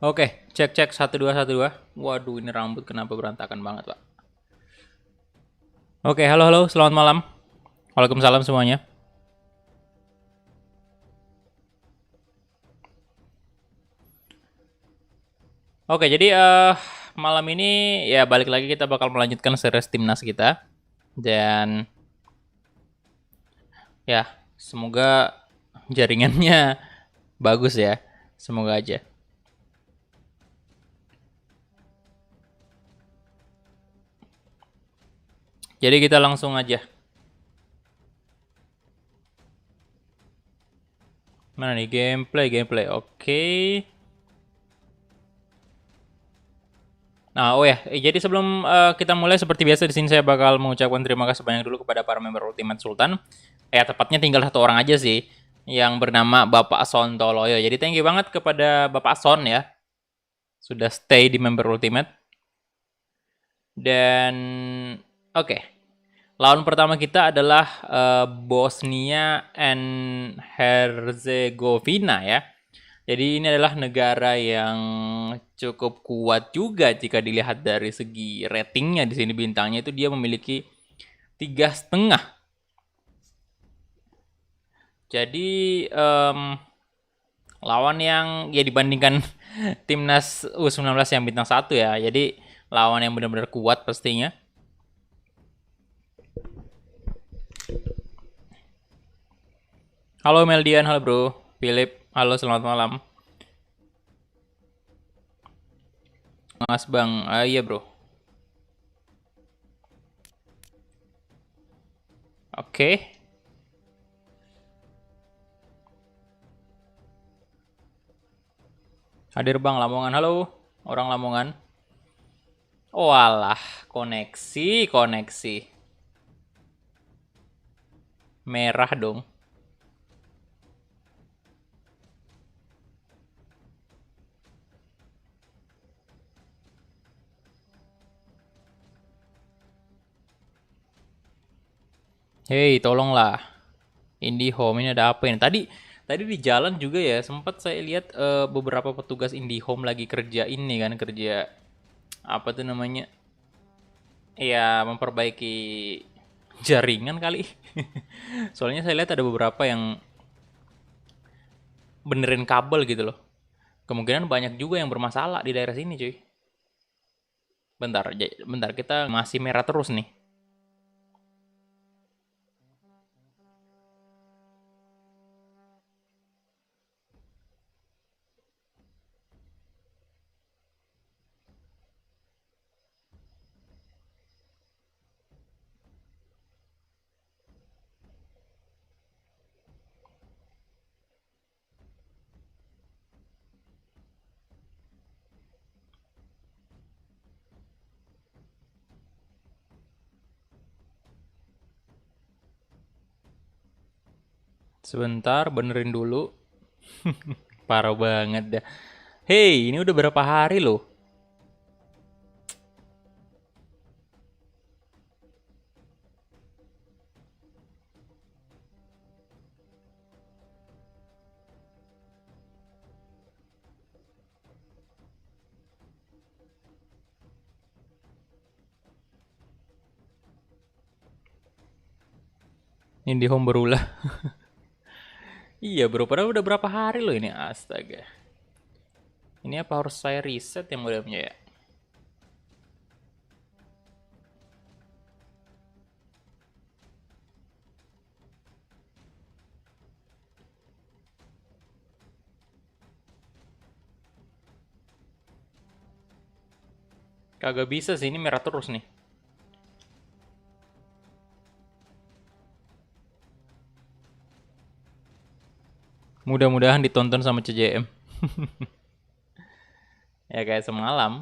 Oke, cek cek 1212. Waduh, ini rambut kenapa berantakan banget, Pak? Oke, halo halo, selamat malam. Waalaikumsalam semuanya. Oke, jadi malam ini ya balik lagi kita bakal melanjutkan series timnas kita dan ya semoga jaringannya bagus ya. Semoga aja. Jadi kita langsung aja. Mana nih gameplay. Oke. Nah, oh ya, jadi sebelum kita mulai seperti biasa di sini saya bakal mengucapkan terima kasih banyak dulu kepada para member Ultimate Sultan. Ya, tepatnya tinggal satu orang aja sih yang bernama Bapak Son Toloyo. Jadi thank you banget kepada Bapak Son ya sudah stay di member Ultimate. Dan oke, lawan pertama kita adalah Bosnia and Herzegovina ya. Jadi ini adalah negara yang cukup kuat juga jika dilihat dari segi ratingnya di sini bintangnya itu dia memiliki 3,5. Jadi lawan yang ya dibandingkan timnas U19 yang bintang 1 ya. Jadi lawan yang benar-benar kuat pastinya. Halo Meldian, halo bro. Philip, halo selamat malam. Mas Bang, iya bro. Oke. Hadir Bang Lamongan, halo. Orang Lamongan. Oh alah, koneksi. Merah dong. Hei, tolonglah. IndiHome ini ada apa ini? Tadi di jalan juga ya sempat saya lihat beberapa petugas IndiHome lagi kerja ini kan kerja apa tuh namanya? Ya memperbaiki jaringan kali. Soalnya saya lihat ada beberapa yang benerin kabel gitu loh. Kemungkinan banyak juga yang bermasalah di daerah sini, cuy. Bentar kita masih merah terus nih. Sebentar, benerin dulu. Parah banget dah. Hei, ini udah berapa hari loh? Ini di home berulah. Iya bro, padahal udah berapa hari loh ini. Astaga. Ini apa harus saya reset yang modemnya ya? Kagak bisa sih, ini merah terus nih. Mudah-mudahan ditonton sama CJM. Ya kayak semalam.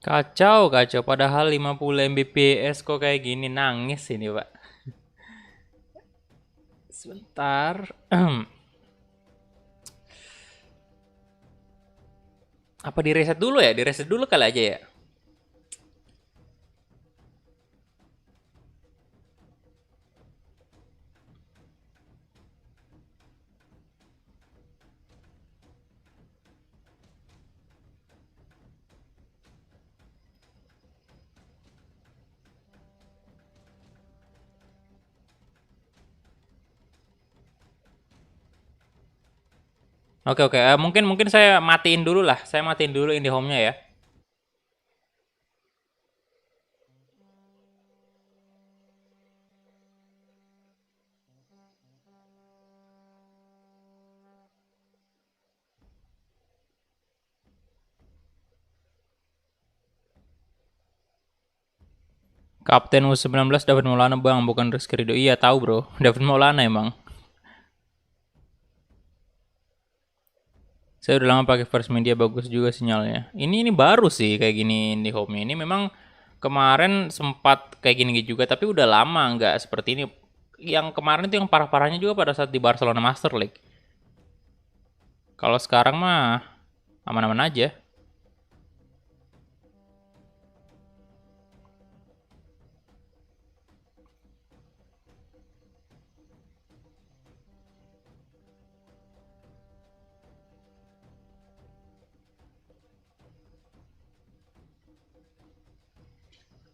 Kacau, kacau. Padahal 50 Mbps kok kayak gini. Nangis ini, Pak. Sebentar. Apa di reset dulu ya? Di reset dulu kali aja ya. Oke, oke. Mungkin mungkin saya matiin dulu lah. Saya matiin dulu IndiHome-nya ya. Kapten U19 David Maulana, Bang, bukan Rizky Ridho. Iya, tahu, Bro. David Maulana emang. Saya udah lama pakai First Media, bagus juga sinyalnya. Ini baru sih kayak gini di home ini. Memang kemarin sempat kayak gini juga, tapi udah lama nggak seperti ini. Yang kemarin itu yang parah-parahnya juga pada saat di Barcelona Master League. Kalau sekarang mah aman-aman aja.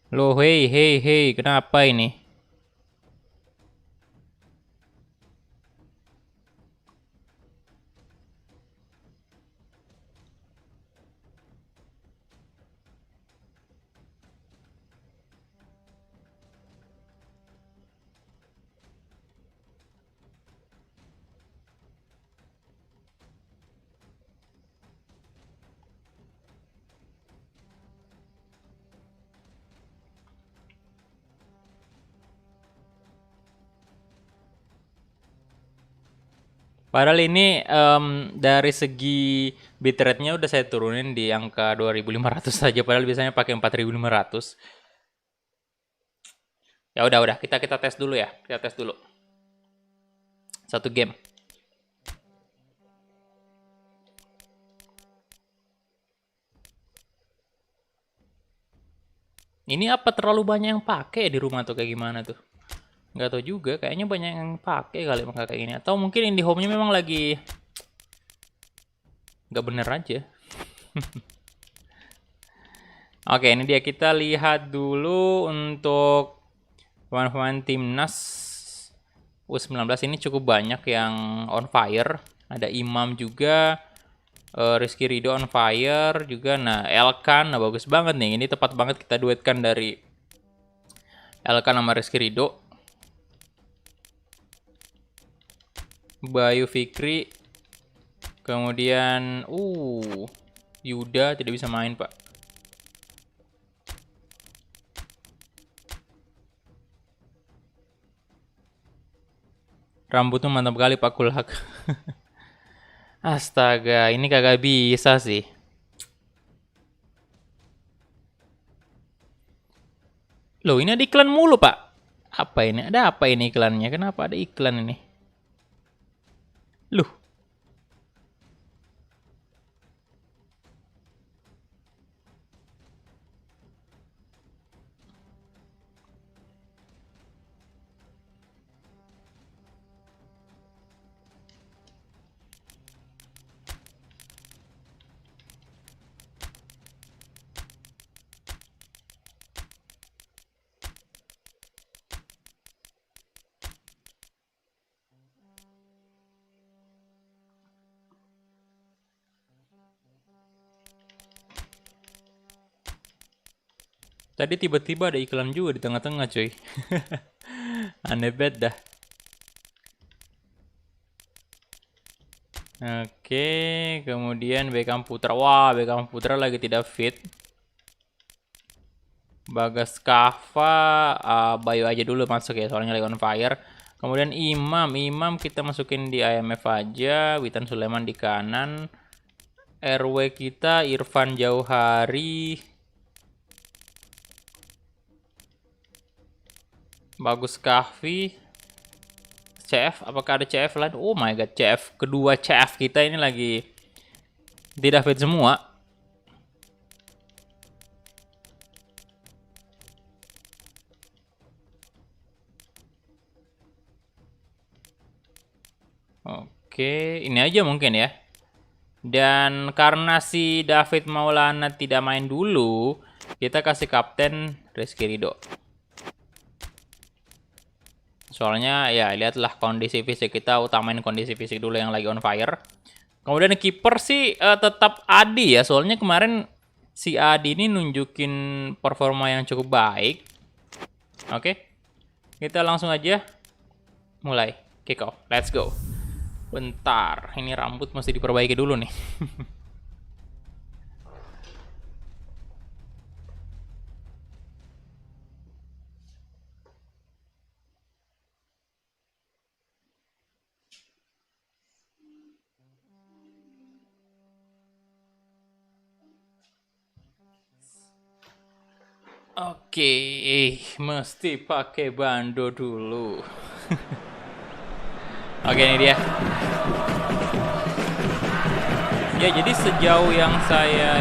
Loh, hei, hei, hei, kenapa ini? Padahal ini dari segi bitrate-nya udah saya turunin di angka 2500 saja, padahal biasanya pakai 4500. Ya udah kita tes dulu ya. Kita tes dulu. Satu game. Ini apa terlalu banyak yang pakai di rumah tuh kayak gimana tuh? Nggak tahu juga, kayaknya banyak yang pakai kali maka kayak gini. Atau mungkin IndiHome-nya memang lagi nggak bener aja. Oke, ini dia, kita lihat dulu untuk pemain-pemain timnas U19 ini cukup banyak yang on fire. Ada Imam juga, Rizky Ridho on fire juga. Nah, Elkan, nah bagus banget nih. Ini tepat banget kita duetkan dari Elkan sama Rizky Ridho. Bayu Fikri, kemudian Yuda tidak bisa main, Pak. Rambutnya mantap kali, Pak Kulhak. Astaga, ini kagak bisa sih. Loh, ini ada iklan mulu, Pak. Apa ini? Ada apa ini iklannya? Kenapa ada iklan ini? Loh, tadi tiba-tiba ada iklan juga di tengah-tengah, cuy. Aneh banget dah. Oke, kemudian Beckham Putra. Wah, Beckham Putra lagi tidak fit. Bagas Kava, Bayu aja dulu masuk ya, soalnya lagi on fire. Kemudian Imam kita masukin di IMF aja. Witan Sulaiman di kanan. RW kita Irfan Jauhari. Bagus Kahvi. CF, apakah ada CF lain? Oh my god, CF. Kedua CF kita ini lagi tidak fit semua. Oke, ini aja mungkin ya. Dan karena si David Maulana tidak main dulu, kita kasih kapten Rizky Ridho. Soalnya ya lihatlah kondisi fisik kita, utamain kondisi fisik dulu yang lagi on fire. Kemudian kiper sih tetap Adi ya, soalnya kemarin si Adi ini nunjukin performa yang cukup baik. Oke, kita langsung aja mulai kick off. Let's go. Bentar, ini rambut masih diperbaiki dulu nih. Oke, mesti pakai bando dulu. Oke, ini dia. Ya, jadi sejauh yang saya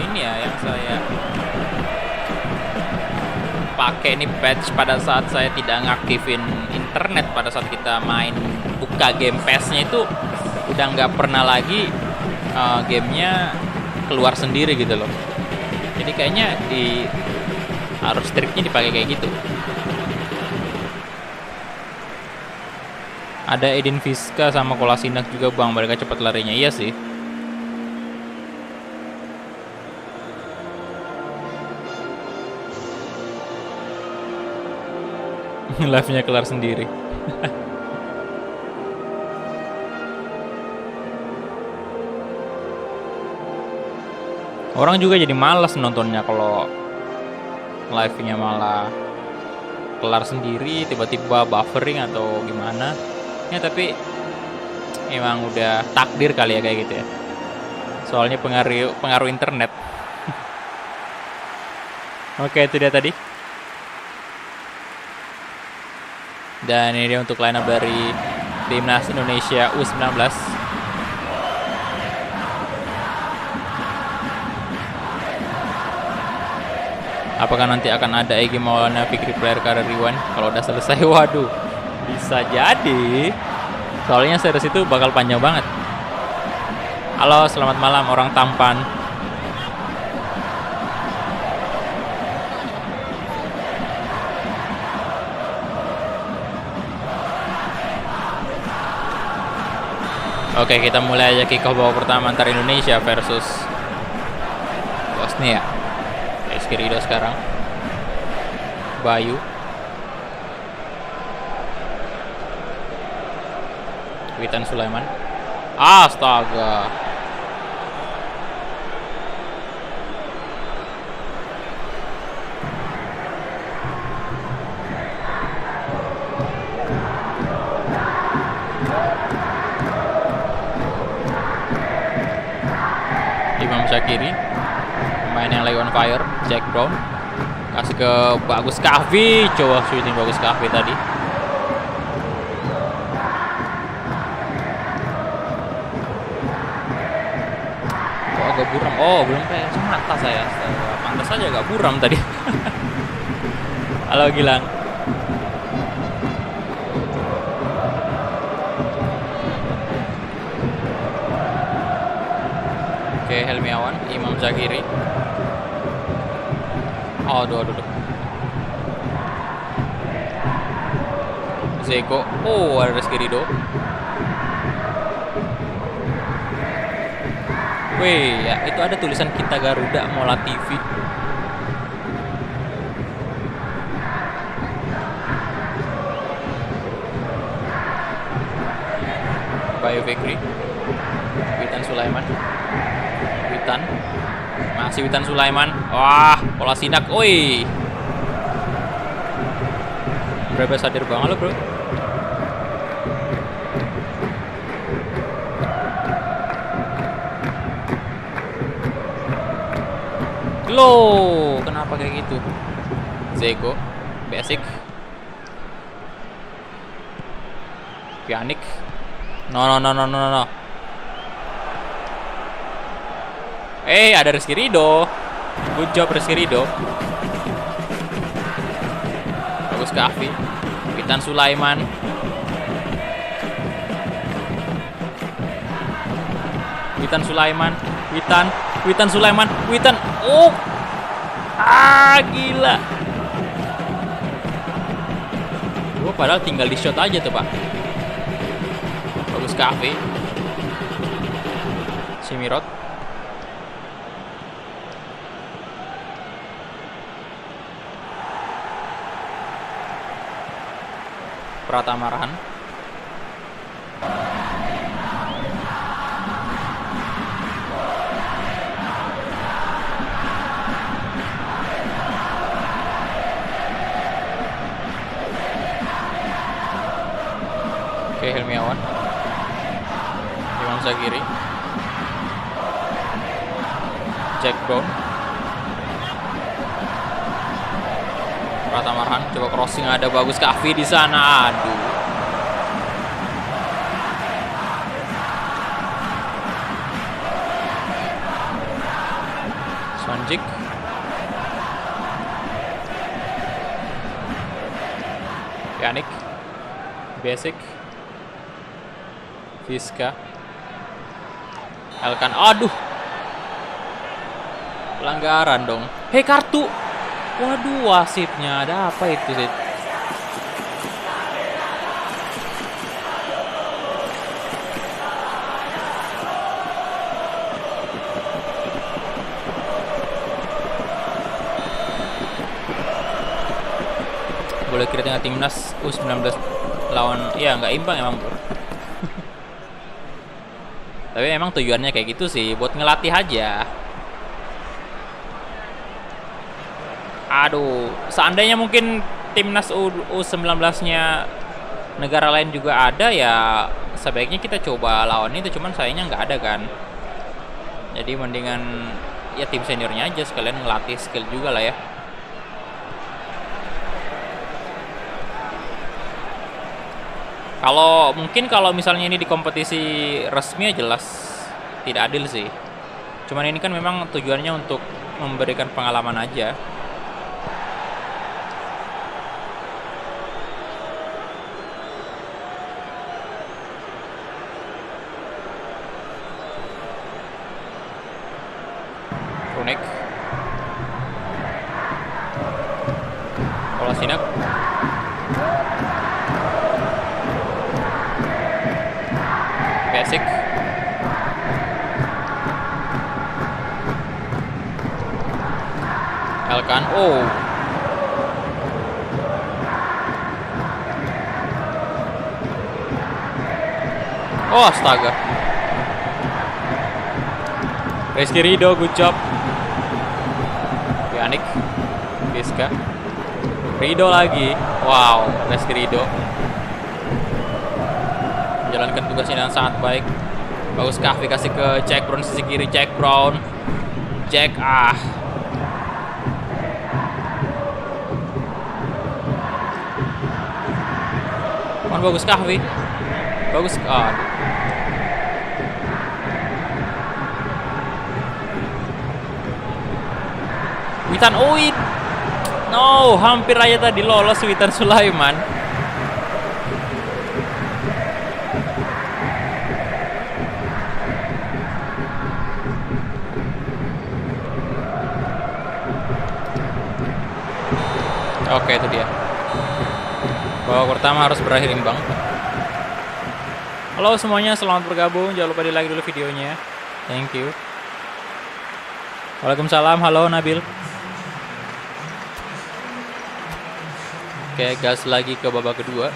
pakai ini patch pada saat saya tidak ngaktifin internet pada saat kita main buka game pass-nya itu udah nggak pernah lagi gamenya keluar sendiri gitu loh. Jadi kayaknya harus triknya dipakai kayak gitu. Ada Edin Fiska sama Kolasinak juga bang, mereka cepat larinya. Iya sih. Live-nya kelar sendiri. Orang juga jadi malas nontonnya kalau live-nya malah kelar sendiri, tiba-tiba buffering atau gimana. Ya tapi emang udah takdir kali ya kayak gitu ya. Soalnya pengaruh internet. Oke, itu dia tadi. Dan ini dia untuk lineup dari Timnas Indonesia U19. Apakah nanti akan ada Egy Maulana Fikri Player Karir Rewind? Kalau udah selesai, waduh, bisa jadi. Soalnya series itu bakal panjang banget. Halo, selamat malam orang tampan. Oke, kita mulai aja kick off babak pertama antara Indonesia versus Bosnia. Rizky Ridho sekarang. Bayu. Witan Sulaiman. Astaga. Imam Syakiri, pemain yang lagi on fire. Jack Brown kasih ke Bagus Kahvi, coba shooting Bagus Kahvi tadi. Oh, agak buram. Oh, belum kayak mata saya. Pantas aja agak buram tadi. Halo Gilang. Oke, Helmiawan, Imam Syakiri. Oh, aduh. Zeko. Oh, ada Rizky Ridho. Wih, ya itu ada tulisan kita Garuda Mola TV. Bayu Fikri. Witan Sulaiman. Masih Witan Sulaiman. Wah, Kolasinak. Oi. Berapa sadar banget lo, bro. Loh, kenapa kayak gitu? Zeko, basic. Pjanic. No. Ada Rizky Ridho. Good job Rizky Ridho. Bagus ke Afi. Witan Sulaiman. Witan Sulaiman. Oh. Gila. Gua padahal tinggal di shot aja tuh, Pak. Bagus ke Afi. Simirot. Pratama Rahan. Oke, Helmiawan. Imam Zagiri. Jack Brown. Pratama Rahan coba crossing, ada bagus ke Afi di sana. Aduh. Swanjik. Pjanic. Basic. Fiska. Elkan. Aduh. Pelanggaran dong. Hei, kartu. Waduh, wasitnya ada apa itu sih? Boleh kira tengah timnas U19 lawan, ya nggak imbang emang bro. Tapi emang tujuannya kayak gitu sih, buat ngelatih aja. Aduh, seandainya mungkin timnas U19-nya negara lain juga ada, ya sebaiknya kita coba lawan itu, cuman sayangnya nggak ada kan. Jadi mendingan ya tim seniornya aja sekalian ngelatih skill juga lah ya. Kalau misalnya ini di kompetisi resmi ya jelas tidak adil sih. Cuman ini kan memang tujuannya untuk memberikan pengalaman aja. Runik. Kolasinak. Basic. Elkan. Oh. Oh, astaga. Rizky Ridho, good job. Pjanic. Fiska. Ridho lagi. Wow, Rizky Ridho menjalankan tugasnya dengan sangat baik. Bagus, Kahvi kasih ke Jack Brown sisi kiri. Jack Brown. Jack, bagus Kahvi. Bagus. Witan. No, hampir aja tadi lolos Witan Sulaiman. Oke, itu dia. Babak pertama harus berakhir imbang. Halo semuanya, selamat bergabung. Jangan lupa di like dulu videonya. Thank you. Waalaikumsalam. Halo Nabil. Oke, gas lagi ke babak kedua.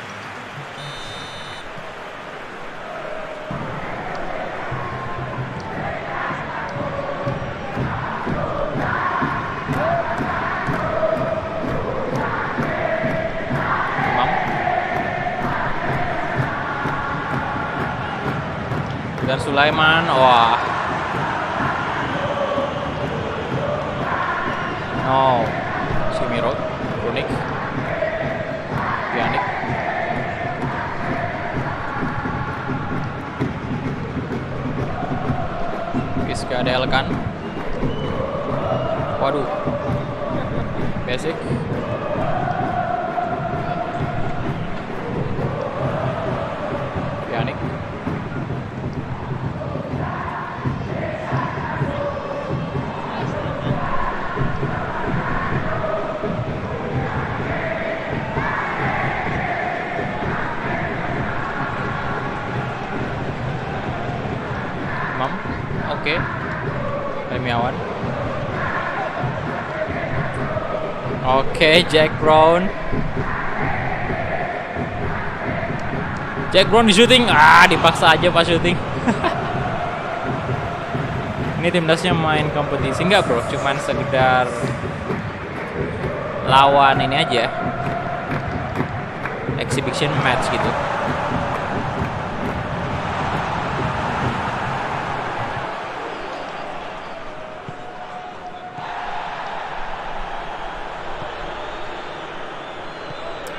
Dan Sulaiman, wah. No. Simirot, Runik. Pjanic. Kiska Del kan. Waduh. Basic. Pianik. Imam. Oke. Remiawan. Oke, Jack Brown. Jack Brown di shooting. Dipaksa aja pas shooting. Ini timnasnya main kompetisi enggak, bro? Cuman sekedar lawan ini aja. Exhibition match gitu.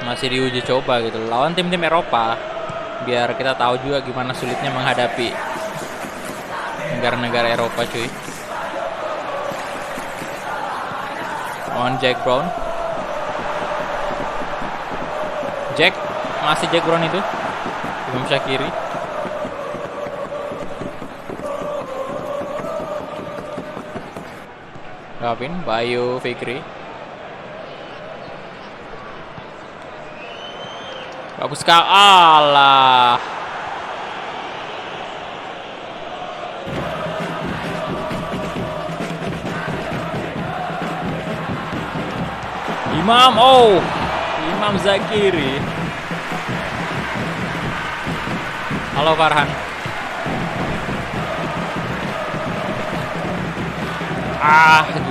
Masih diuji coba gitu lawan tim-tim Eropa, biar kita tahu juga gimana sulitnya menghadapi negara-negara Eropa, cuy. On Jack Brown. Masih Jack Brown itu. Imam Syakiri. Gavin, Bayu, Fikri. Bagus sekali. Allah. Imam Zakiri. Halo Farhan.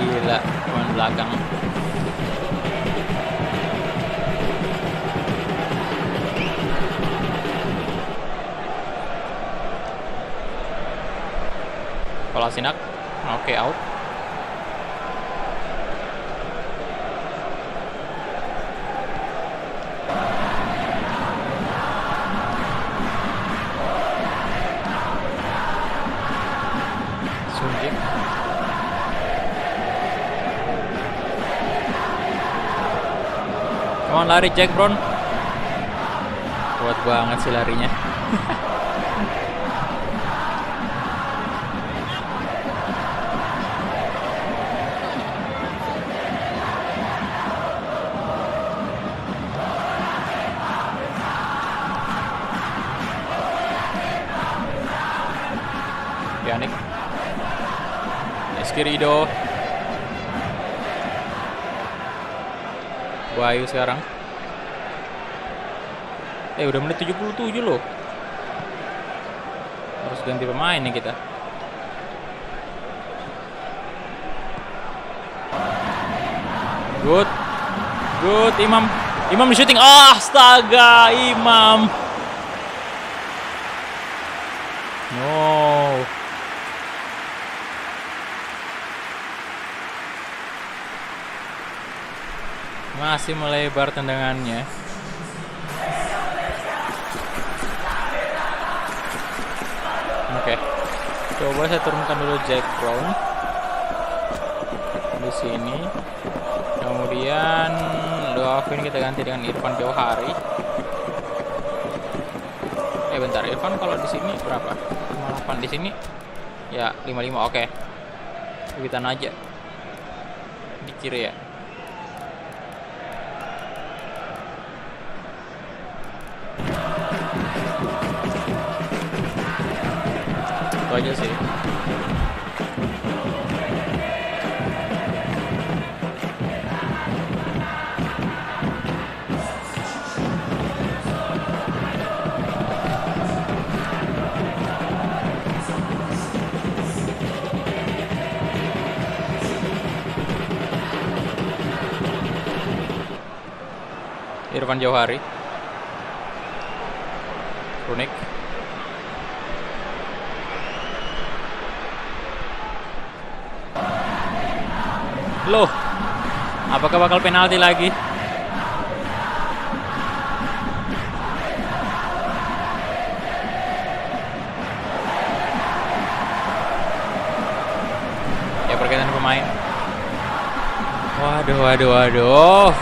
Gila, cuman belakang. Kolasinak. Oke, out. Sunjik. Come on, lari Jack Brown. Kuat banget sih larinya. Pianik. Eskirido. Bayu sekarang. Udah menit 77 loh. Harus ganti pemain nih kita. Good. Imam di shooting. Astaga, Imam. No. Masih melebar tendangannya. Oke. Coba saya turunkan dulu Jack Brown di sini. Kemudian Lovin kita ganti dengan Irfan Jauhari. Bentar, Irfan kalau di sini berapa? 58 di sini. Ya, 55. Oke. Begitan aja. Di kiri ya. Itu aja sih. Irfan Jauhari. Runik. Loh, apakah bakal penalti lagi? Ya pergantian pemain. Waduh, waduh, waduh.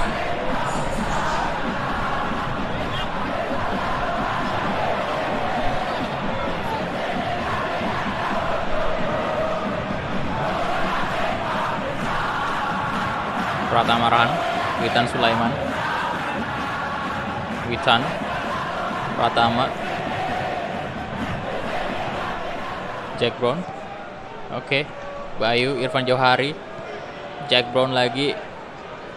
Pratama Rahan, Witan Sulaiman, Witan, Pratama, Jack Brown, oke, Bayu, Irfan Johari, Jack Brown lagi,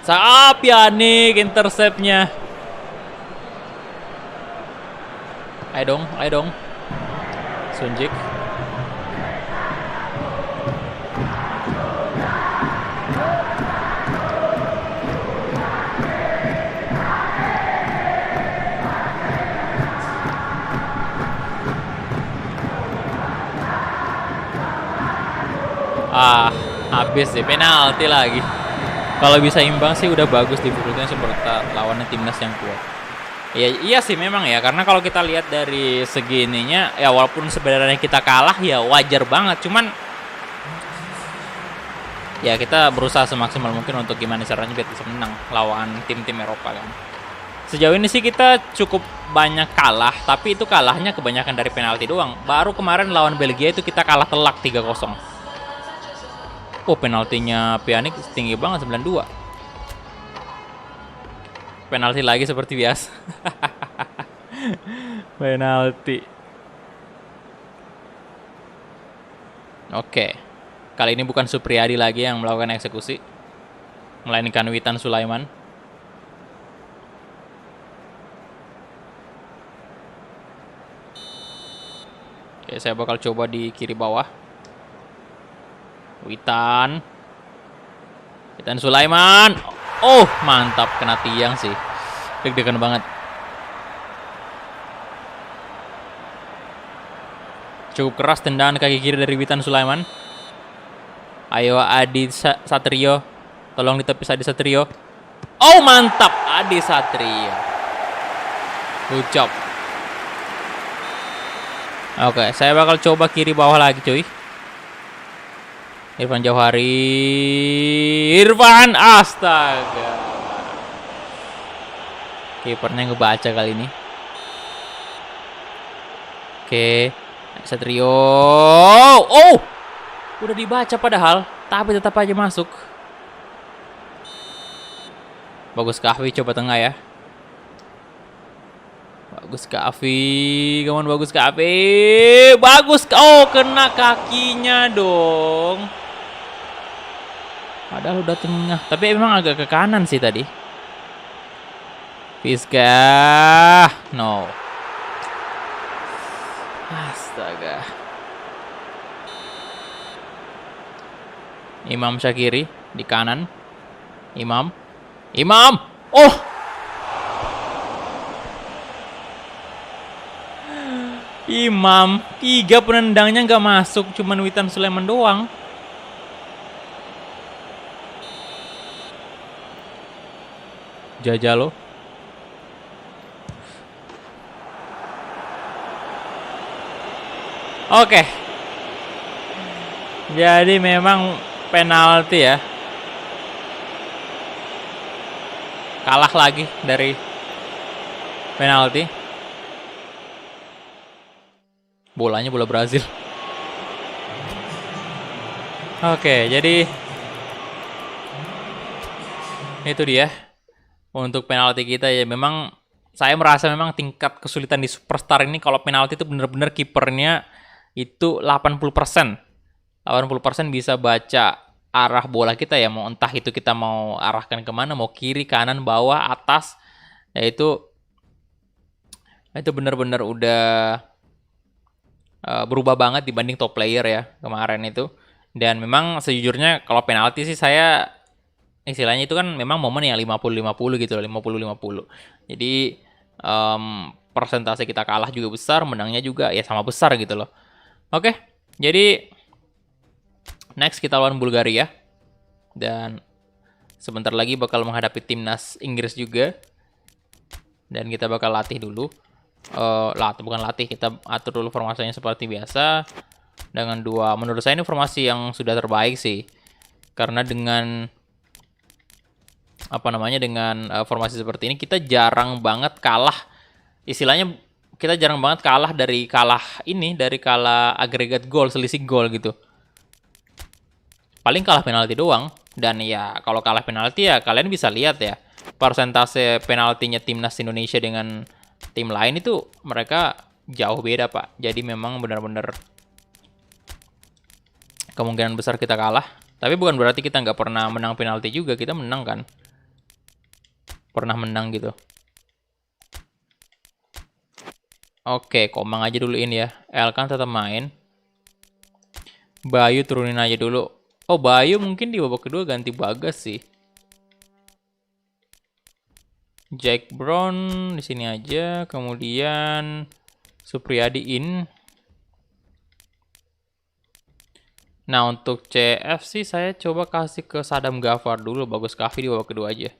Saap Yanik interceptnya, ayo dong, Sunjik. Habis sih, penalti lagi. Kalau bisa imbang sih udah bagus di Brunei seperti lawannya timnas yang kuat. Iya sih memang ya, karena kalau kita lihat dari segi ininya ya, walaupun sebenarnya kita kalah ya wajar banget, cuman ya kita berusaha semaksimal mungkin untuk gimana caranya biar bisa menang lawan tim-tim Eropa kan. Sejauh ini sih kita cukup banyak kalah, tapi itu kalahnya kebanyakan dari penalti doang. Baru kemarin lawan Belgia itu kita kalah telak 3-0. Oh, penaltinya Pjanic tinggi banget, 92. Penalti lagi seperti biasa. Penalti. Oke. Kali ini bukan Supriyadi lagi yang melakukan eksekusi, melainkan Witan Sulaiman. Oke, saya bakal coba di kiri bawah. Witan Sulaiman. Oh, mantap, kena tiang sih. Deg-degan banget. Cukup keras tendangan kaki kiri dari Witan Sulaiman. Ayo Adi Satrio. Tolong ditepis Adi Satrio. Oh, mantap Adi Satrio. Good job. Oke, saya bakal coba kiri bawah lagi, cuy. Irfan Johari, astaga. Kipernya ngebaca kali ini. Oke, Satrio. Oh, udah dibaca padahal, tapi tetap aja masuk. Bagus Kahvi, coba tengah ya. Bagus Kahvi, kawan, bagus Kahvi. Bagus. Oh, kena kakinya dong. Padahal udah tengah, tapi memang agak ke kanan sih tadi. Fiska, no. Astaga. Imam Syakiri di kanan. Imam. Oh. Imam, 3 penendangnya nggak masuk, cuman Witan Sulaiman doang. Jajalo. Oke. Jadi memang penalti ya. Kalah lagi dari penalti. Bolanya bola Brazil. Oke, jadi itu dia untuk penalti kita ya. Memang saya merasa memang tingkat kesulitan di Superstar ini kalau penalti itu bener-bener kipernya itu 80%. 80% bisa baca arah bola kita ya, mau entah itu kita mau arahkan kemana, mau kiri, kanan, bawah, atas, ya itu bener-bener udah berubah banget dibanding top player ya kemarin itu. Dan memang sejujurnya kalau penalti sih saya istilahnya itu kan memang momen yang 50-50 gitu loh, 50-50. Jadi persentase kita kalah juga besar, menangnya juga ya sama besar gitu loh. Oke, jadi next kita lawan Bulgaria. Dan sebentar lagi bakal menghadapi timnas Inggris juga. Dan kita bakal latih dulu. Bukan latih, kita atur dulu formasinya seperti biasa. Dengan menurut saya ini formasi yang sudah terbaik sih. Karena dengan apa namanya, dengan formasi seperti ini kita jarang banget kalah. Istilahnya kita jarang banget dari kalah agregat gol, selisih gol gitu. Paling kalah penalti doang. Dan ya kalau kalah penalti ya kalian bisa lihat ya, persentase penaltinya timnas Indonesia dengan tim lain itu mereka jauh beda, Pak. Jadi memang benar-benar kemungkinan besar kita kalah. Tapi bukan berarti kita nggak pernah menang penalti juga. Kita menang kan. Pernah menang gitu. Oke, Komang aja duluin ya. Elkan tetap main. Bayu turunin aja dulu. Oh, Bayu mungkin di babak kedua ganti Bagas sih. Jack Brown di sini aja. Kemudian Supriyadi in. Nah, untuk CF sih saya coba kasih ke Sadam Ghaffar dulu. Bagus Kahvi di babak kedua aja.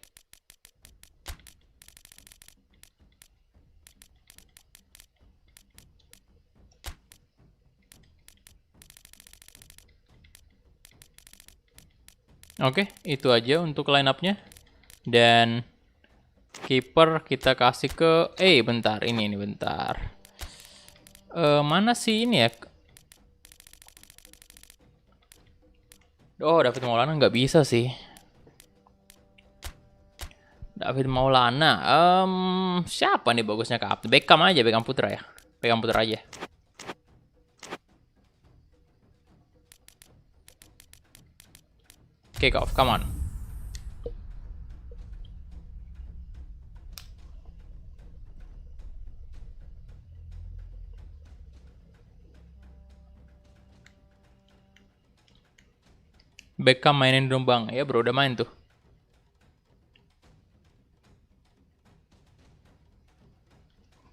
Oke, itu aja untuk line up-nya. Dan kiper kita kasih ke... bentar. Ini bentar. Mana sih ini ya? Oh, David Maulana nggak bisa sih. David Maulana. Siapa nih bagusnya kapten? Beckham aja, Beckham Putra ya. Beckham Putra aja. Kick off, come on. Beckham mainin dong bang. Ya bro, udah main tuh.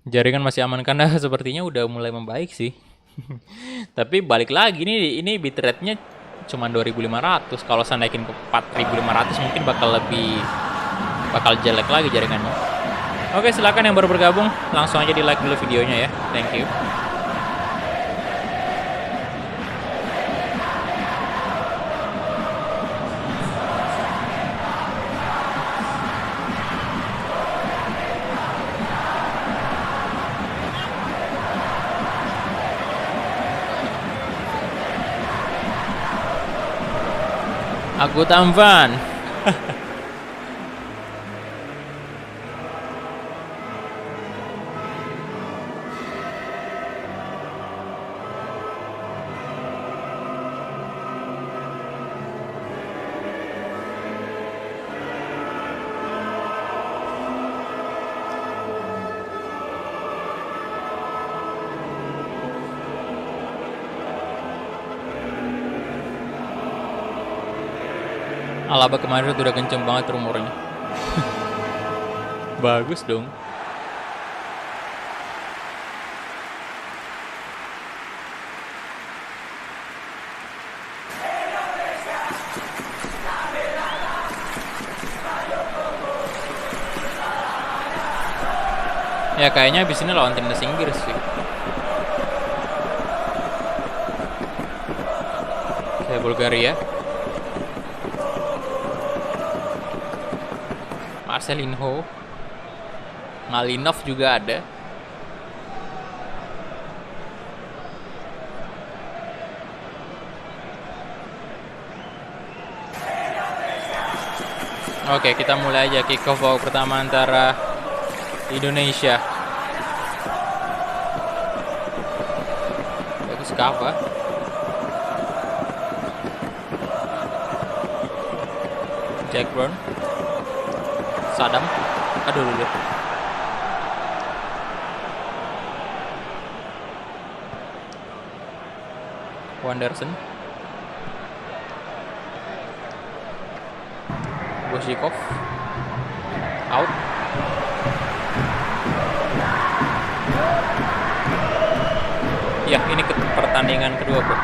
Jaringan masih aman karena sepertinya udah mulai membaik sih. Tapi balik lagi ini bitrate-nya cuma 2500. Kalau saya naikin ke 4500 mungkin bakal jelek lagi jaringannya. Oke, silakan yang baru bergabung langsung aja di like dulu videonya ya. Thank you. Aku Tamvan. Alaba kemarin udah kenceng banget rumornya. Bagus dong. Ya kayaknya abis ini lawan timnas Inggris sih. Kayak Bulgaria. Marcelinho, Malinov juga ada. Oke, kita mulai aja kick off babak pertama antara Indonesia. Bagus apa? Jack Brown. Sadam, aduh dulu. Wanderson, Bosikov, out. Ya, ini pertandingan kedua bro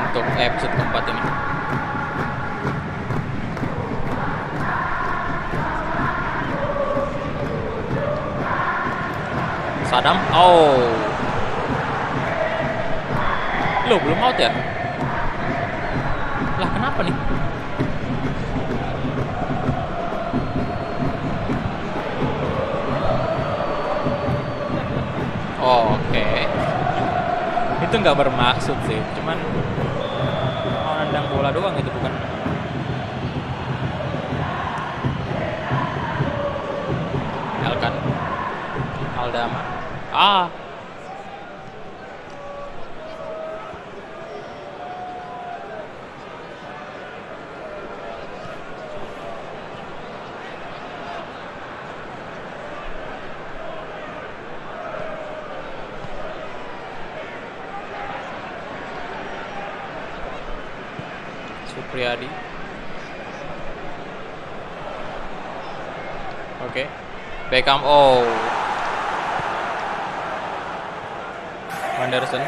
untuk episode keempat ini. Sadam, Loh, belum out ya? Lah kenapa nih? Oh, oke. Itu nggak bermaksud sih, cuman mau nendang bola doang itu, bukan. Elkan, Aldama. Ah, Supriyadi. Oke. Beckham. Oh. Anderson.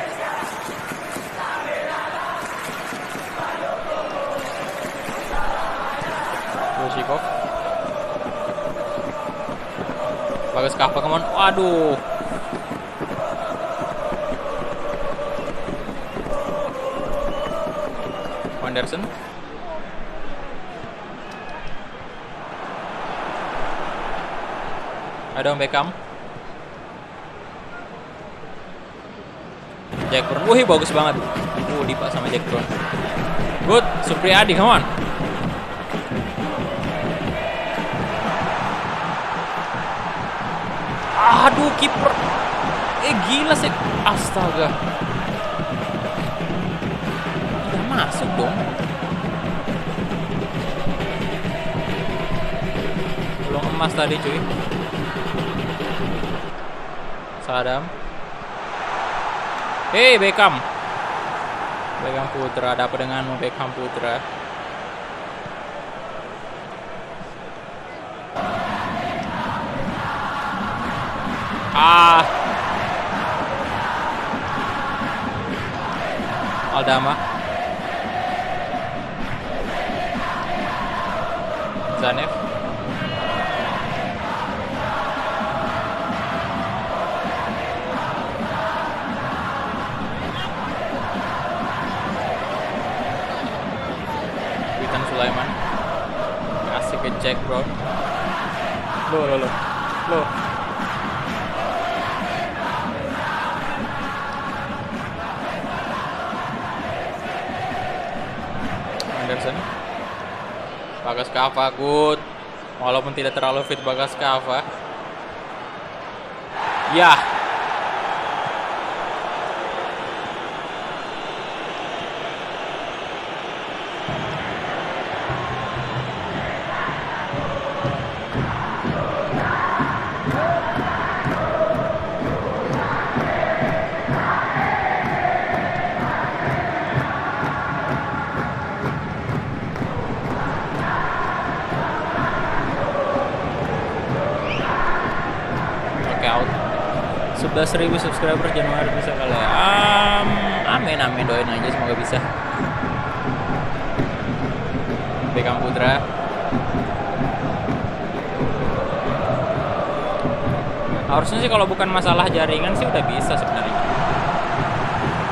Lusikov. Bagus Kava, come on. Waduh. Anderson. Ada Beckham. Jack Brown. Wih, bagus banget. Dipak sama Jack Brown. Good. Supriyadi, come on. Aduh, kiper. Gila sih. Astaga. Udah masuk dong. Belum emas tadi, cuy. Sadam. Hey, Beckham. Beckham Putra, ada apa denganmu Beckham Putra? Aldama. Zanev. Witan Sulaiman. Kasih ke Jack Brown. Loh. Anderson. Bagas Kava, good. Walaupun tidak terlalu fit Bagas Kava. Ya. Out 11.000 subscriber Januari bisa kali ya. Amin, doain aja semoga bisa. Beckham Putra. Harusnya sih kalau bukan masalah jaringan sih udah bisa sebenarnya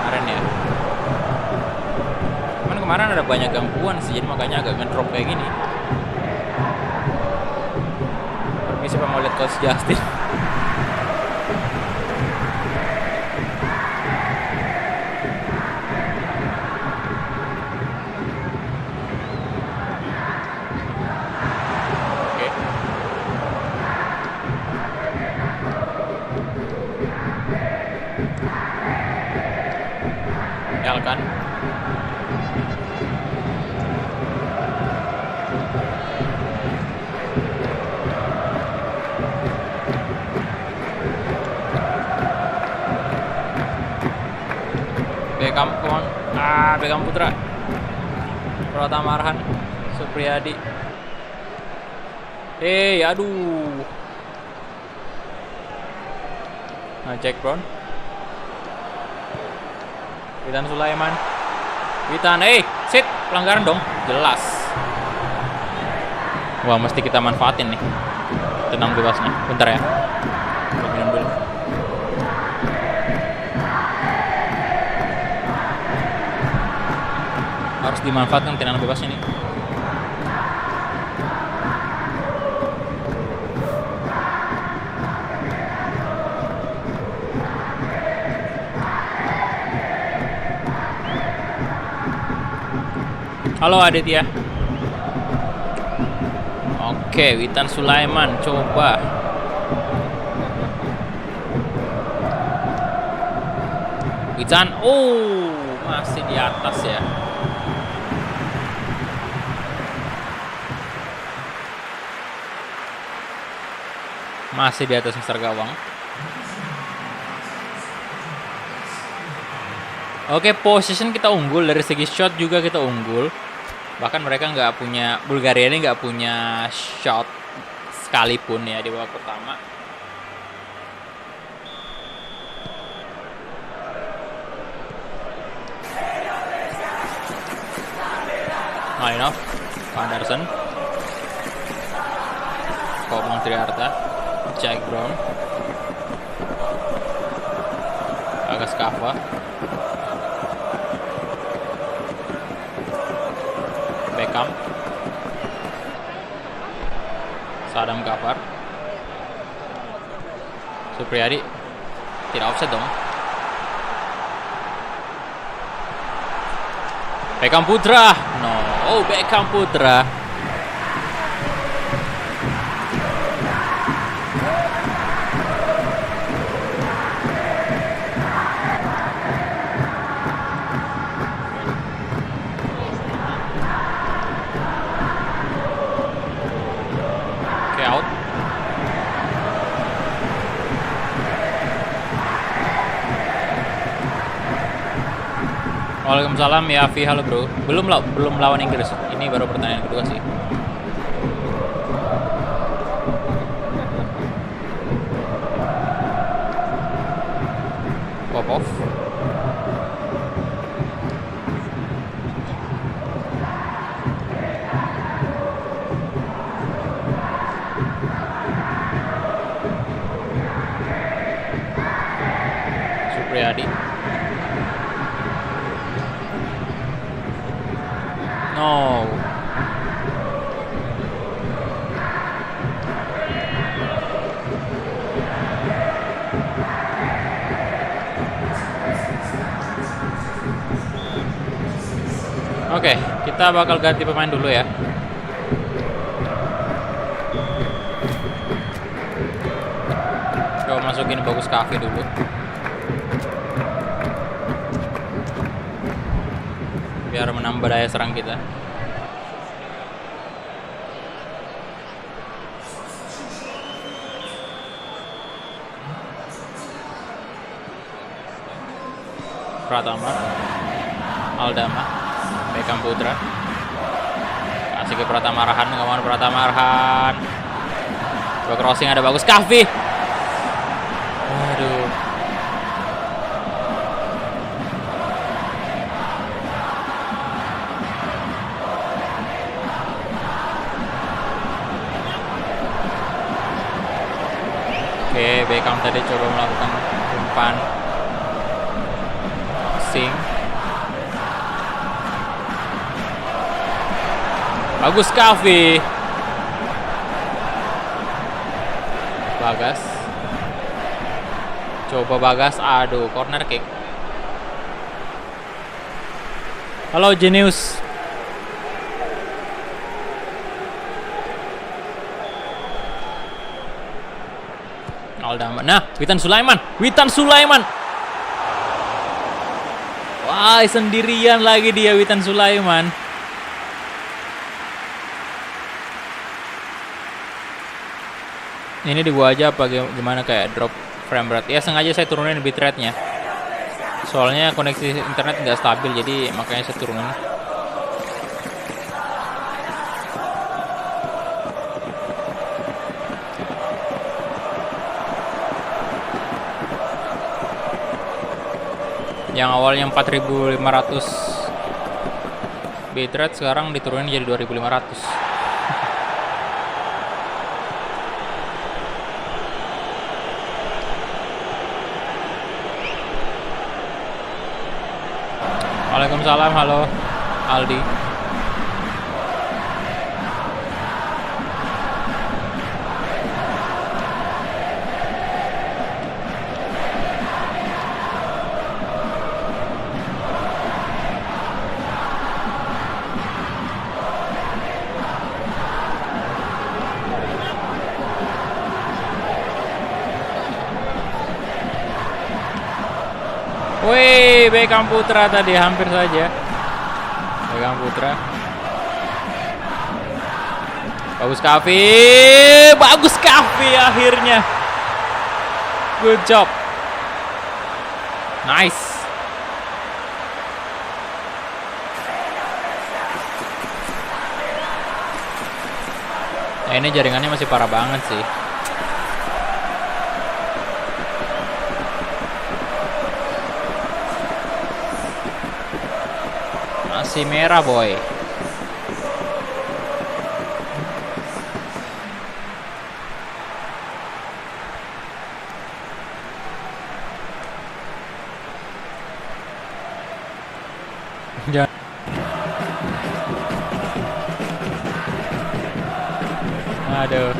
kemarin ya. Cuman kemarin ada banyak gangguan sih, jadi makanya agak ngedrop kayak gini. Permisi Pak, mau lihat Coach Justin. Elkan. Beckham, come on. Beckham Putra. Pratama Arhan. Supriyadi. Aduh. Nah, Jack Brown. Witan Sulaiman. Witan, sit, pelanggaran dong, jelas. Wah, mesti kita manfaatin nih tenang bebasnya. Bentar ya, minum dulu. Harus dimanfaatkan tendangan bebasnya nih. Halo Aditya. Oke, Witan Sulaiman coba. Witan, masih di atas ya. Masih di atas Mister Gawang. Oke, position kita unggul, dari segi shot juga kita unggul. Bahkan mereka nggak punya, Bulgaria ini nggak punya shot sekalipun ya di babak pertama. Malinov, Anderson, Komang Triarta, Jack Brown, Bagas Kava, Beckham, Sadam Gafar, Supriyadi, tidak offset dong. Beckham Putra, Beckham Putra. Oke, out. Waalaikumsalam ya Afi, halo bro. Belum lawan Inggris. Ini baru pertandingan kedua sih. Popov. Supriyadi. No. Oke, kita bakal ganti pemain dulu ya. Coba masukin Bagus Kavi dulu. Biar menambah daya serang kita. Pratama, Aldama, Beckham Putra, kasih ke Pratama Arhan, kawan Pratama Arhan. Coba crossing, ada Bagus Kavi. Aduh. Oke, Beckham tadi coba melakukan umpan sing. Bagus Kavi. Bagas. Coba Bagas, aduh, corner kick. Halo Genius. Aldama. Nah, Witan Sulaiman. Wah, sendirian lagi dia Witan Sulaiman. Ini di gua aja apa gimana, kayak drop frame rate? Ya sengaja saya turunin bitrate-nya. Soalnya koneksi internet nggak stabil, jadi makanya saya turunin. Yang awalnya 4500 bitrate sekarang diturunin jadi 2500. Waalaikumsalam, halo Aldi. Wih, Beckham Putra tadi hampir saja. Beckham Putra. Bagus Kavi. Bagus Kavi akhirnya. Good job. Nice. Nah, ini jaringannya masih parah banget sih. Masih merah boy. Jangan. Aduh.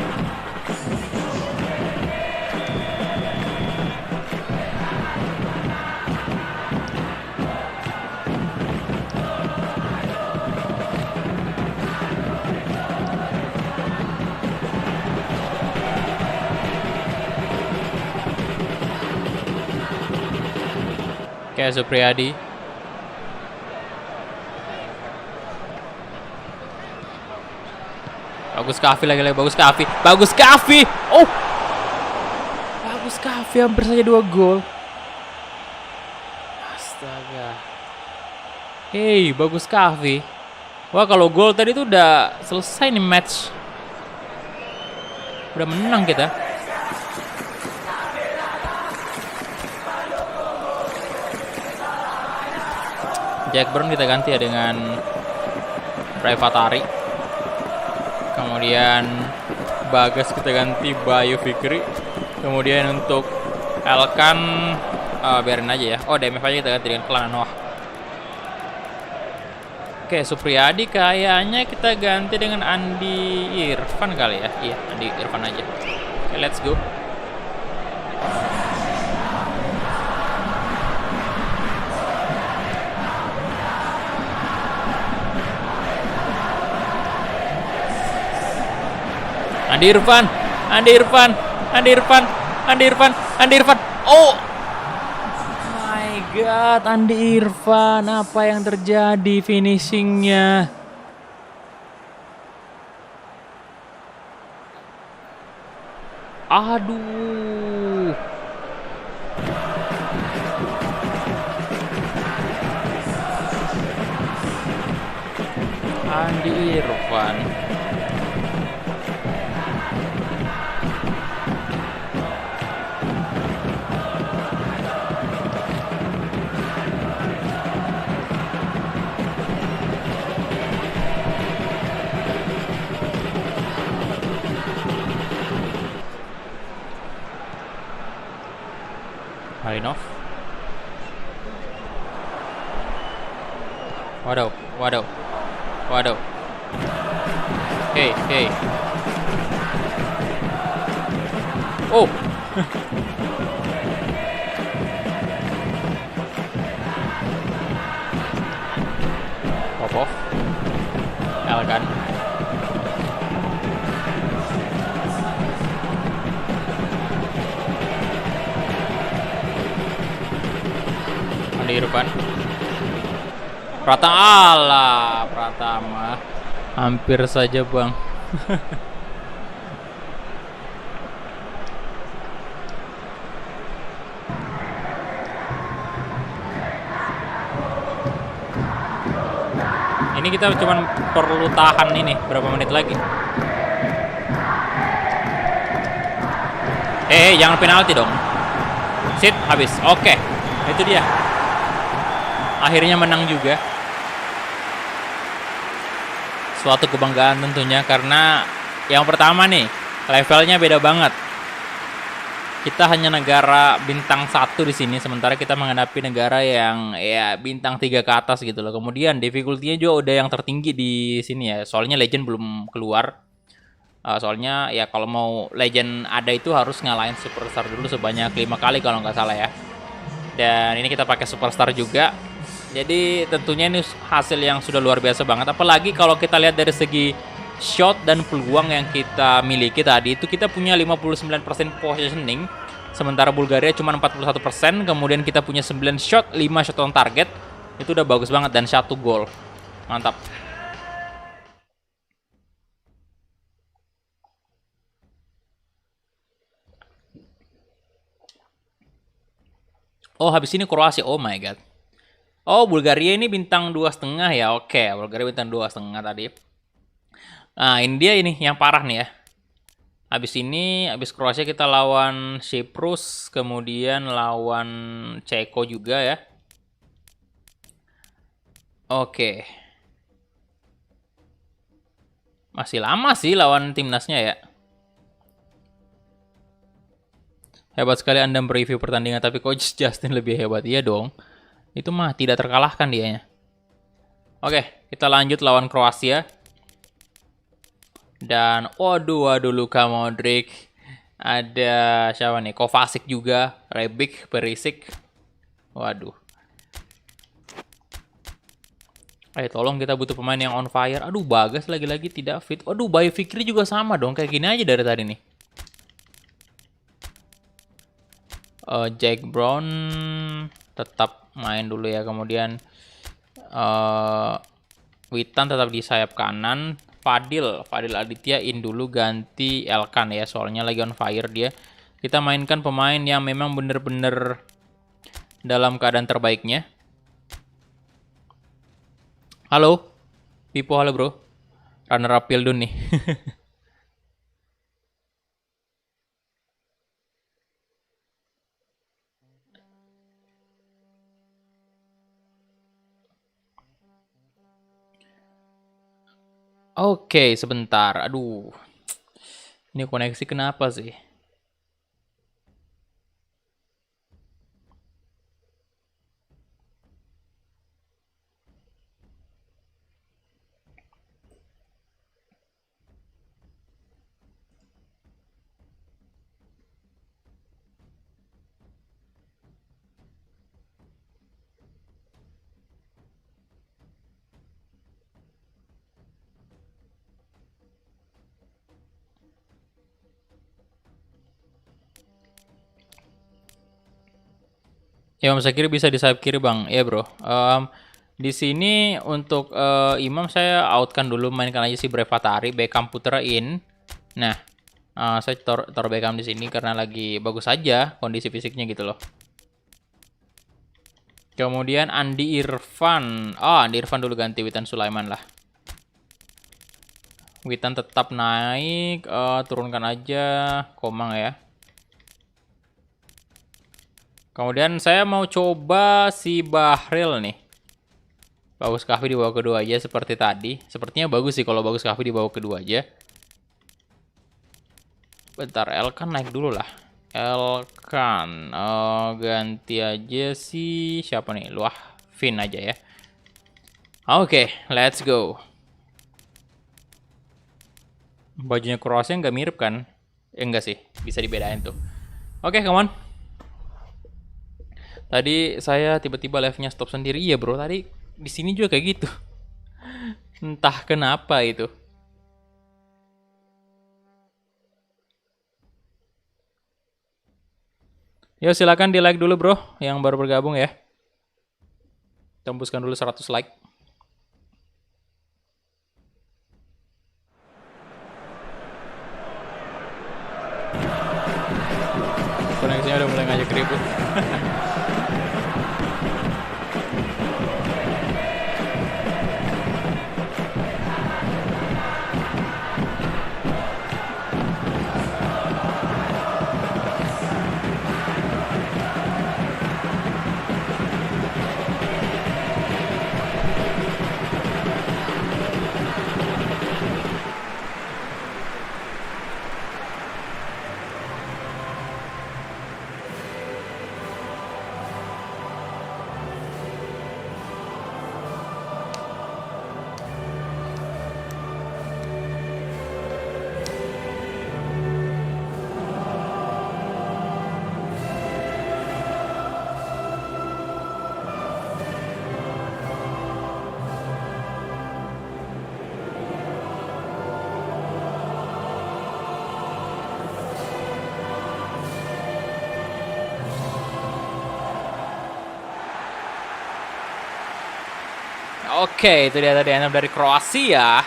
Oke, Supriyadi. Bagus Kavi lagi, bagus Kavi. Bagus Kavi. Oh. Bagus Kavi, hampir saja 2 gol. Astaga. Hey, bagus Kavi. Wah, kalau gol tadi tuh udah selesai nih match. Udah menang kita. Jack Brown kita ganti ya dengan Privatari. Kemudian Bagas kita ganti Bayu Fikri. Kemudian untuk Elkan biarin aja ya. Oh, DMF aja kita ganti dengan Kelana Noah. Oke, Supriyadi kayaknya kita ganti dengan Andi Irfan kali ya. Iya, Andi Irfan aja. Oke, let's go. Andi Irfan, Andi Irfan, Andi Irfan, Andi Irfan, Andi Irfan. Oh my god, Andi Irfan, apa yang terjadi finishingnya? Aduh. Andi Irfan. Malinov. Waduh, waduh, waduh. Hey, hey. Oh. Popov. Elkan. Andi Irfan. Pratama. Hampir saja, Bang. Ini kita cuman perlu tahan ini berapa menit lagi. Jangan penalti dong. Sit, habis. Oke. Itu dia. Akhirnya menang juga. Suatu kebanggaan tentunya karena yang pertama nih, levelnya beda banget. Kita hanya negara bintang 1 di sini, sementara kita menghadapi negara yang ya bintang 3 ke atas gitu loh. Kemudian difficulty-nya juga udah yang tertinggi di sini ya. Soalnya legend belum keluar. Soalnya ya kalau mau legend ada itu harus ngalahin superstar dulu sebanyak 5 kali kalau nggak salah ya. Dan ini kita pakai superstar juga. Jadi tentunya ini hasil yang sudah luar biasa banget. Apalagi kalau kita lihat dari segi shot dan peluang yang kita miliki tadi, itu kita punya 59% positioning, sementara Bulgaria cuma 41%. Kemudian kita punya 9 shot, 5 shot on target. Itu udah bagus banget dan 1 gol. Mantap. Oh, habis ini Kroasia. Oh my god. Oh, Bulgaria ini bintang 2,5 ya. Oke, Bulgaria bintang 2,5 tadi. Nah, ini dia ini yang parah nih ya. Habis ini, habis Kroasia kita lawan Cyprus, kemudian lawan Ceko juga ya. Oke. Masih lama sih lawan timnasnya ya. Hebat sekali Anda mereview pertandingan, tapi Coach Justin lebih hebat. Iya dong. Itu mah tidak terkalahkan dianya. Oke, kita lanjut lawan Kroasia. Dan waduh Luka Modric. Ada siapa nih? Kovacic juga, Rebic, Perisic. Waduh. Ayo tolong, kita butuh pemain yang on fire. Aduh, Bagas lagi-lagi tidak fit. Waduh, Bayu Fikri juga sama dong. Kayak gini aja dari tadi nih. Jack Brown tetap main dulu ya. Kemudian Witan tetap di sayap kanan. Fadil Aditya in dulu, ganti Elkan ya. Soalnya lagi on fire dia. Kita mainkan pemain yang memang bener-bener dalam keadaan terbaiknya. Halo, Pipo, halo bro. Runner up Pildun nih. Oke, sebentar. Aduh. Ini koneksi kenapa sih? Ya, Mas kiri bisa di sayap kiri, Bang. Iya, Bro. Di sini untuk Imam saya outkan dulu, mainkan aja si Brevatari, Beckham Putra in. Nah, saya taruh Beckham di sini karena lagi bagus aja kondisi fisiknya gitu loh. Kemudian Andi Irfan. Andi Irfan dulu, ganti Witan Sulaiman lah. Witan tetap naik, turunkan aja Komang ya. Kemudian saya mau coba si Bahril nih. Bagus Kahvi di bawah kedua aja seperti tadi. Sepertinya bagus sih kalau Bagus Kahvi di bawah kedua aja. Bentar, Elkan naik dulu lah. Elkan, ganti aja si siapa nih? Luah Vin aja ya. Oke, let's go. Bajunya Kroasia nggak mirip kan? Enggak sih, bisa dibedain tuh. Oke, come on. Tadi saya tiba-tiba live-nya stop sendiri. Iya bro, tadi di sini juga kayak gitu. Entah kenapa itu. Yo silakan di like dulu bro, yang baru bergabung ya. Tembuskan dulu 100 like. Koneksinya udah mulai ngajak ribut. Oke, itu dia tadi enam dari Kroasia.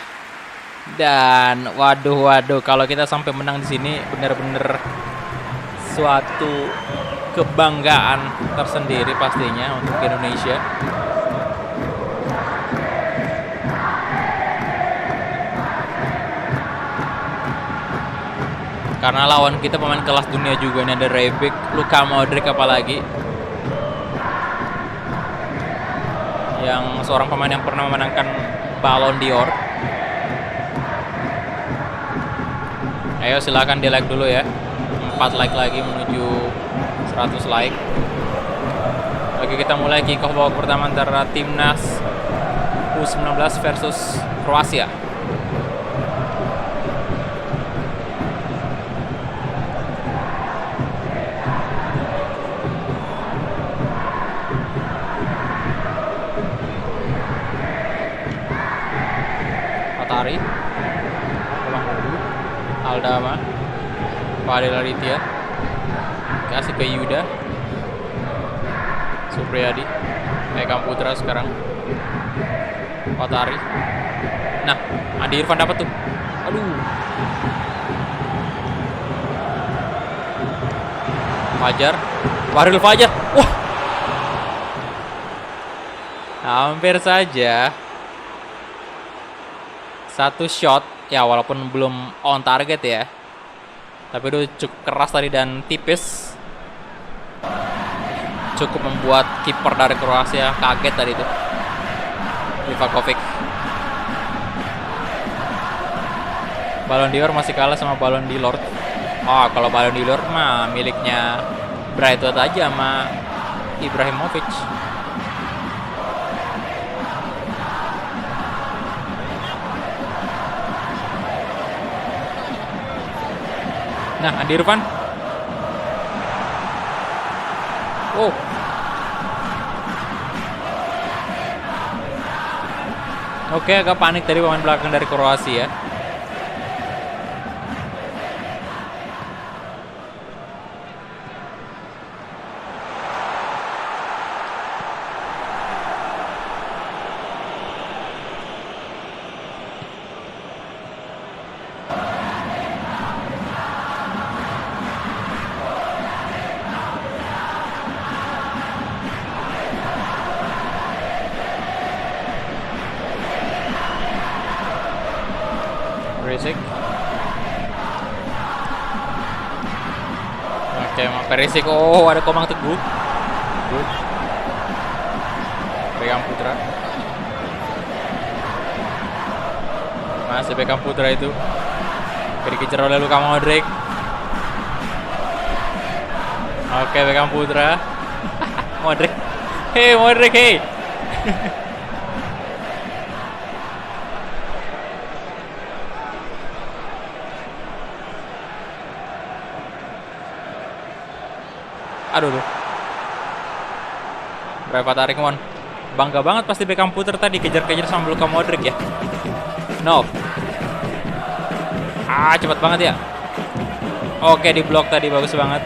Dan waduh, kalau kita sampai menang di sini bener-bener suatu kebanggaan tersendiri pastinya untuk Indonesia. Karena lawan kita pemain kelas dunia juga nih, ada Rebic, Luka Modric apalagi. Yang seorang pemain yang pernah memenangkan Ballon d'Or. Ayo silakan di like dulu ya. 4 like lagi menuju 100 like. Oke, kita mulai kick off babak pertama antara timnas U19 versus Kroasia. Atari, Aldama, Fadil Aditya, kasih ke Yuda, Supriyadi, Ekam Putra sekarang, Atari. Nah, Adi Irfan dapat tuh. Aduh. Fajar, Waril Fajar. Wah. Hampir saja. Satu shot, ya walaupun belum on target ya. Tapi itu cukup keras tadi dan tipis. Cukup membuat kiper dari Kroasia kaget tadi itu. Livakovic. Ballon d'Or masih kalah sama Ballon d'Or. Oh, kalau Ballon d'Or mah miliknya Braithwaite aja sama Ibrahimovic. Nah, Adi Irfan. Oh. Oke, agak panik tadi pemain belakang dari Kroasia. Perisic. Oke, Perisic. Oh, ada Komang Teguh. Good. Bekam Putra. Masih Bekam Putra itu. Dikejar oleh Luka Modric. Oke, Bekam Putra. Modric. Hey, Modric, hey. Aduh. Berapa tarik mon? Bangga banget pasti Beckham Putra tadi kejar-kejar sama Luka Modric ya. No. Cepat banget ya. Oke, di blok tadi bagus banget.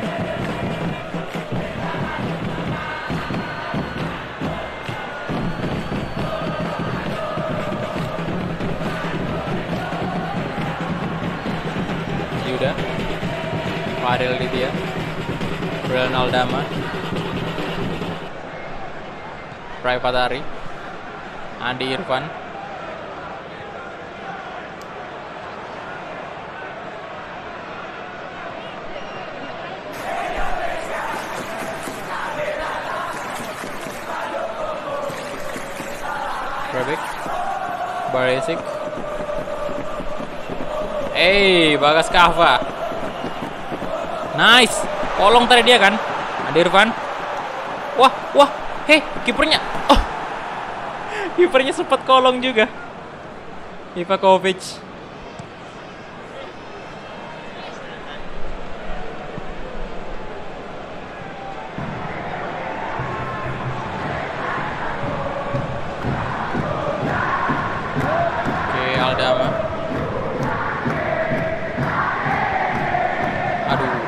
Yuda. Fadil Aditya. Brian Aldama, Prai Patari, Andi Irfan, Rebic, Barisic, Bagas Kava, nice. Kolong tadi dia kan, Adi Irfan. Wah, kipernya. Oh, kipernya sempat kolong juga. Livakovic. Oke, Aldama. Aduh.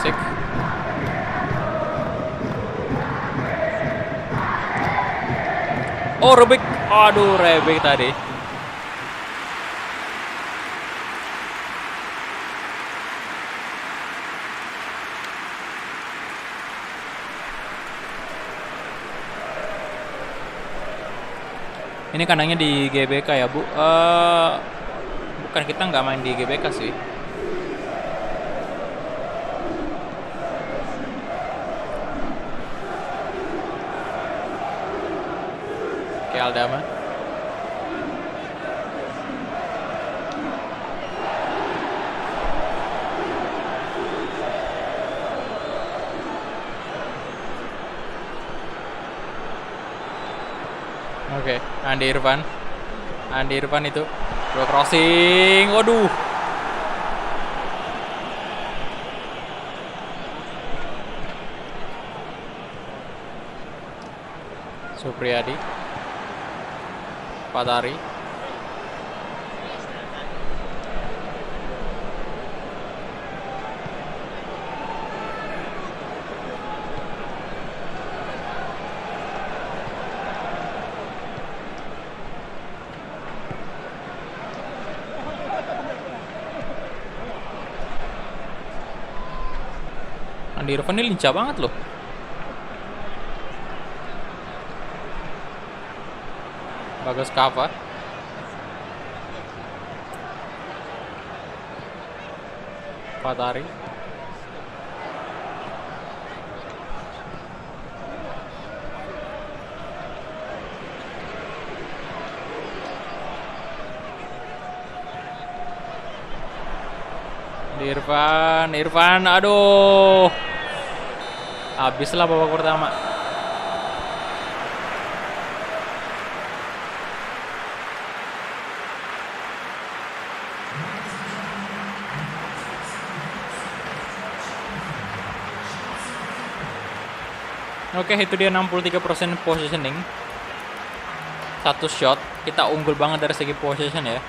Berisik. Oh, Rebek. Aduh, Rebek tadi. Ini kandangnya di GBK ya, Bu? Bukan, kita nggak main di GBK sih. Oke, Aldama. Oke, Andi Irfan itu dua crossing, waduh. Supriyadi, Patari, Andi Irfan ini lincah banget loh. Bagus cover. Patari. Irfan, aduh. Habislah babak pertama. Oke, itu dia 63% positioning. Satu shot, kita unggul banget dari segi position ya.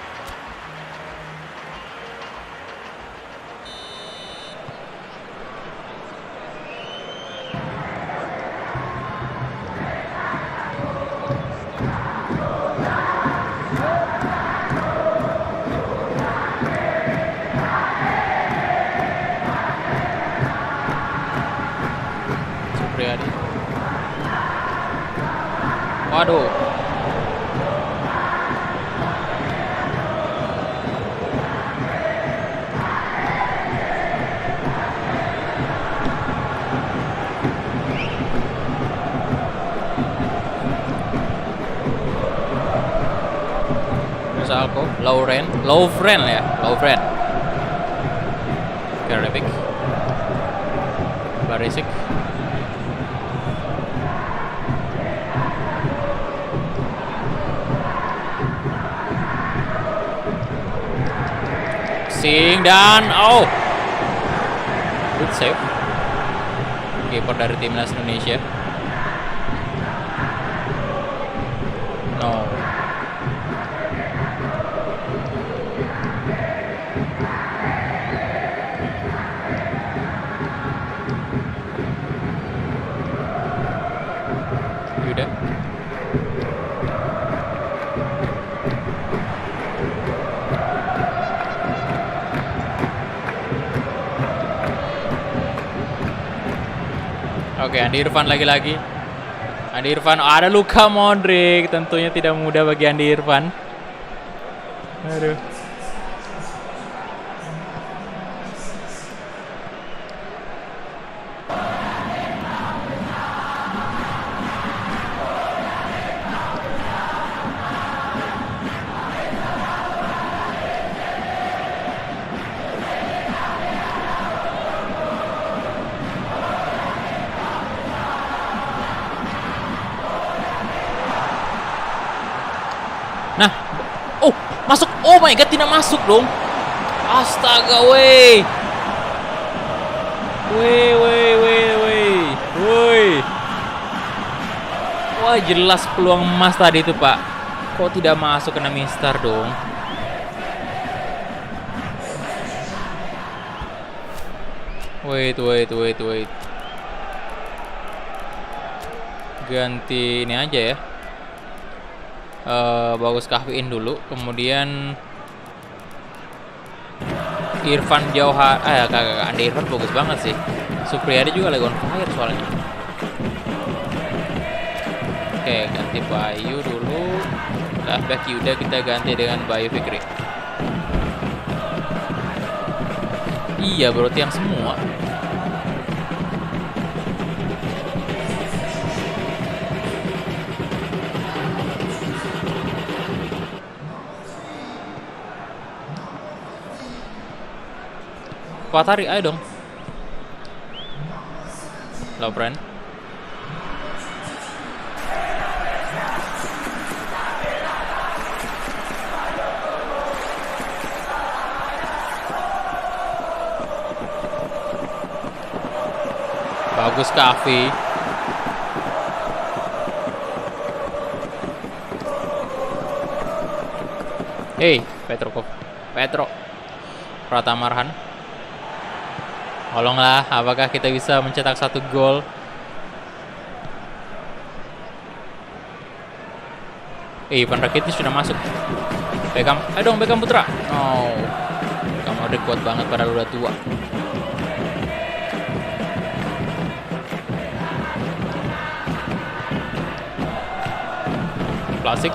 Supriyadi. Waduh. Alko, Lovren ya, Lovren. Kerebik, Barisik, Sing dan good save. Kiper dari timnas Indonesia. No. Yuda. Oke, Andi Irfan lagi-lagi. Andi Irfan, ada Luka Modric. Tentunya tidak mudah bagi Andi Irfan. Aduh. Nah, masuk. Oh my god, tidak masuk dong. Astaga, woi. Wah, jelas peluang emas tadi itu, Pak. Kok tidak masuk, kena mistar dong. Wait. Ganti ini aja ya. Bagus Kahviin dulu, kemudian Irfan Jauhar. Kagak, Andi Irfan bagus banget sih. Supriyadi juga lagi on fire soalnya. Oke, ganti Bayu dulu. Left back Yuda kita ganti dengan Bayu Fikri. Iya, berarti yang semua. Fatari, ayo dong. Lovren. Bagus Kahvi. Petro Pratamarhan. Tolonglah, apakah kita bisa mencetak 1 gol? Ivan Rakitic sudah masuk. Beckham, ayo dong Beckham Putra. Oh, kamu udah kuat banget padahal udah tua. Klasik.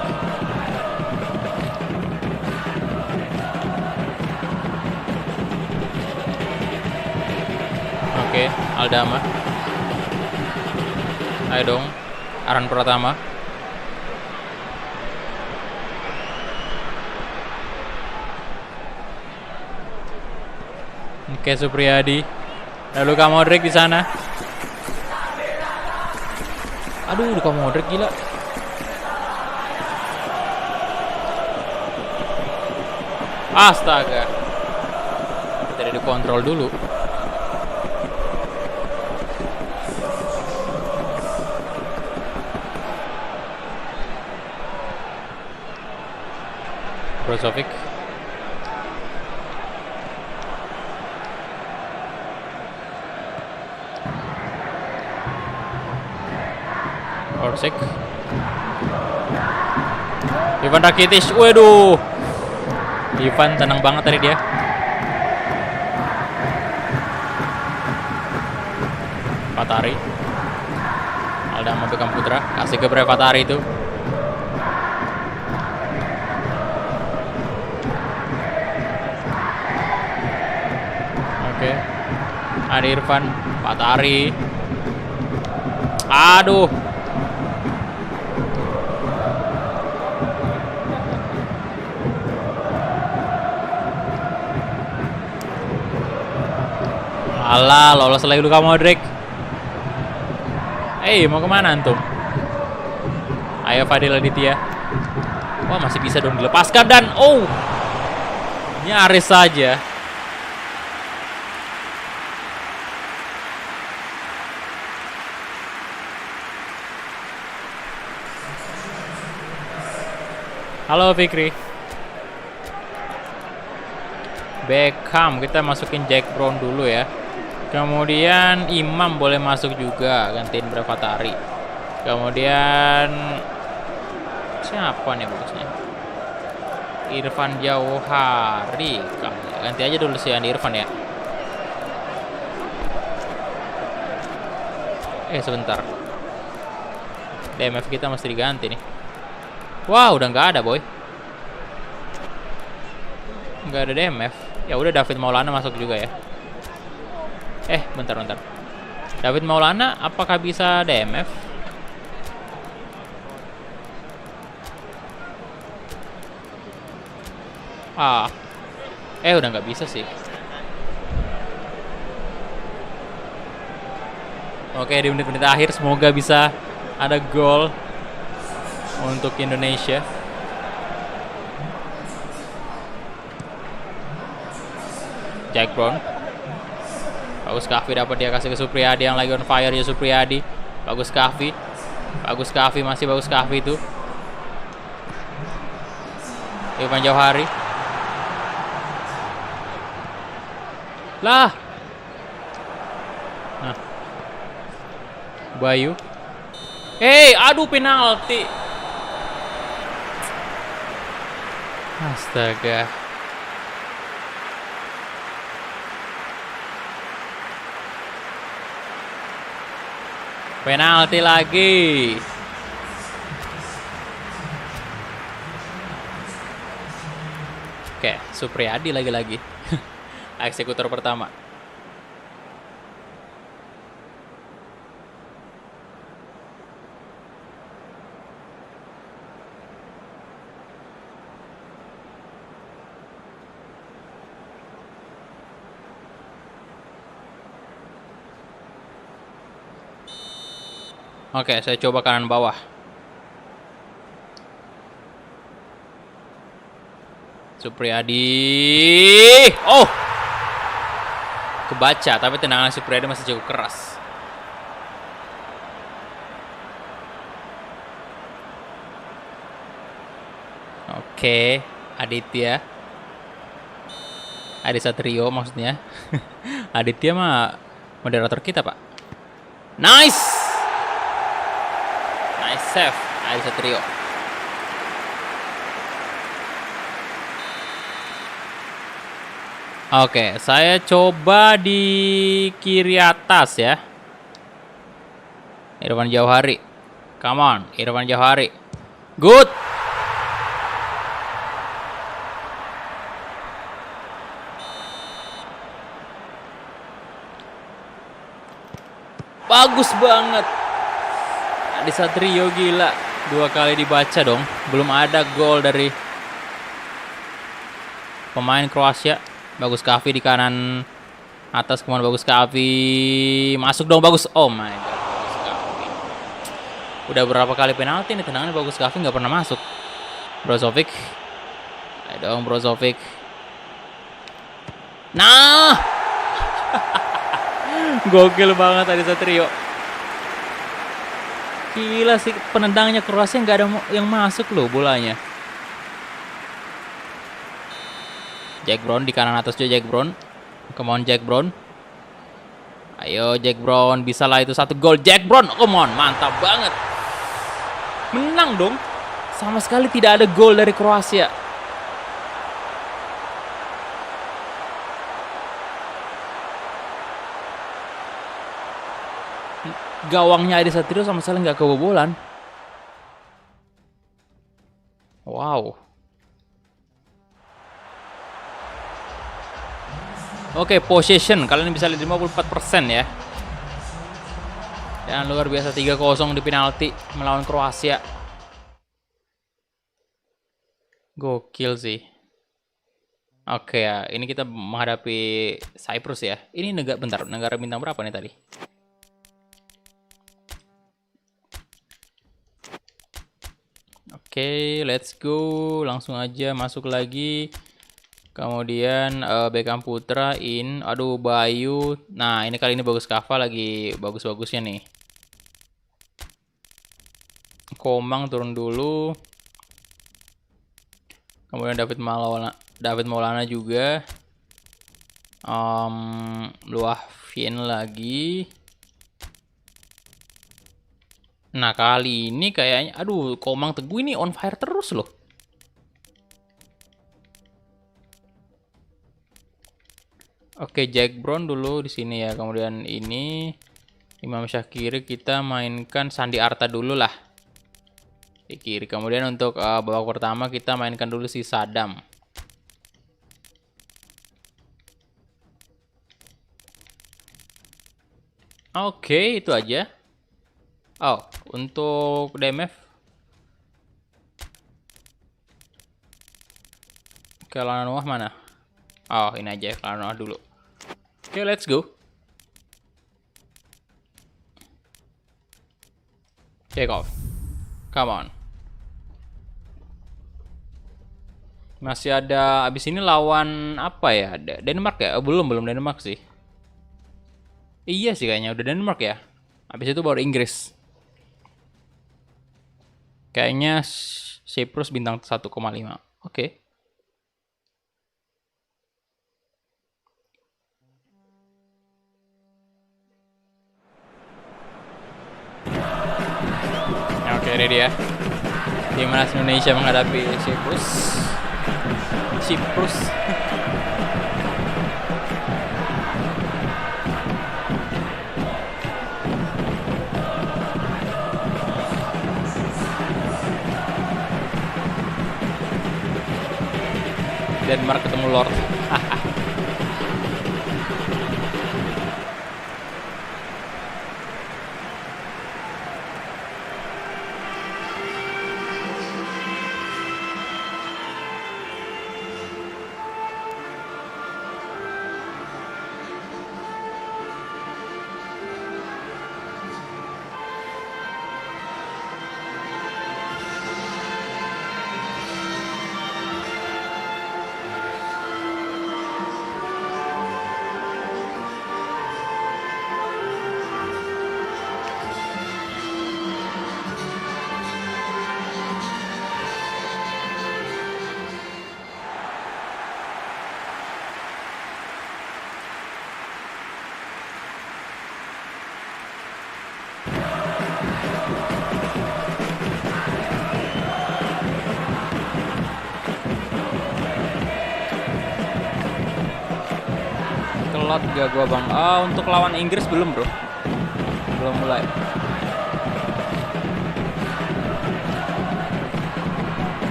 Oke, Aldama. Ayo dong, Aran Pratama. Oke, Supriyadi. Lalu Luka Modric di sana. Aduh, Luka Modric gila. Astaga. Tidak dikontrol dulu. Brozovic. Orsic. Ivan Rakitic. Waduh. Ivan tenang banget tadi dia. Fatari. Aldama Beckham Putra. Kasih ke Fatari itu. Oke. Adi Irfan. Fatari. Aduh. Alah, lolos lagi Luka Modric. Mau kemana antum? Ayo Fadil Aditya. Wah, masih bisa dong dilepaskan dan nyaris saja. Halo Fikri. Beckham, kita masukin Jack Brown dulu ya. Kemudian Imam boleh masuk juga, gantiin Brevatari. Kemudian siapa nih bagusnya? Irfan Jauhari. Ganti aja dulu si Andi Irfan ya. Sebentar. DMF kita mesti diganti nih. Wah, udah nggak ada boy. Nggak ada DMF. Ya udah, David Maulana masuk juga ya. Bentar. David Maulana apakah bisa DMF? Udah nggak bisa sih. Oke, di menit-menit akhir semoga bisa ada gol untuk Indonesia. Jack Brown. Bagus Kahvi dapat dia kasih ke Supriyadi yang lagi on fire ya Supriyadi. Bagus Kahvi. Masih bagus Kahvi itu. Ivan Jauhari. Lah. Nah, Bayu. Aduh penalti. Astaga. Penalti lagi. Oke, Supriyadi lagi-lagi. Eksekutor pertama. Oke, saya coba kanan bawah. Supriyadi. Oh! Kebaca, tapi tendangan Supriyadi masih cukup keras. Oke, Aditya. Adi Satrio maksudnya. Aditya mah moderator kita, Pak. Nice! Nice save, Adi Satrio. Oke, saya coba di kiri atas ya. Irfan Jauhari. Come on, Irfan Jauhari. Good. Bagus banget. Adi Satrio gila. 2 kali dibaca dong. Belum ada gol dari pemain Kroasia. Bagus Kavi di kanan atas, kemana bagus Kavi. Masuk dong, bagus. Oh my god, bagus Kavi. Udah berapa kali penalti nih tendangannya bagus Kavi nggak pernah masuk. Brozovic. Ayo dong Brozovic. Nah. Gokil banget tadi Satrio. Gila sih penendangnya Kroasia nggak ada yang masuk loh bolanya. Jack Brown di kanan atas juga Jack Brown. Come on Jack Brown. Ayo Jack Brown, bisa lah itu 1 gol Jack Brown. Come on, mantap banget. Menang dong. Sama sekali tidak ada gol dari Kroasia. Gawangnya Adi Satrio sama sekali nggak kebobolan. Wow. Oke, possession. Kalian bisa lihat 54% ya. Dan luar biasa 3-0 di penalti melawan Kroasia. Gokil sih. Oke ya, ini kita menghadapi Cyprus ya. Ini negara bintang berapa nih tadi? Oke, let's go. Langsung aja masuk lagi. Kemudian Beckham Putra in. Aduh, Bayu. Nah, ini kali ini bagus Kava lagi bagus-bagusnya nih. Komang turun dulu. Kemudian David Maulana juga. Luafin lagi. Nah, kali ini kayaknya aduh, Komang Teguh ini on fire terus loh. Oke, Jack Brown dulu di sini ya. Kemudian ini Imam Syakiri, kita mainkan Sandi Arta dulu lah di kiri. Kemudian untuk babak pertama kita mainkan dulu si Sadam. Oke, itu aja. Oh, untuk DMF ke Noah mana? Oh, ini aja ke Noah dulu. Oke, let's go. Take off. Come on. Masih ada, abis ini lawan apa ya? Denmark ya? Oh, belum Denmark sih. Iya sih kayaknya udah Denmark ya. Abis itu baru Inggris. Kayaknya Cyprus bintang 1,5. Oke. Oke, ready ya. Timnas Indonesia menghadapi Cyprus. Cyprus. Denmark ketemu Lord. Telat gak gua bang? Untuk lawan Inggris belum bro, belum mulai.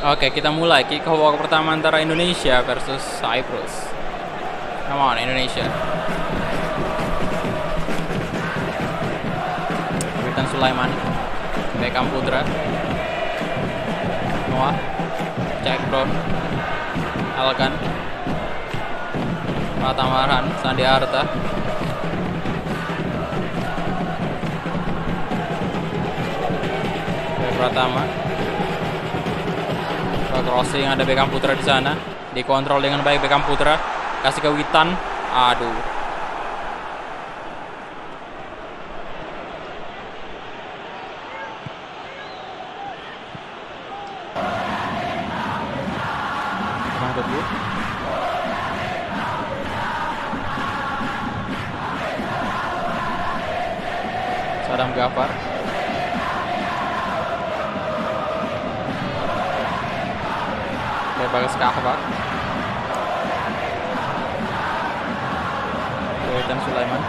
Oke, kita mulai kick off pertama antara Indonesia versus Cyprus. Come on Indonesia. Witan Sulaiman, Beckham Putra, Noah, Jack Brown, Alkan, Patamaran, Sandi Arta, Pratama. Crossing, ada Beckham Putra di sana, dikontrol dengan baik Beckham Putra, kasih ke Witan, aduh. Sadam Gafar, Bagas Kahwa, Witan Sulaiman,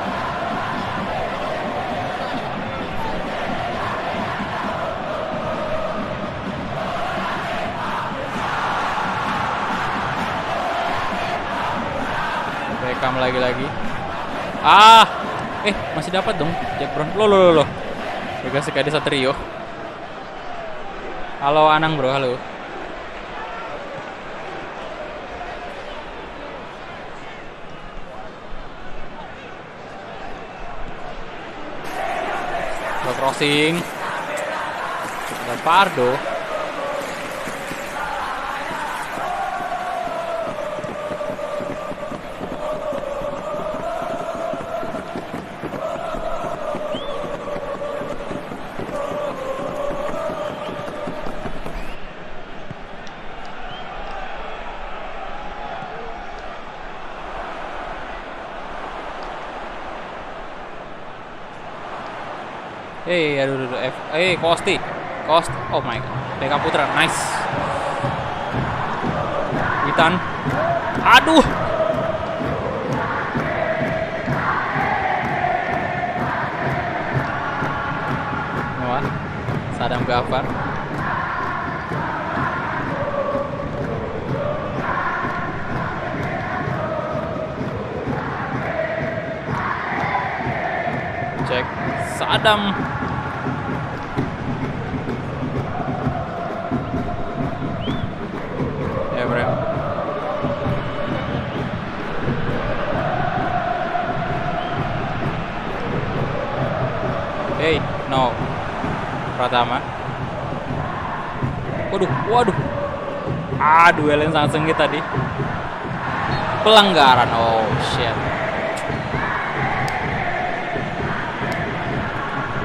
Beckham lagi-lagi. Masih dapat dong Jack Brown. Loh. Dikasih ke Satrio. Halo Anang bro, halo. Crossing, ada Pardo, aduh, Kosti, oh my god, Beckham Putra, nice. Witan, aduh, Noah, Sadam Gafar, cek Sadam. No, Pratama. Waduh. Duel yang sangat sengit tadi. Pelanggaran. Oh shit.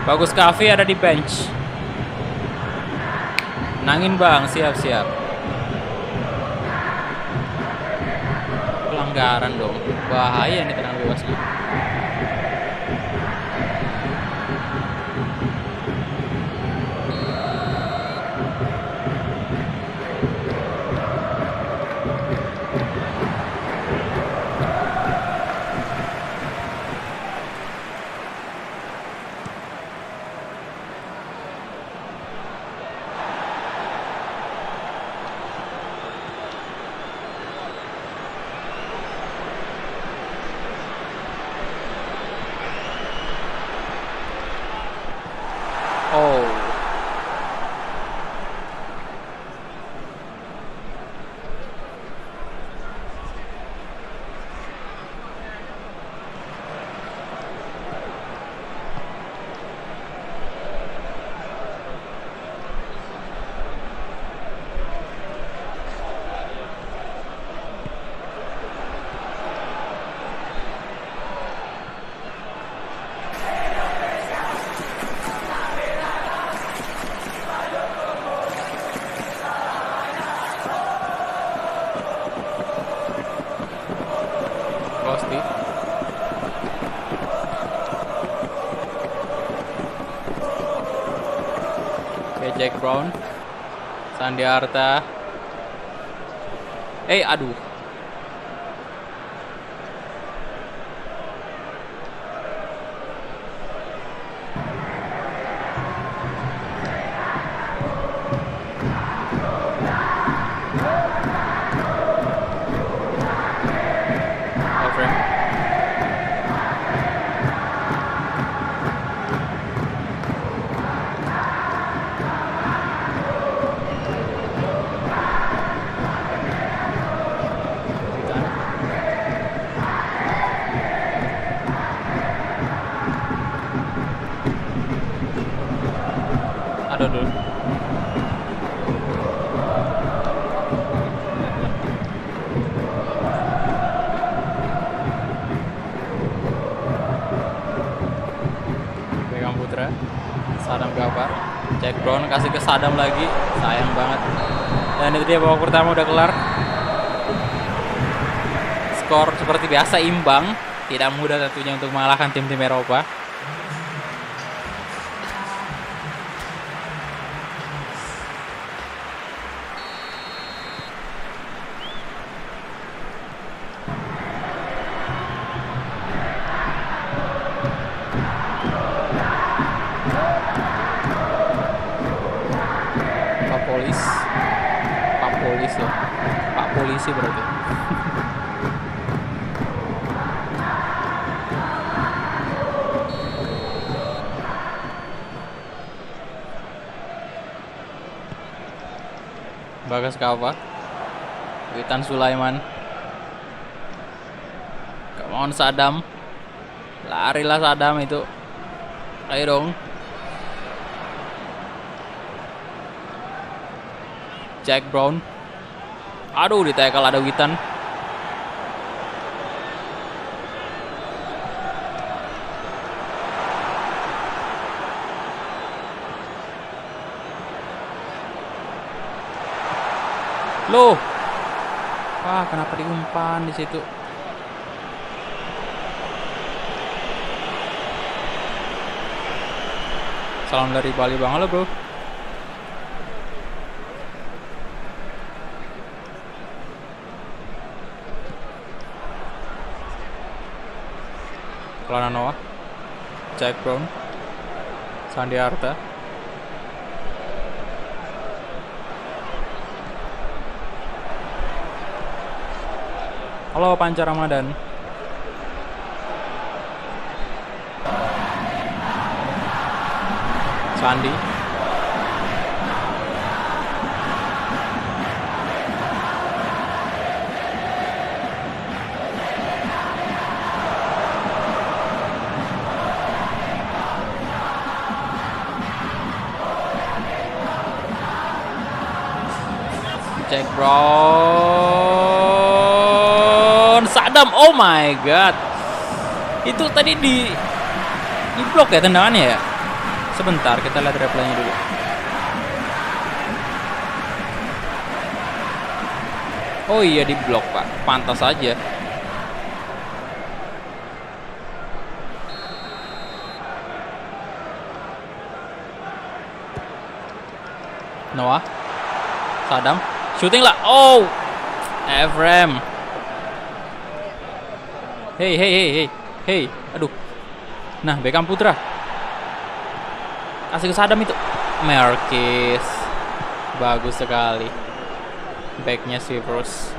Bagus Kavi ada di bench. Nangin bang, siap-siap. Pelanggaran dong, bahaya nih tenang bebasnya. Oh, Kosti. Oke, Jack Brown. Sandi Arta. Aduh. Frame. Aduh, dulu. Pegang Putra. Sadam Gafar. Jack Brown kasih ke Sadam lagi. Sayang banget. Dan itu dia, babak pertama udah kelar. Skor seperti biasa imbang. Tidak mudah tentunya untuk mengalahkan tim-tim Eropa. Pak Polis ya. Pak Polisi berarti. Bagas Kava. Witan Sulaiman. Kemauan Sadam. Larilah Sadam itu. Ayo dong. Jack Brown. Aduh, di tackle ada Witan. Loh. Wah, kenapa diumpan di situ? Salam dari Bali Bang, halo bro. Kelana Noah, Jack Brown, Sandi Arta. Halo Panca Ramadan. Sandi. Jack Brown, Sadam, oh my god. Itu tadi di blok ya tendangannya ya. Sebentar, kita lihat replaynya dulu. Oh iya, di blok Pak. Pantas aja. Noah, Sadam, shooting lah. Oh, Evrem. Hey. Aduh. Nah, Beckham Putra. Kasih ke Sadam itu. Merkis. Bagus sekali. Backnya Sivers.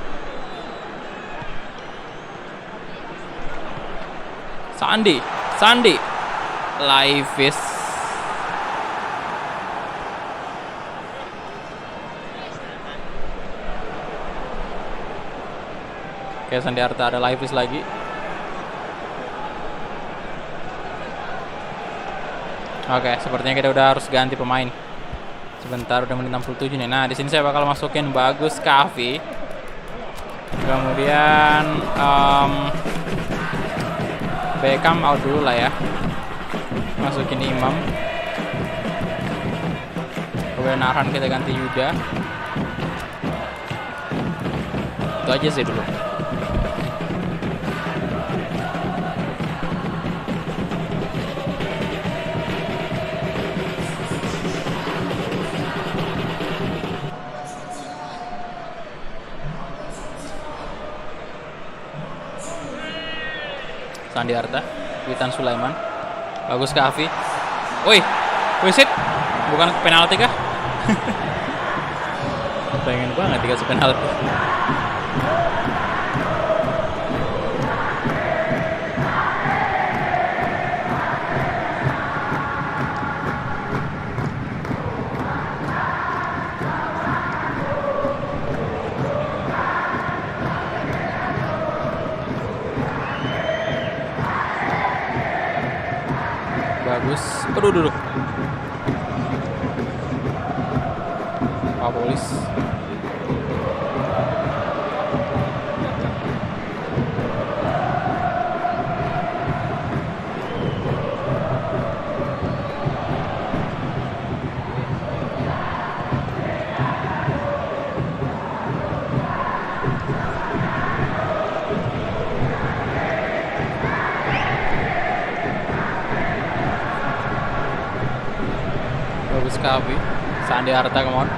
Sandi. Laivis. Oke, Sandi Arta ada Laivis lagi. Oke, sepertinya kita udah harus ganti pemain. Sebentar, udah menit 67 nih. Nah, di sini saya bakal masukin Bagus Kahvi. Kemudian Beckham out dulu lah ya. Masukin Imam. Kemudian Arhan kita ganti Yuda. Itu aja sih dulu. Sandi Arta, Witan Sulaiman, Bagus Kahvi. Woi, wisit, bukan penalti kah? Pengen banget dikasih penalti. Bagus. Aduh, duduk. Pak Polis. Bagus Kahvi. Sandi Arta, come on.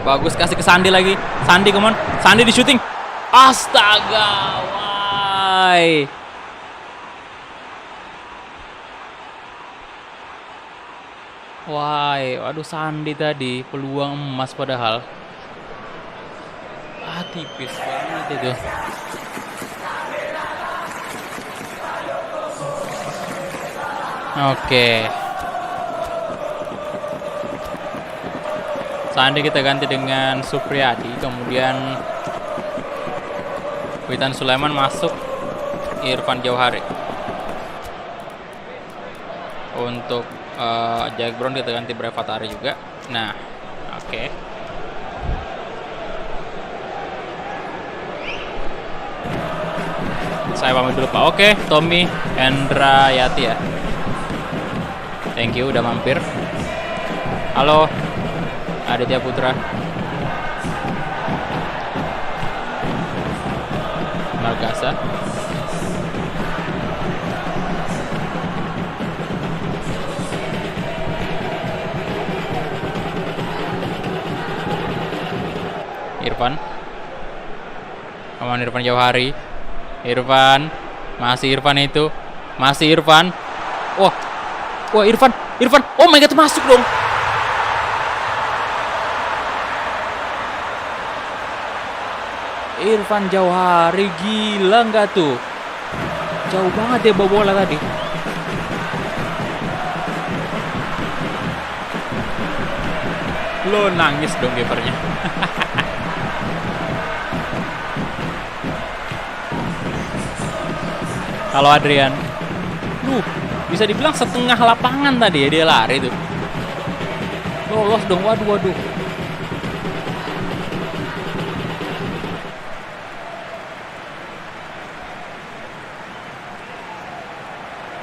Bagus, kasih ke Sandi lagi. Sandi, come on. Sandi di shooting. Astaga, why? Waduh, Sandi tadi peluang emas padahal. Tipis banget itu. Oke. Sandi kita ganti dengan Supriyadi, kemudian Witan Sulaiman masuk, Irfan Jauhari. Untuk Jack Brown kita ganti Brevatari juga. Nah, oke. Saya pamit dulu Pak. Oke, Tommy Endrayati ya. Thank you udah mampir. Halo. Aditya Putra, Margasa, Irfan, Irfan Jauhari, Irfan, masih Irfan itu, masih Irfan, wah Irfan, oh my god, masuk dong. Irfan Jauhari, gila nggak tuh? Jauh banget ya bawa bola tadi. Lo nangis dong kipernya. Halo Adrian. Bisa dibilang setengah lapangan tadi ya dia lari tuh. Lolos dong, waduh.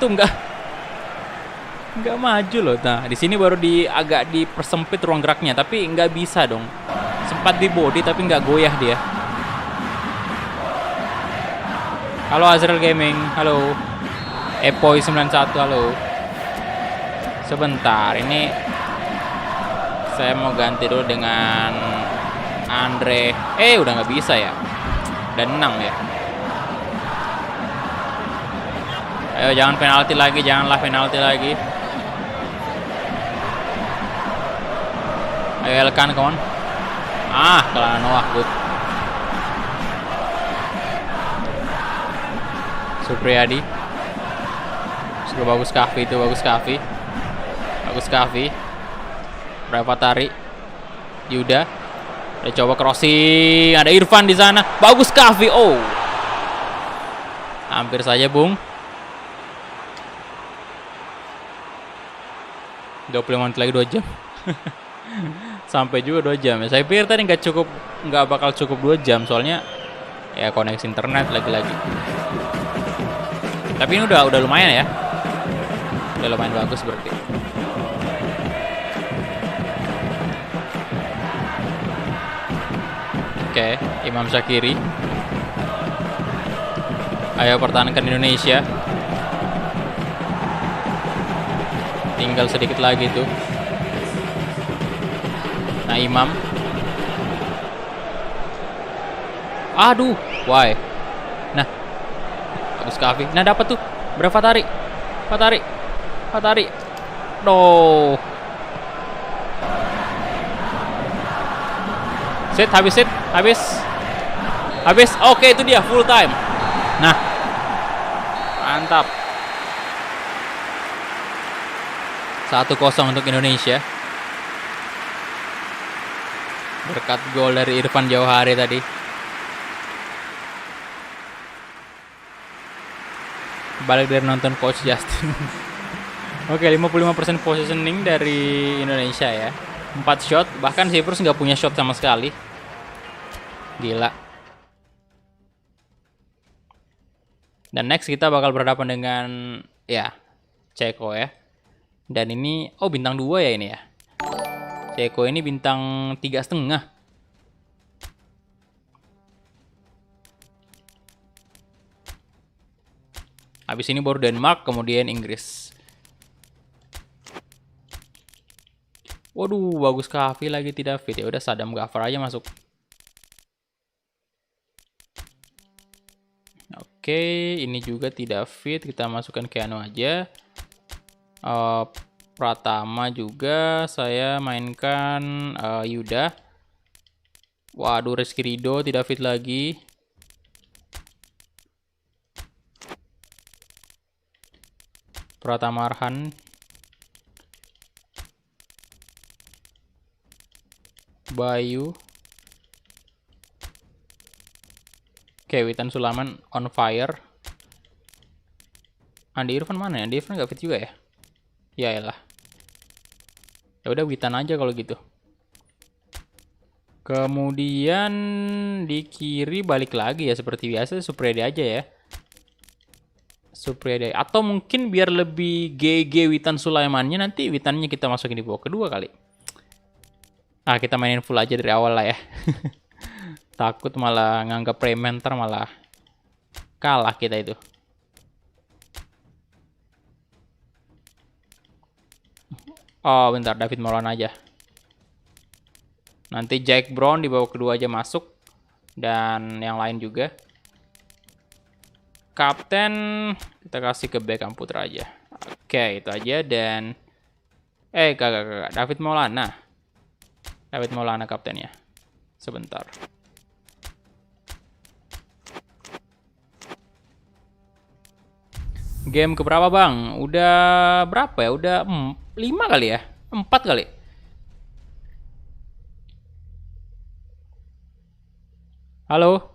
Tuh nggak maju loh. Nah, di sini baru agak dipersempit ruang geraknya, tapi nggak bisa dong. Sempat di body tapi nggak goyah dia. Halo Azrael Gaming, halo. Epoy 91, halo. Sebentar, ini saya mau ganti dulu dengan Andre. Udah nggak bisa ya. Dan 6 ya. Ayo jangan penalti lagi, janganlah penalti lagi. Ayo Elkan, come on. Kelana Noah, good. Supriyadi. Sudah bagus Kahvi itu, bagus Kahvi. Bagus Kahvi. Berapa tarik? Yuda. Udah coba crossing, ada Irfan di sana. Bagus Kahvi. Oh. Hampir saja, Bung. 25 menit lagi 2 jam. Sampai juga 2 jam ya. Saya pikir tadi nggak bakal cukup 2 jam soalnya ya koneksi internet lagi-lagi. Tapi ini udah lumayan ya. Udah lumayan bagus berarti. Oke, Imam Syakiri. Ayo pertahankan Indonesia. Tinggal sedikit lagi tuh. Nah, Imam. Aduh, why? Nah, bagus Kahvi. Nah, dapat tuh. Berapa tarik? Fatari. No. Habis. Oke, itu dia full time. Nah. Mantap. 1-0 untuk Indonesia. Berkat gol dari Irfan Jauhari tadi. Balik dari nonton Coach Justin. Oke, 55% positioning dari Indonesia ya. 4 shot, bahkan Cyprus nggak punya shot sama sekali. Gila. Dan next kita bakal berhadapan dengan ya Ceko ya. Dan ini bintang 2 ya ini ya. Ceko ini bintang 3,5. Habis ini baru Denmark, kemudian Inggris. Waduh, bagus Kahvi lagi tidak fit. Ya udah Sadam Ghaffar aja masuk. Oke, ini juga tidak fit. Kita masukkan Keanu aja. Pratama juga saya mainkan Yuda. Waduh, Rizky Ridho tidak fit lagi. Pratama Arhan. Bayu. Oke, Witan Sulaman on fire. Andi Irfan mana ya? Andi Irfan gak fit juga ya? Ya elah. Ya udah Witan aja kalau gitu. Kemudian di kiri balik lagi ya seperti biasa Supriyadi aja ya. Supriyadi. Atau mungkin biar lebih GG Witan Sulaimannya nanti Witannya kita masukin di babak kedua kali. Kita mainin full aja dari awal lah ya. Takut malah nganggap preman ntar malah kalah kita itu. Bentar, David Maulana aja. Nanti Jack Brown di babak kedua aja masuk. Dan yang lain juga. Kapten kita kasih ke Beckham Putra aja. Oke, itu aja. Dan kagak. David Maulana kaptennya. Sebentar. Game keberapa bang? Udah berapa ya? Udah 5 kali ya? 4 kali. Halo?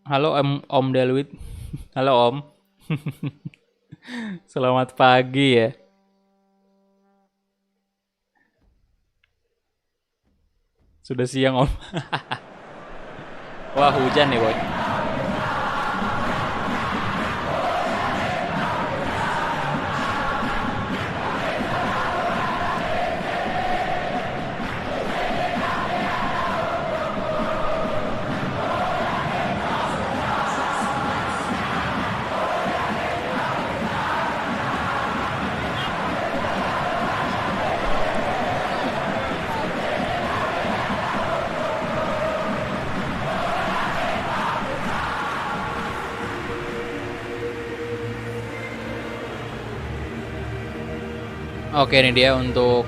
Halo Om Delwit. Halo Om. Selamat pagi ya. Sudah siang Om. Wah hujan nih boy. Oke, ini dia untuk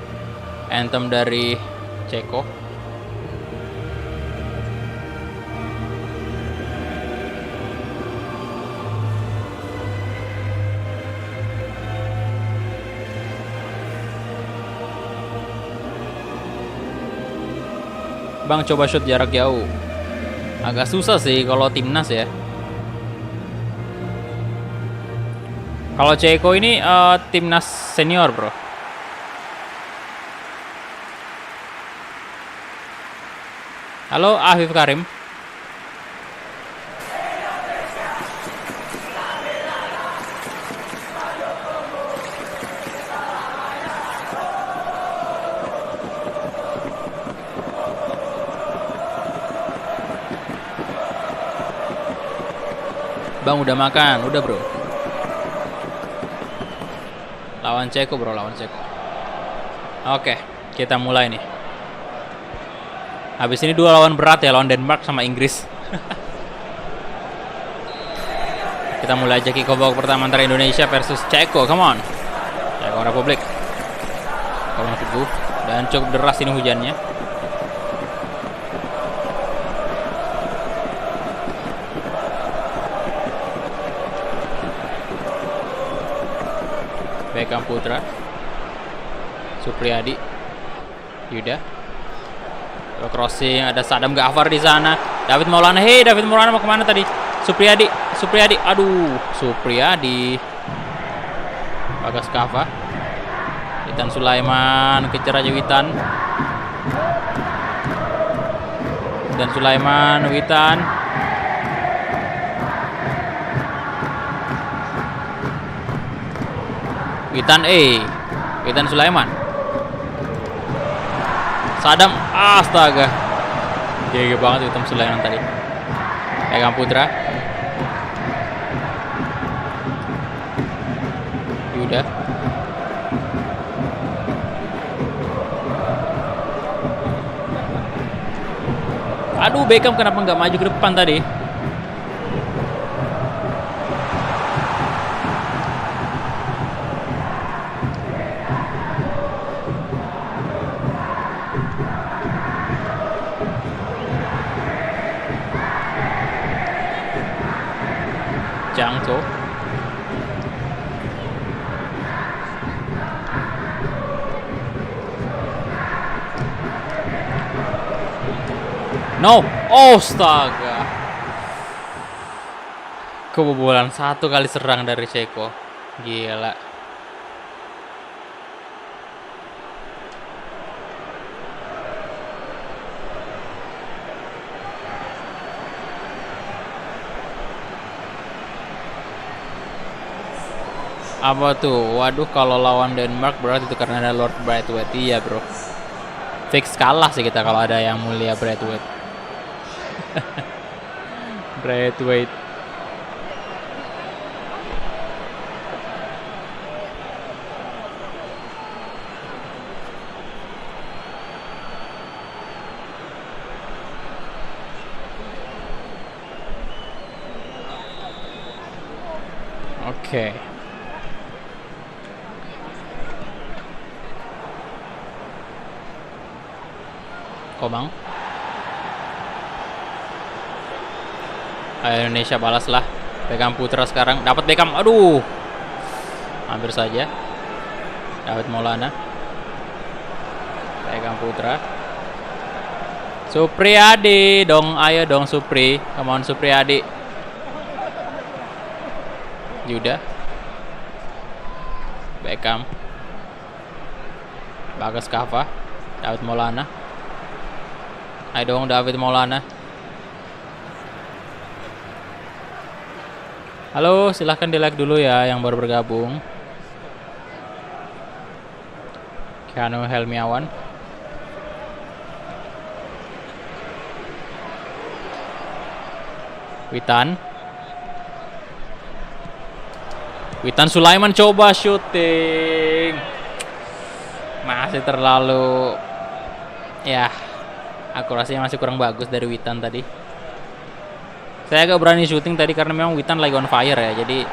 anthem dari Ceko. Bang, coba shoot jarak jauh. Agak susah sih kalau timnas ya. Kalau Ceko ini timnas senior, bro. Halo, Afif Karim. Bang, udah makan? Udah, bro. Lawan Ceko, bro, lawan Ceko. Oke, kita mulai nih. Habis ini 2 lawan berat ya, lawan Denmark sama Inggris. Kita mulai aja kick off babak pertama antara Indonesia versus Ceko. Come on. Ceko Republik. Kalau teguh dan cukup deras ini hujannya. Beckham Putra, Supriyadi, Yuda, crossing, ada Sadam Ghaffar di sana. David Maulana, David Maulana mau kemana tadi? Supriyadi, aduh, Supriyadi, Bagas Kava, Witan Sulaiman, kejar aja Witan, dan Sulaiman, Witan. Witan Sulaiman, Sadam, astaga, GG banget Witan Sulaiman tadi. Beckham Putra, Yuda, aduh, Beckham kenapa nggak maju ke depan tadi? Jangco, no, astaga, kebobolan 1 kali serang dari Ceko, gila. Apa tuh? Waduh, kalau lawan Denmark berarti itu karena ada Lord Braithwaite. Iya, bro. Fix kalah sih kita kalau ada yang mulia Braithwaite. Braithwaite. Oke. Komang. Ayo Indonesia balaslah. Beckham Putra sekarang dapat Beckham. Aduh. Hampir saja. David Maulana. Beckham Putra. Supriyadi dong, ayo dong Supri. Come on Supriyadi. Yuda. Beckham. Bagas Kava. David Maulana. Ayo dong David Maulana. Halo, silahkan di like dulu ya yang baru bergabung. Keanu Helmiawan. Witan Sulaiman coba syuting. Masih terlalu, ya, akurasinya masih kurang bagus dari Witan tadi. Saya agak berani syuting tadi karena memang Witan lagi on fire ya, jadi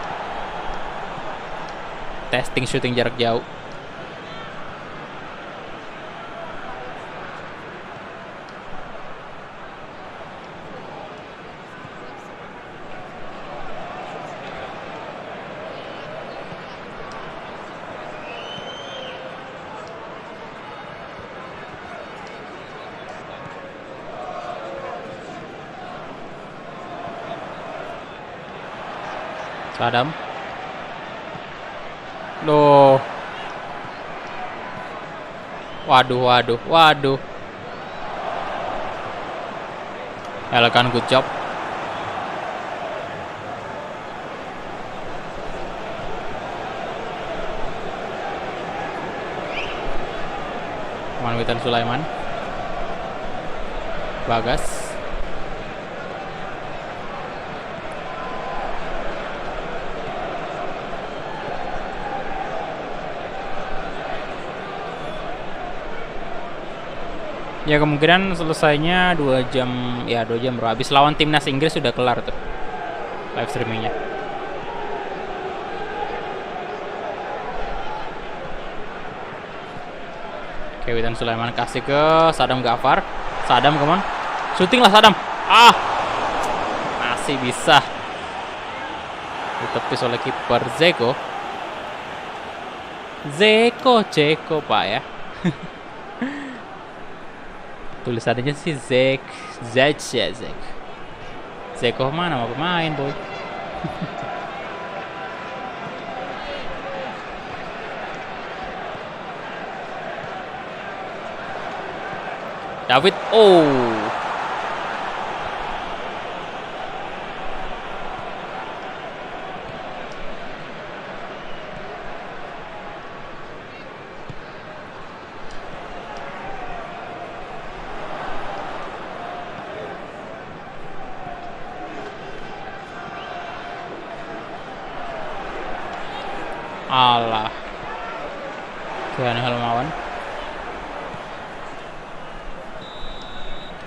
testing syuting jarak jauh. Sadam. Loh. Waduh. Elkan, good job. Witan Sulaiman. Bagas. Ya kemungkinan selesainya 2 jam, ya 2 jam bro. Habis lawan timnas Inggris sudah kelar tuh live streamingnya. Oke, Witan Sulaiman kasih ke Sadam Ghaffar. Sadam, come on. Shooting lah Sadam. Masih bisa. Ditepis oleh kiper Zeko. Ceko Pak ya. Tulisannya sih Zek. Zeko mana mau pemain boy? David, alah. Kian Helmawan.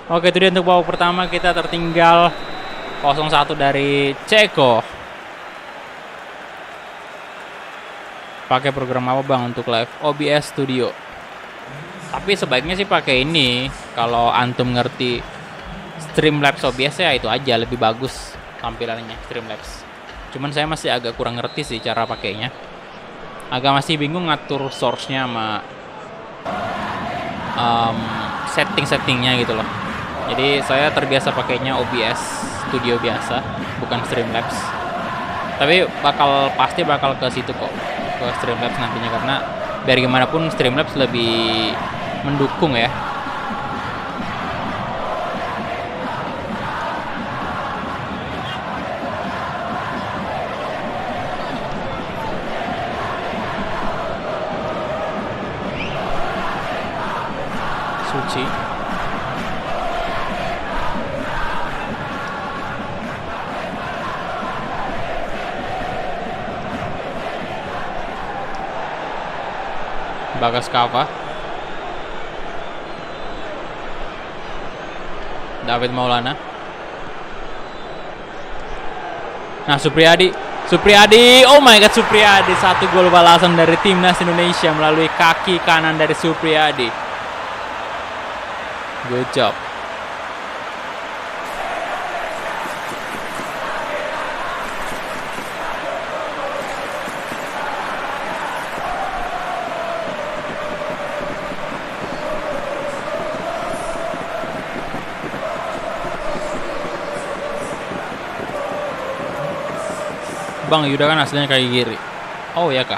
Oke, itu dia untuk babak pertama, kita tertinggal 0-1 dari Ceko. Pakai program apa bang untuk live? OBS Studio. Tapi sebaiknya sih pakai ini. Kalau antum ngerti Streamlabs OBS ya itu aja, lebih bagus tampilannya Streamlabs. Cuman saya masih agak kurang ngerti sih cara pakainya. Agak masih bingung ngatur source-nya sama setting-settingnya gitu loh. Jadi saya terbiasa pakainya OBS Studio biasa, bukan Streamlabs. Tapi pasti bakal ke situ kok, ke Streamlabs nantinya, karena biar gimana pun Streamlabs lebih mendukung ya. Suci. Bagas Kava. David Maulana. Nah, Supriyadi, oh my god, Supriyadi, 1 gol balasan dari timnas Indonesia melalui kaki kanan dari Supriyadi. Good job. Bang Yuda kan aslinya kaki kiri. Oh ya kah?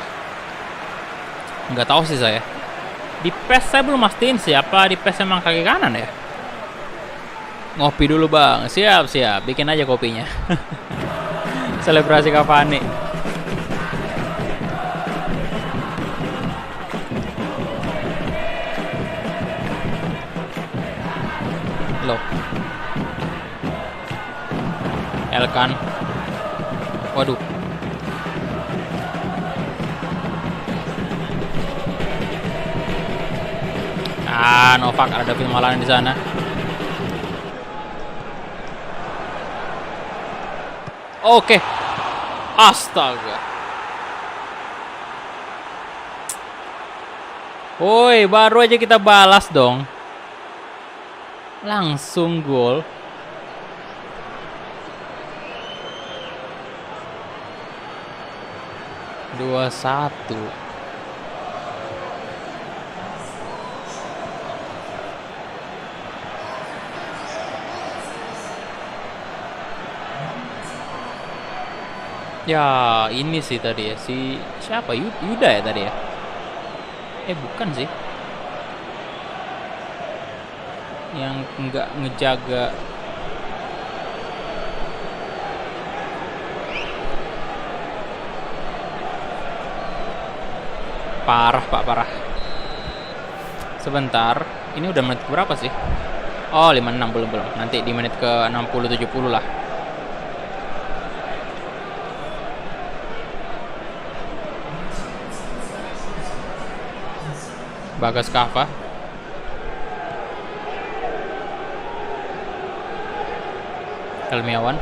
Nggak tahu sih saya. Di PES saya belum mastiin siapa di PES emang kaki kanan ya. Ngopi dulu bang. Siap. Bikin aja kopinya. Selebrasi Cavani. Loh. Elkan. Waduh. Novak, ada David Maulana di sana. Oke. Astaga. Woi, baru aja kita balas dong. Langsung gol. Dua satu. Ya, ini sih tadi ya. Si siapa? Yuda ya tadi ya? Bukan sih. Yang nggak ngejaga. Parah, Pak, parah. Sebentar. Ini udah menit berapa sih? Oh, 56 belum. Nanti di menit ke 60 70 lah. Bagas Kava. Helmiawan.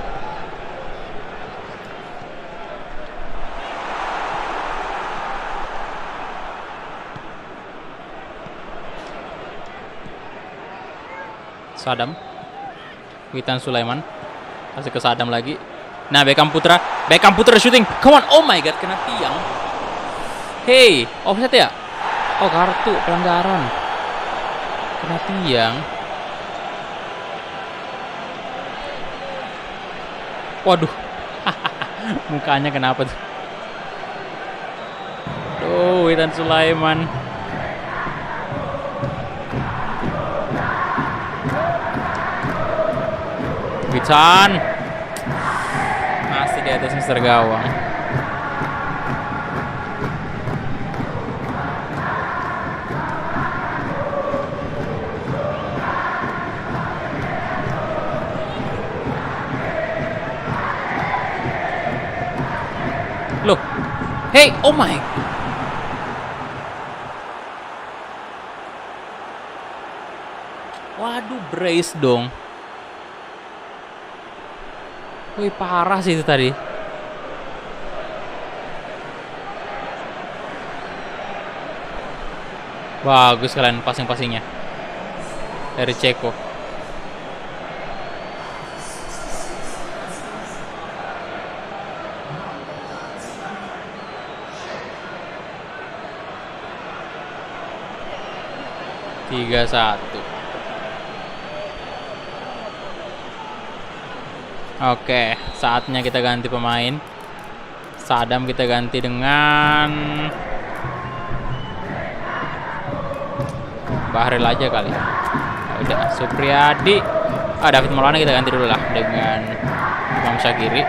Sadam. Witan Sulaiman. Kasih ke Sadam lagi. Nah, Beckham Putra shooting. Come on. Oh my god, kena tiang. Hey, offset ya? Oh, kartu pelanggaran. Kena tiang. Waduh. Mukanya kenapa tuh? Tuh, Witan Sulaiman. Witan. Masih di atas Mister Gawang. Loh. Hey, oh my. Waduh, brace dong. Wih, parah sih itu tadi. Bagus kalian passing-passingnya dari Ceko. Tiga satu. Oke, saatnya kita ganti pemain. Sadam kita ganti dengan Bahril aja kali. Udah, Supriyadi. David Maulana kita ganti dulu lah dengan Imam Syagiri.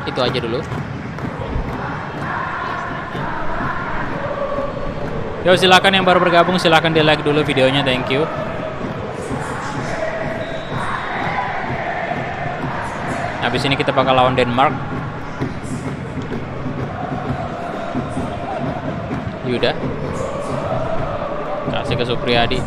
Itu aja dulu. Yo, silakan yang baru bergabung, silakan di like dulu videonya, thank you. Habis ini kita bakal lawan Denmark. Yuda. Kasih ke Supriyadi.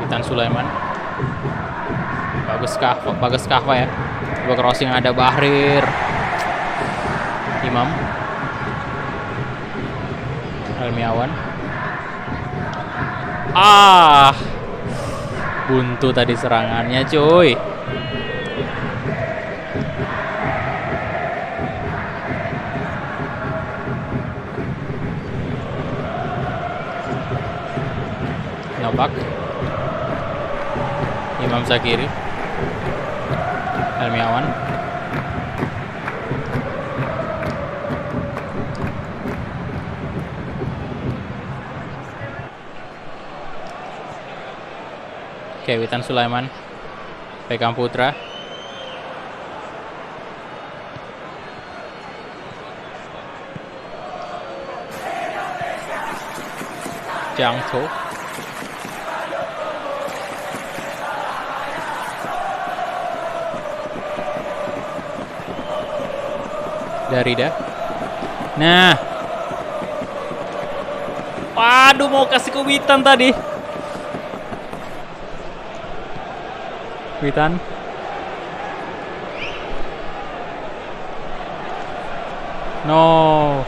Witan Sulaiman. Bagus Kahwa ya. Coba crossing, ada Bahrir. Imam. Helmiawan. Buntu tadi serangannya, cuy. Novak. Imam Syagiri. Helmiawan. Oke, Witan Sulaiman. Beckham Putra. Jangto. Darida. Nah. Waduh, mau kasih ke Witan tadi. Witan. No.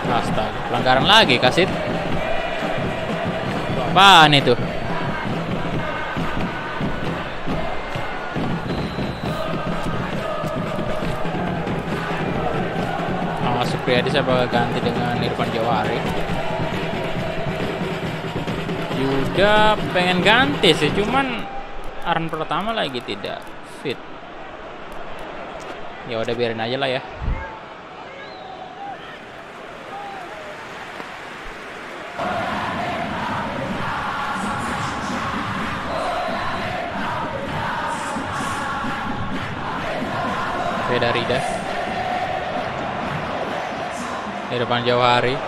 Astaga, pelanggaran lagi, Kasit. Apaan itu? Supriyadi saya bakal ganti dengan Irfan Jauhari. Yuda pengen ganti sih, cuman run pertama lagi tidak fit. Ya udah biarin aja lah ya. Beda Rida. Di depan Jauhari.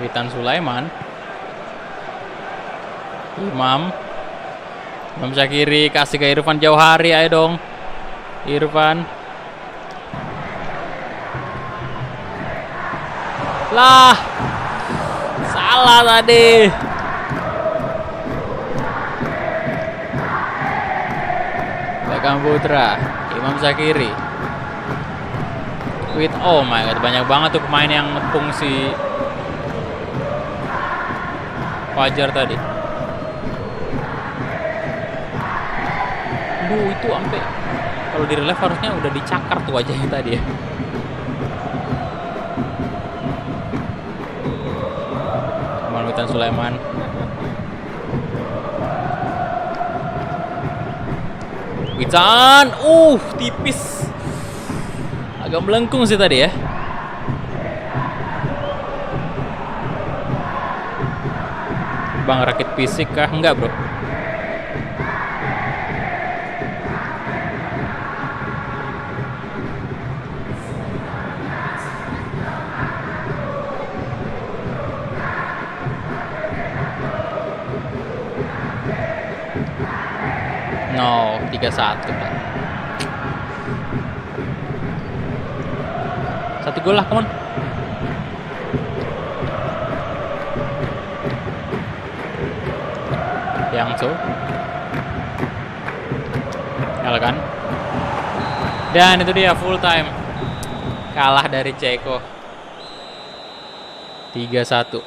Witan Sulaiman. Imam Syakiri kasih ke Irfan Jauhari, ayo dong. Irfan. Lah. Salah tadi. Beckham Putra, Imam Syakiri. Oh my god, banyak banget tuh pemain yang ngepung si Fajar tadi. Duh, itu sampai kalau di relief harusnya udah dicakar tuh wajahnya tadi ya. Witan Sulaiman. Witan, tipis. Agak melengkung sih tadi ya. Bang, rakit fisik kah? Enggak, bro. No, 3-1 kan. 1 gol lah, come on. Yang kan. Dan itu dia full time. Kalah dari Ceko. 3-1.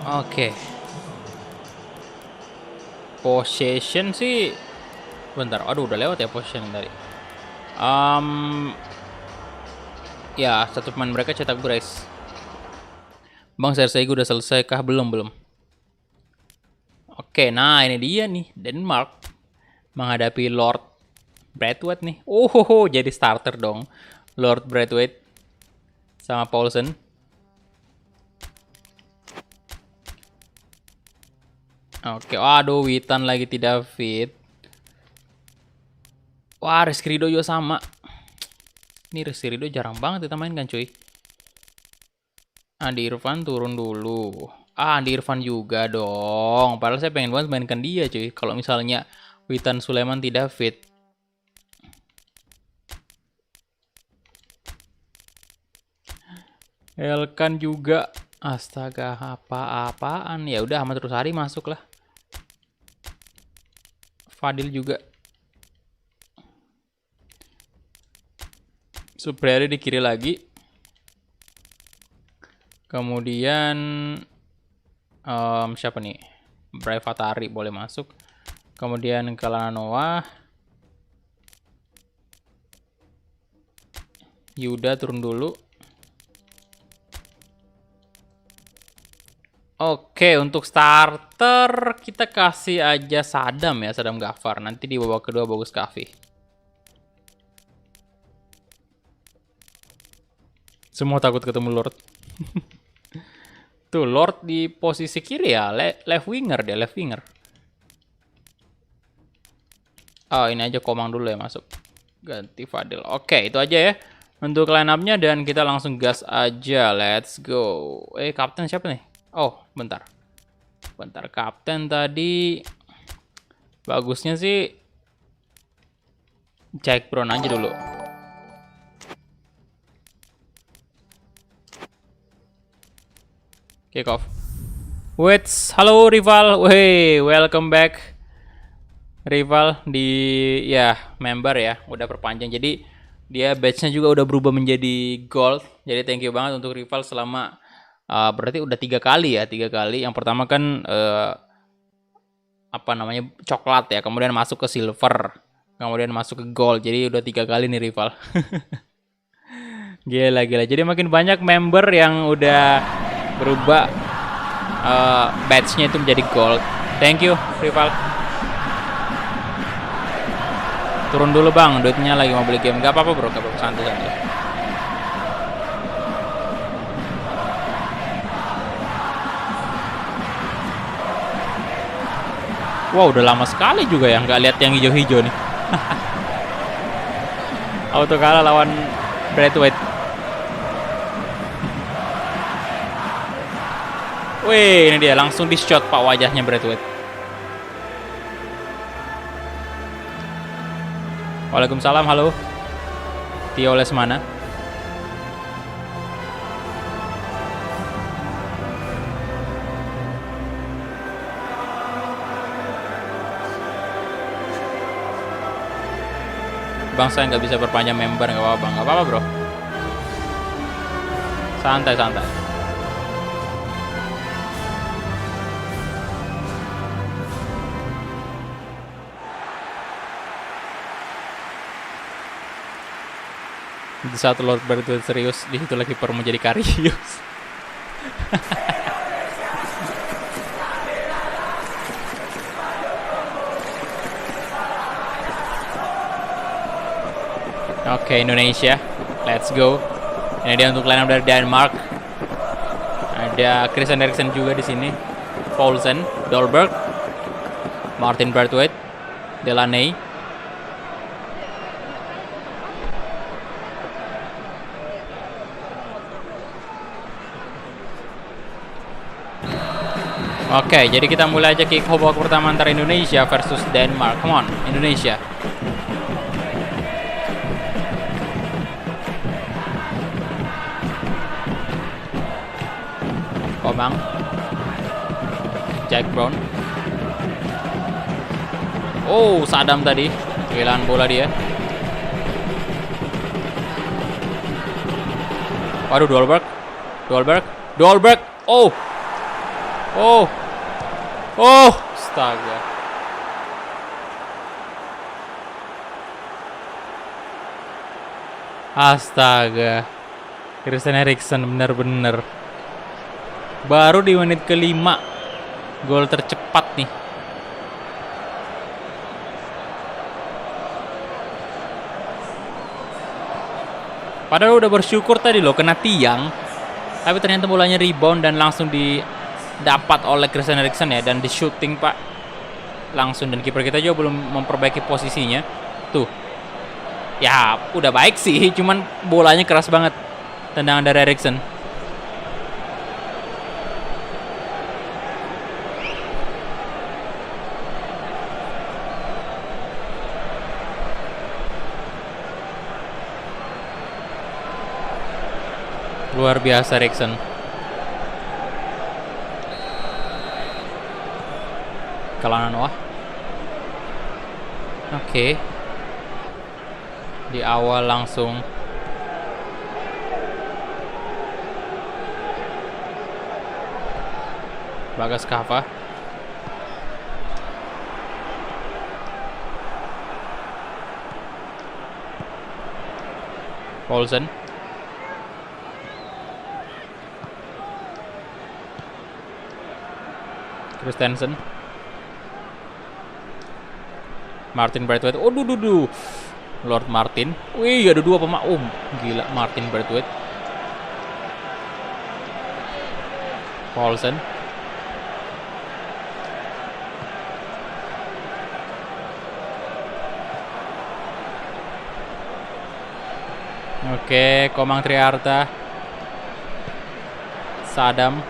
Oke. Possession sih bentar. Aduh, udah lewat ya possession tadi. Ya, satu pemain mereka cetak brace. Bang, Cersei udah selesai kah? Belum. Oke, nah ini dia nih, Denmark menghadapi Lord Braithwaite nih. Jadi starter dong. Lord Braithwaite sama Paulsen. Oke, aduh, Witan lagi tidak fit. Wah, Rizky Ridho juga sama. Ini Rizky Ridho jarang banget kita main kan, cuy. Andi Irfan turun dulu. Andi Irfan juga dong. Padahal saya pengen banget mainkan dia, cuy. Kalau misalnya Witan Sulaiman tidak fit. Elkan juga. Astaga, apa-apaan. Ya udah, Ahmad Rusari masuk lah. Fadil juga. Supriyadi di kiri lagi. Kemudian siapa nih? Braivatari boleh masuk. Kemudian Kalana Noah. Yuda turun dulu. Oke, untuk starter kita kasih aja Sadam ya, Sadam Ghaffar. Nanti di babak kedua Bagus Kahfi. Semua takut ketemu Lord. Tuh, Lord di posisi kiri ya, left winger dia, left winger. Oh, ini aja Komang dulu ya masuk. Ganti Fadil. Oke, itu aja ya untuk line up-nya dan kita langsung gas aja. Let's go. Kapten siapa nih? Oh, bentar. Kapten tadi bagusnya sih Jack Brown aja dulu. Kick off. Wait, halo rival. Wey, welcome back. Rival di member ya, udah perpanjang. Jadi Dia badge-nya juga udah berubah menjadi gold. Jadi thank you banget untuk rival selama berarti udah 3 kali ya, 3 kali. Yang pertama kan apa namanya, coklat ya, kemudian masuk ke silver, kemudian masuk ke gold. Jadi udah 3 kali nih rival. Gila. Jadi makin banyak member yang udah berubah badge-nya itu menjadi gold. Thank you rival. Turun dulu bang, duitnya lagi mau beli game. Gak apa-apa bro, gak apa-apa, santai. Wow, udah lama sekali juga ya nggak lihat yang hijau-hijau nih. Auto kalah lawan Braithwaite. Wih, ini dia langsung di shot pak wajahnya Braithwaite. Waalaikumsalam, halo. Tio Lesmana. Bang, saya nggak bisa perpanjang member, nggak apa-apa, bro. Santai. Di saat Lord Braithwaite serius, di situ lagi per menjadi Karius. Oke, Indonesia, let's go. Ini dia untuk line up dari Denmark. Ada Christian Eriksen juga di sini. Poulsen, Dolberg, Martin Braithwaite, Delaney. Oke, jadi kita mulai aja kick off babak pertama antara Indonesia versus Denmark. Come on, Indonesia. Komang, Jack Brown. Oh, Sadam tadi kehilangan bola dia. Waduh, Dolberg. Oh, astaga. Christian Eriksen bener-bener. Baru di menit ke-5 gol tercepat nih. Padahal udah bersyukur tadi loh kena tiang. Tapi ternyata bolanya rebound dan langsung didapat oleh Christian Eriksen ya, dan di shooting pak langsung, dan kiper kita juga belum memperbaiki posisinya. Tuh. Ya, udah baik sih, cuman bolanya keras banget. Tendangan dari Eriksen. Luar biasa Eriksen. Kalangan Noah. Oke. Di awal langsung Bagas Kava. Poulsen. Christensen. Martin Braithwaite. Oh, Lord Martin. Wih, ada 2 pemain. Oh, gila Martin Braithwaite. Poulsen. Oke, Komang Triarta. Sadam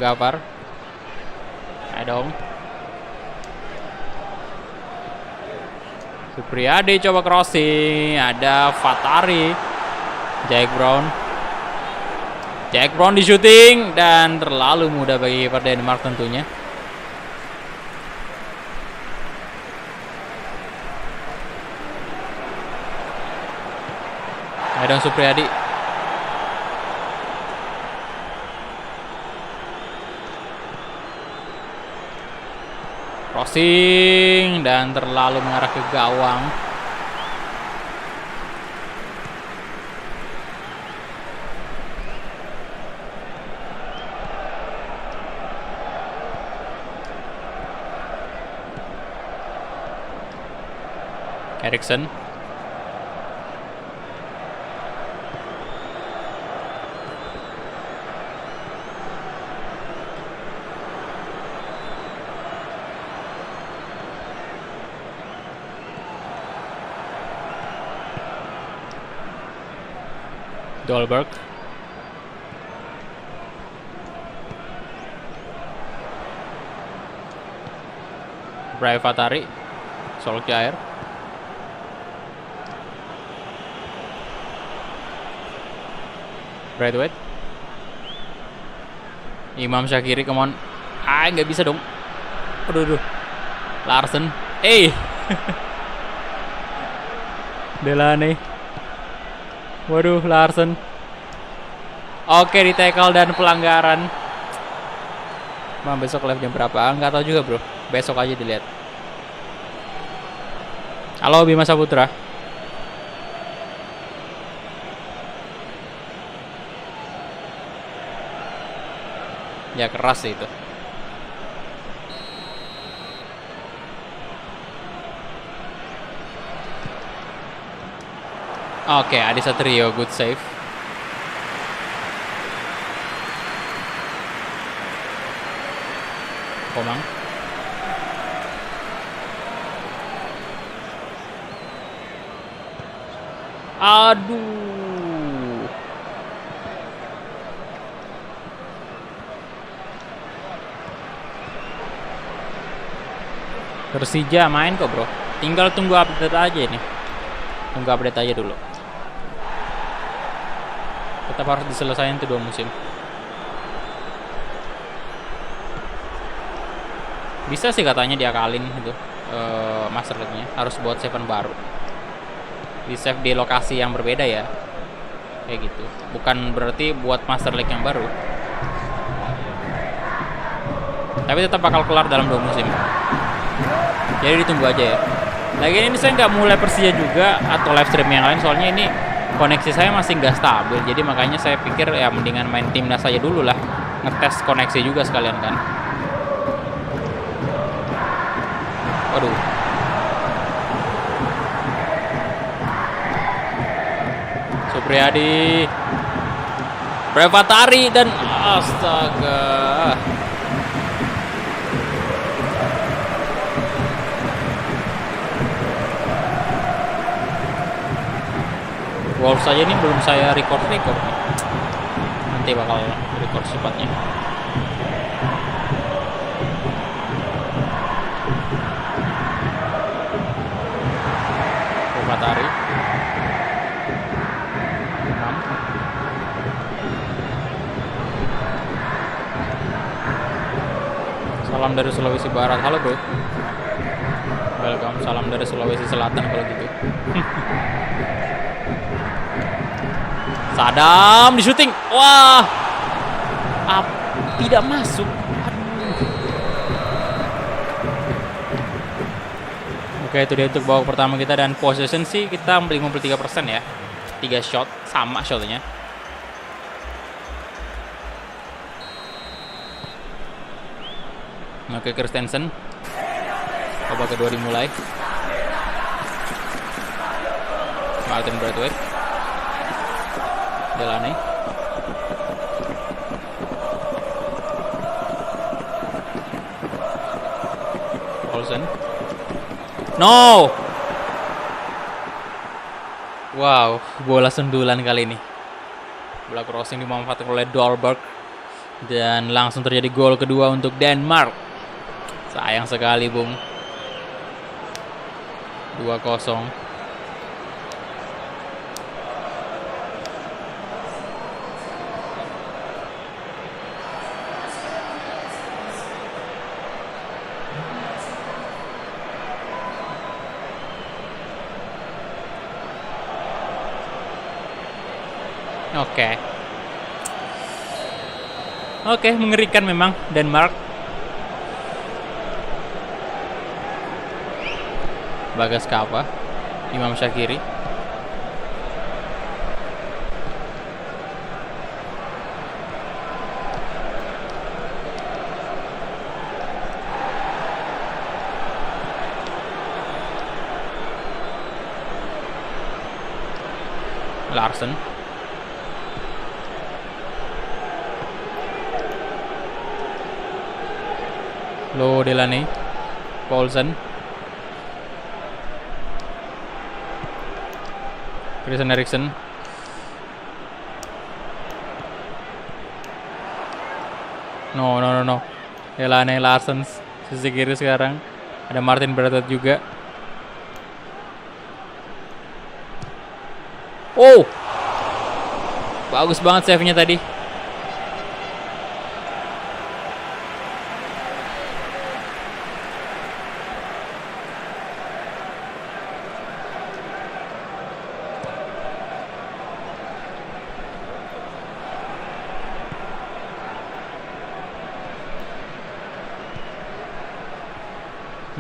Gafar. Adong. Supriyadi coba crossing. Ada Fatari. Jack Brown di shooting dan terlalu mudah bagi kiper Denmark tentunya. Ayo dong Supriyadi. Crossing dan terlalu mengarah ke gawang. Eriksen. Dolberg. Braivatari. Solskjaer. Braithwaite. Imam Shaqiri, come on. Nggak bisa dong. Aduh. Larsen. Delaney. Waduh, Larsen. Oke, di tackle dan pelanggaran. Bang, besok live jam berapa? Nggak tahu juga bro. Besok aja dilihat. Halo Bima Saputra. Ya keras sih itu. Oke, Adi Satrio, good save. Komang. Aduh. Persija main kok bro. Tinggal tunggu update aja ini. Tunggu update aja dulu. Tetap harus diselesaikan tuh 2 musim. Bisa sih katanya diakalin itu Master League-nya. Harus buat save baru. Di save di lokasi yang berbeda ya. Kayak gitu. Bukan berarti buat Master League yang baru. Tapi tetap bakal kelar dalam 2 musim. Jadi ditunggu aja ya. Lagian ini saya nggak mulai Persija juga atau live stream yang lain, soalnya ini koneksi saya masih nggak stabil. Jadi makanya saya pikir ya mendingan main timnas aja dulu lah, ngetes koneksi juga sekalian kan. Waduh. Supriyadi, Braivatari dan astaga. Wolves saja ini belum saya record nih. Nanti bakal record cepatnya. Braivatari. Salam dari Sulawesi Barat. Halo bro. Welcome. Salam dari Sulawesi Selatan kalau gitu. Sadam di syuting. Wah. Tidak masuk. Oke, itu dia untuk babak pertama kita, dan possession sih kita 53% ya. 3 shot, sama shotnya. Oke, Christensen. Babak kedua dimulai. Martin Braithwaite. Delaney. Olsen. No. Wow, bola sundulan kali ini. Bola crossing dimanfaatkan oleh Dolberg dan langsung terjadi gol kedua untuk Denmark. Sayang sekali, Bung. 2-0. Oke. Oke, mengerikan memang Denmark. Bagas Kava, Imam Syakiri. Larsen. Lo Delaney. Paulsen. Christian Eriksen. No. Delaney, Larsen sisi kiri sekarang. Ada Martin Braithwaite juga. Oh, bagus banget save-nya tadi.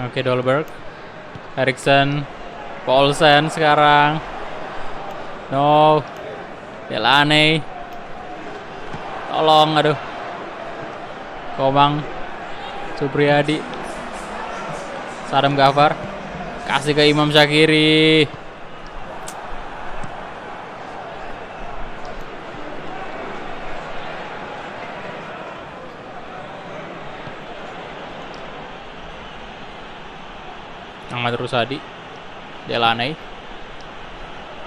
Oke, Dolberg, Eriksen, Paulsen sekarang. No, Delaney. Tolong, aduh. Komang, Supriyadi, Sadam Ghaffar, kasih ke Imam Syakiri. Ahmad Rusadi, Delaney,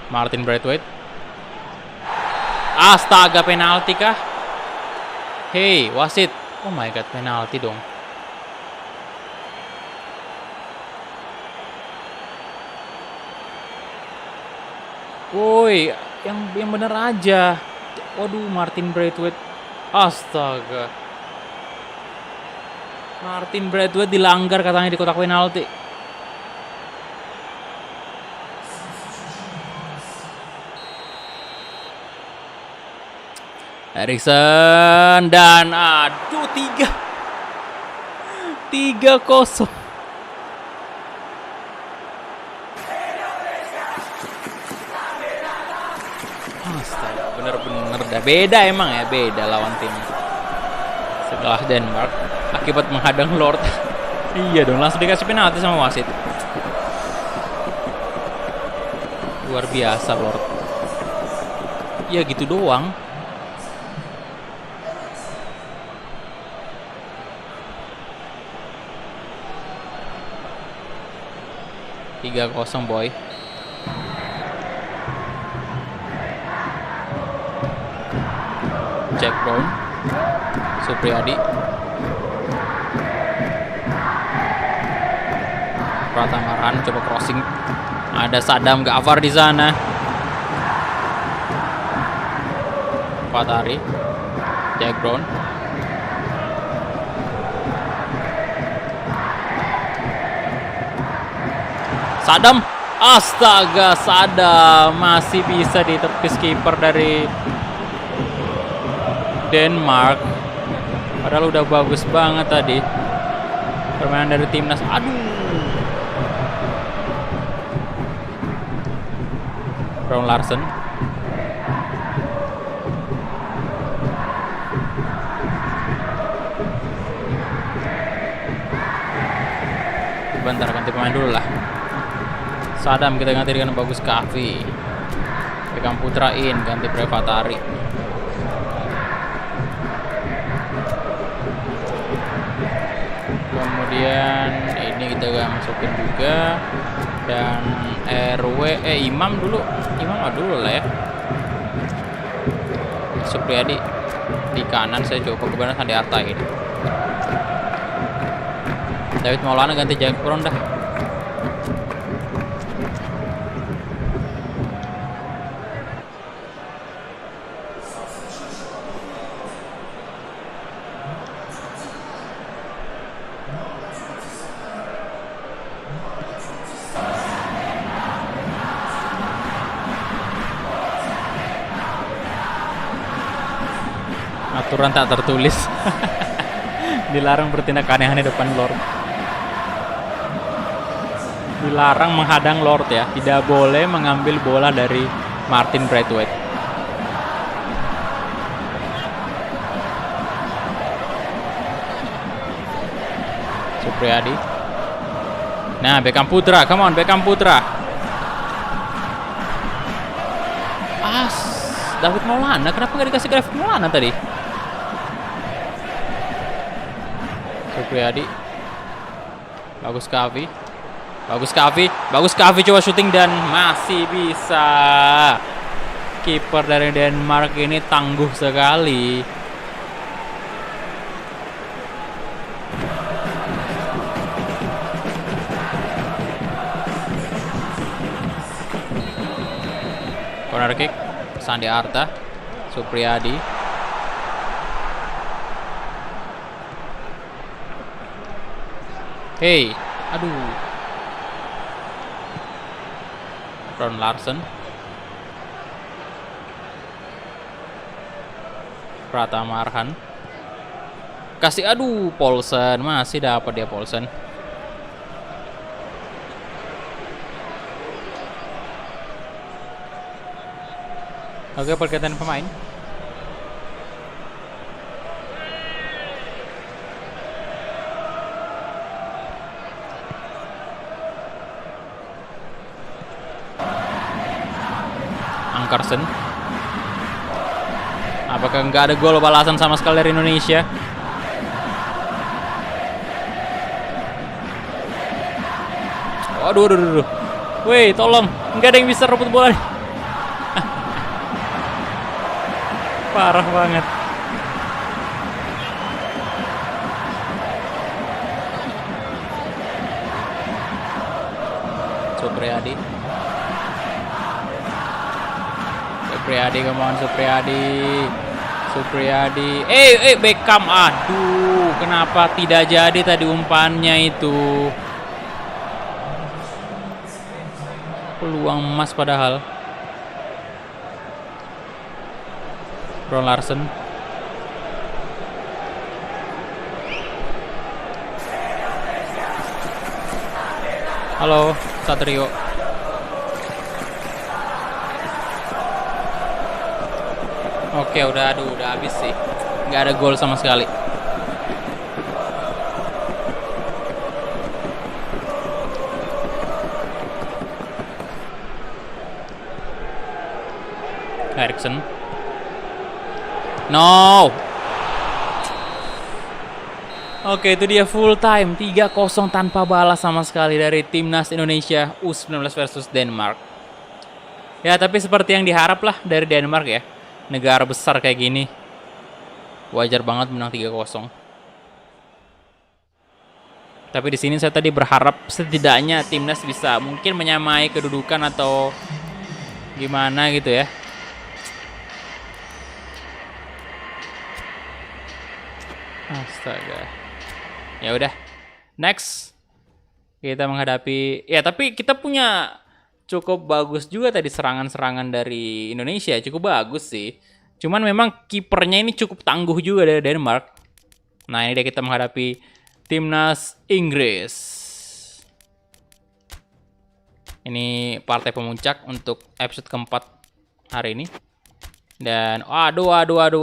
Martin Braithwaite. Astaga, penalti kah? Hey, wasit. Oh my god, penalti dong. Woi, yang bener aja. Waduh, Martin Braithwaite. Astaga. Martin Braithwaite dilanggar katanya di kotak penalti. Eriksen dan aduh 3-0. Astaga, bener-bener dah beda emang ya, beda lawan tim sekelas Denmark akibat menghadang Lord. Iya dong, langsung dikasih penalti sama wasit. Luar biasa Lord. Ya gitu doang. Tiga 0 boy. Jack Brown, Supriyadi, Pratamaran coba crossing. Ada Sadam Ghaffar di sana. Fatari, Jack Brown. Sadam, astaga, Sadam masih bisa ditepis kiper dari Denmark. Padahal udah bagus banget tadi permainan dari timnas. Aduh, Brown Larsen. Bentar, ganti pemain dulu lah. Sadam kita ganti dengan Bagus Kahvi. Pegang Putrain, ganti Prevatari. Kemudian ini kita masukin juga. Dan Imam dulu. Imam dulu lah ya. Supriyadi di kanan, saya coba ke Sandi Arta ini. David Maulana ganti Jack Brown dah. Peraturan tak tertulis. Dilarang bertindak aneh-aneh depan Lord. Dilarang menghadang Lord ya. Tidak boleh mengambil bola dari Martin Braithwaite. Supriyadi. Nah, Beckham Putra, come on Beckham Putra. David Maulana, kenapa nggak dikasih ke David Maulana tadi? Supriyadi. Bagus Kavi. Bagus Kavi coba syuting dan masih bisa. Kiper dari Denmark ini tangguh sekali. Corner kick, Sandi Arta, Supriyadi. Hey, aduh. Ron Larsen. Pratama Arhan. Kasih, aduh, Paulsen, masih dapat dia Paulsen. Oke, pergantian pemain. Ankersen. Apakah nggak ada gol balasan sama sekali dari Indonesia? Aduh. Woi, tolong. Nggak ada yang bisa rebut bola nih. Parah banget. Supriyadi, come on Supriyadi. Beckham. Aduh, kenapa tidak jadi tadi umpannya itu? Peluang emas padahal. Ron Larsen. Halo, Satrio. Oke, udah habis sih. Nggak ada gol sama sekali. Eriksen. No. Oke, itu dia full time 3-0 tanpa balas sama sekali dari timnas Indonesia U19 versus Denmark. Ya, tapi seperti yang diharap lah dari Denmark ya. Negara besar kayak gini. Wajar banget menang 3-0. Tapi di sini saya tadi berharap setidaknya timnas bisa mungkin menyamai kedudukan atau gimana gitu ya. Astaga. Ya udah. Next. Kita menghadapi, ya tapi kita punya cukup bagus juga tadi serangan-serangan dari Indonesia, cukup bagus sih. Cuman memang kipernya ini cukup tangguh juga dari Denmark. Nah, ini dia kita menghadapi timnas Inggris. Ini partai pemuncak untuk episode keempat hari ini. Dan aduh,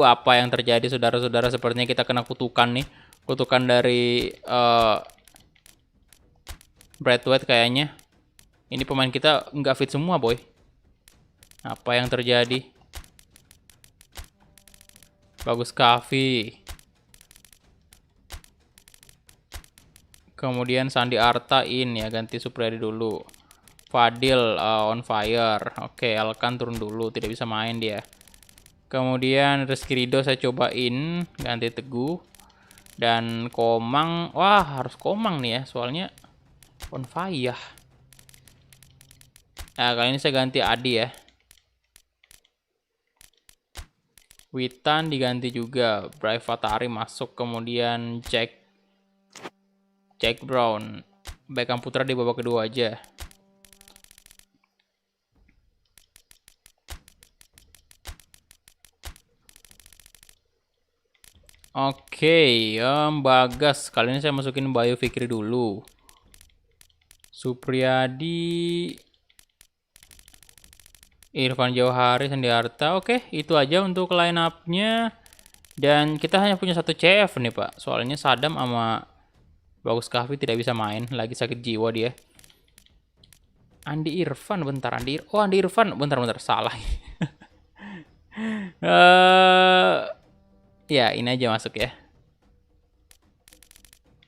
apa yang terjadi saudara-saudara, sepertinya kita kena kutukan nih. Kutukan dari Braithwaite kayaknya. Ini pemain kita nggak fit semua, boy. Apa yang terjadi? Bagus Kavi. Kemudian Sandi Arta ya, ganti Supriyadi dulu. Fadil on fire. Oke, Elkan turun dulu, tidak bisa main dia. Kemudian Rizky Ridho saya cobain, ganti Teguh. Dan Komang, wah harus Komang nih ya, soalnya on fire. Nah, kali ini saya ganti Adi ya. Witan diganti juga, Bray Fatari masuk, kemudian Jack Brown. Beckham Putra di babak kedua aja. Oke, Bagas. Kali ini saya masukin Bayu Fikri dulu. Supriyadi, Irfan Jauhari, Sandiarta. Oke, itu aja untuk line up-nya. Dan kita hanya punya satu CF nih, Pak. Soalnya Sadam sama Bagus Kahvi tidak bisa main. Lagi sakit jiwa dia. Andi Irfan, bentar. Andi Irfan. Bentar. Salah. Ya, ini aja masuk ya.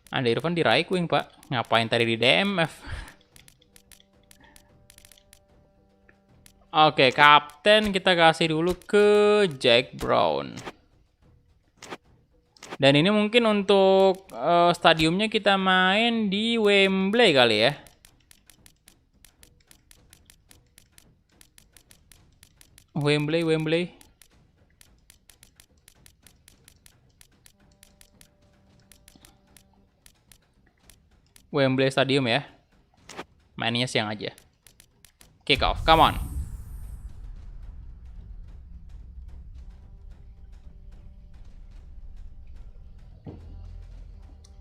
Andi Irfan di right wing, Pak. Ngapain tadi di DMF? Oke, kapten kita kasih dulu ke Jack Brown. Dan ini mungkin untuk stadiumnya kita main di Wembley kali ya. Wembley. Wembley Stadium ya. Mainnya siang aja. Kick off, come on.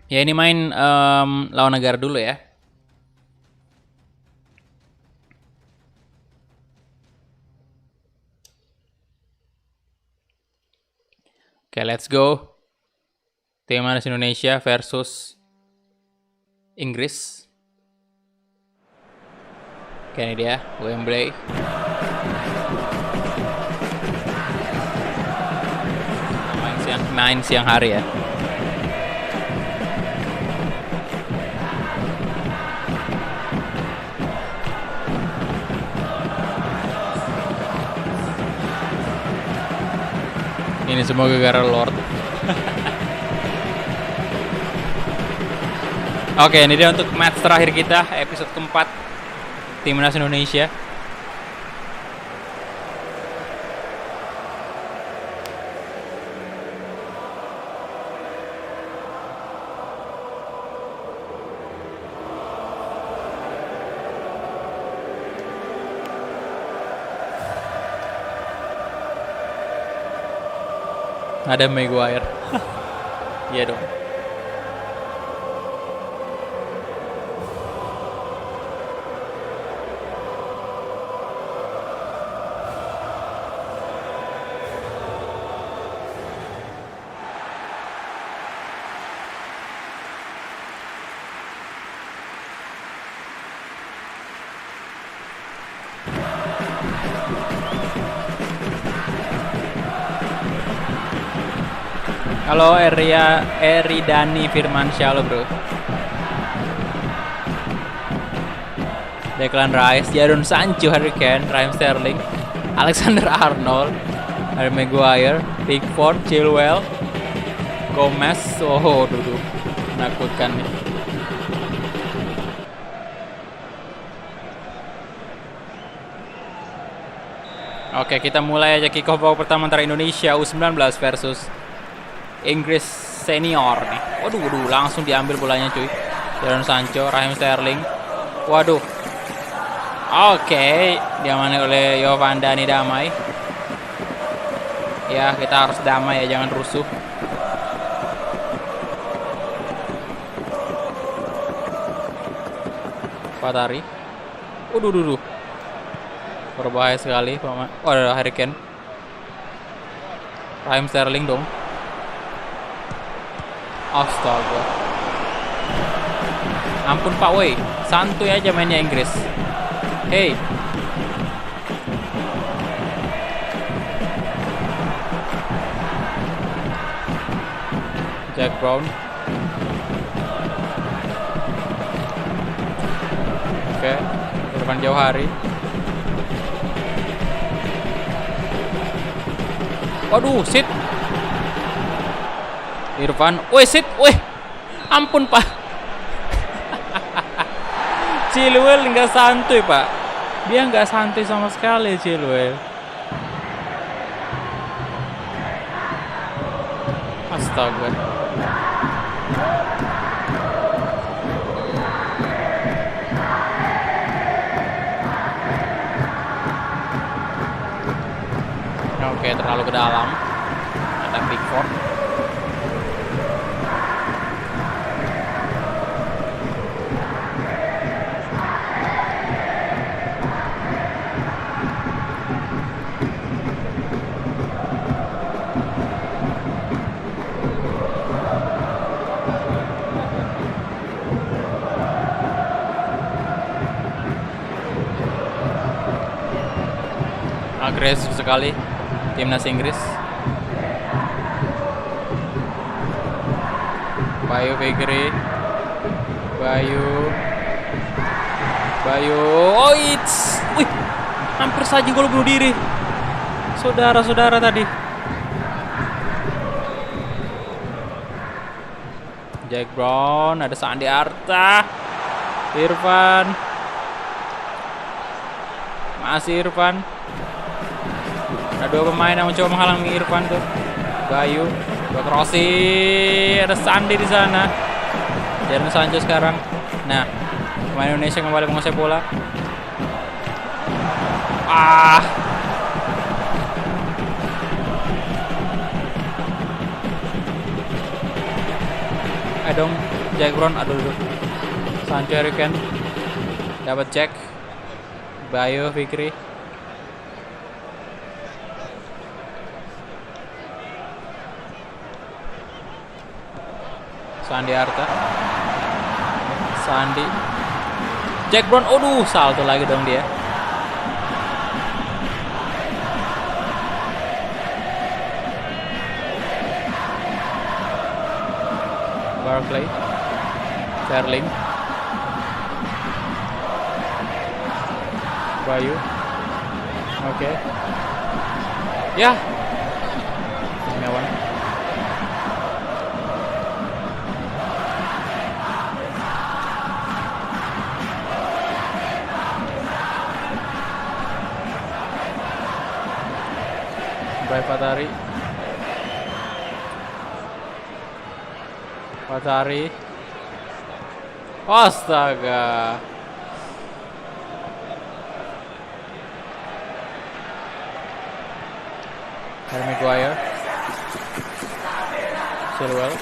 Ya ini main lawan negara dulu ya. Oke, let's go. Timnas Indonesia versus Inggris. Oke, ini dia Wembley. Main siang hari ya. Ini semua gara-gara Lord. Oke, ini dia untuk match terakhir kita, episode keempat Timnas Indonesia. Ada Maguire. Iya dong. Halo Eridani Firmansyah, halo bro. Declan Rice, Jadon Sancho, Harry Kane, Raheem Sterling, Alexander Arnold, Harry Maguire, Pickford, Chilwell, Gomez. Oh, duduk menakutkan nih. Oke, kita mulai aja kick off babak pertama antara Indonesia U19 versus Inggris senior nih. Waduh, langsung diambil bolanya cuy. Jadon Sancho, Raheem Sterling. Waduh. Oke, diamankan oleh Yovandani Damai. Ya, kita harus damai ya, jangan rusuh. Patari. Waduh. Berbahaya sekali, Pak. Oh, ada Harry Kane. Raheem Sterling dong. Astaga. Ampun Pak, woi. Santuy aja mainnya Inggris. Hey. Jack Brown. Oke, Irfan Jauhari. Waduh, sit. Irfan, sit, ampun Pak. Chilwell nggak santuy Pak, dia nggak santuy sama sekali Chilwell. Astaga. Oke, terlalu ke dalam. Ada Pickford. Agresif sekali timnas Inggris. Bayu Fikri. Bayu. Oh, wih, hampir saja gol bunuh diri. Saudara-saudara tadi. Jack Brown, ada Sandi Arta. Irfan. Masih Irfan. Ada 2 pemain yang mencoba menghalangi Irfan tuh. Bayu, crossing, ada Sandi di sana. Jadon Sancho sekarang. Nah, pemain Indonesia kembali menguasai bola. Dong, Jack Brown, aduh. Sancho Harry Kane dapat Jack. Bayu Fikri. Sandi Arta. Sandi. Jack Brown, aduh, salto lagi dong dia. Barclay. Sterling. Bayu. Oke. Ya. Mewan. Fatari. Astaga. Harry Maguire. Chilwell.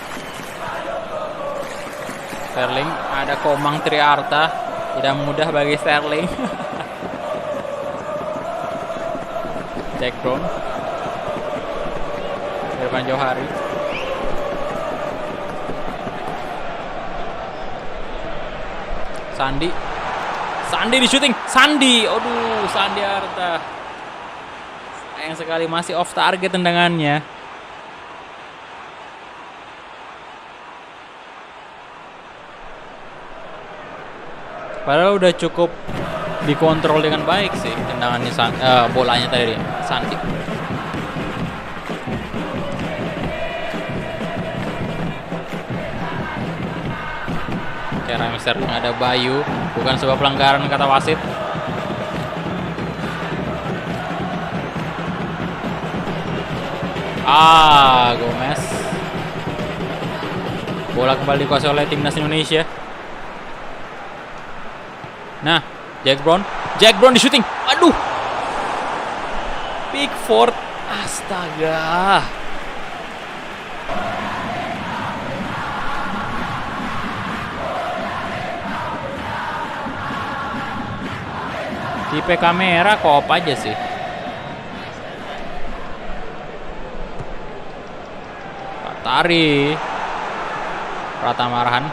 Sterling. Ada Komang Triarta. Tidak mudah bagi Sterling. Jack Brown. Irfan Johari. Sandi di shooting. Aduh, Sandi Arta. Sayang sekali masih off target tendangannya. Padahal udah cukup dikontrol dengan baik sih tendangannya bolanya tadi Sandi. Cara Mister ada Bayu, bukan sebuah pelanggaran kata wasit. Gomez. Bola kembali dikuasai oleh timnas Indonesia. Nah, Jack Brown di shooting. Aduh. Pickford. Astaga. Tipe kamera kop aja sih. Fatari. Pratama Arhan.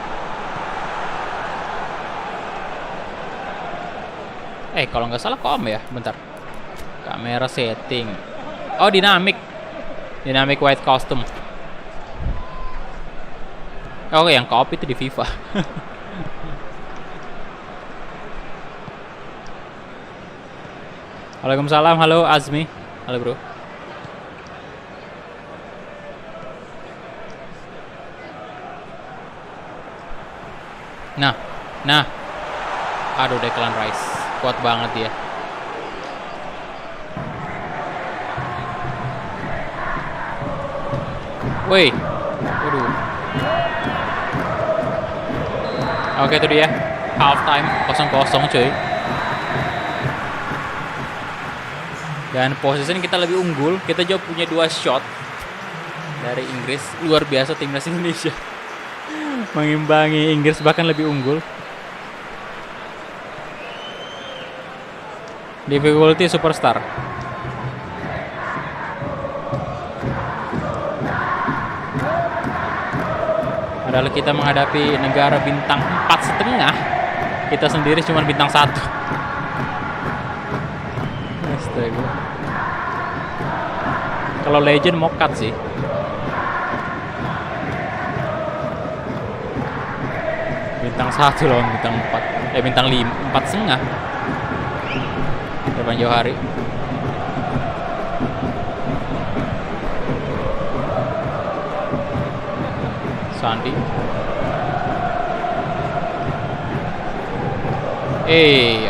Kalau nggak salah kom ya, bentar. Kamera setting. Oh, dynamic white costume. Oh, yang kopi itu di FIFA. Waalaikumsalam, halo Azmi. Halo bro. Nah. Aduh, Declan Rice. Kuat banget dia. Woi. Waduh. Oke, itu dia. Half time 0-0 cuy. Dan posisi kita lebih unggul. Kita juga punya 2 shot dari Inggris. Luar biasa timnas Indonesia. Mengimbangi Inggris, bahkan lebih unggul. Difficulty superstar. Padahal kita menghadapi negara bintang 4,5. Kita sendiri cuma bintang 1. Astaga. Kalau Legend mau cut sih. Bintang 1 lawan bintang 4. Bintang 5, 4,5. Depan Johari. Sandi.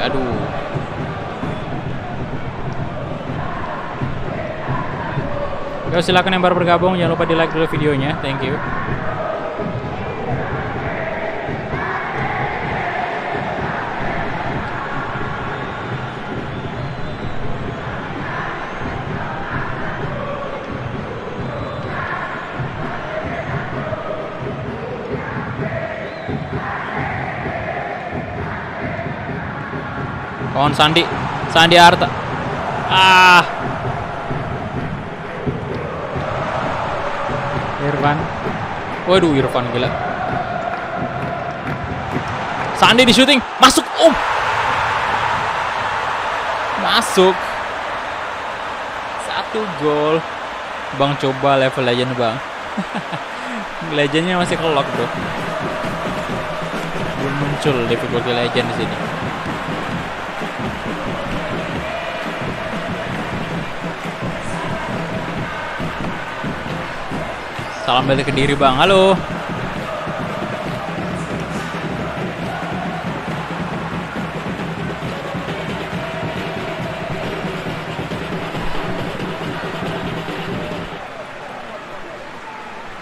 Aduh. Yo, silakan yang baru bergabung, jangan lupa di like dulu videonya. Thank you. On Sandi Arta. Irfan. Waduh, Irfan gila. Sandi di shooting, masuk. Masuk. 1 gol. Bang, coba level legend, Bang. Legendnya masih kelok, bro. Belum muncul difficulty legend di sini. Salam balik ke diri, Bang. Halo.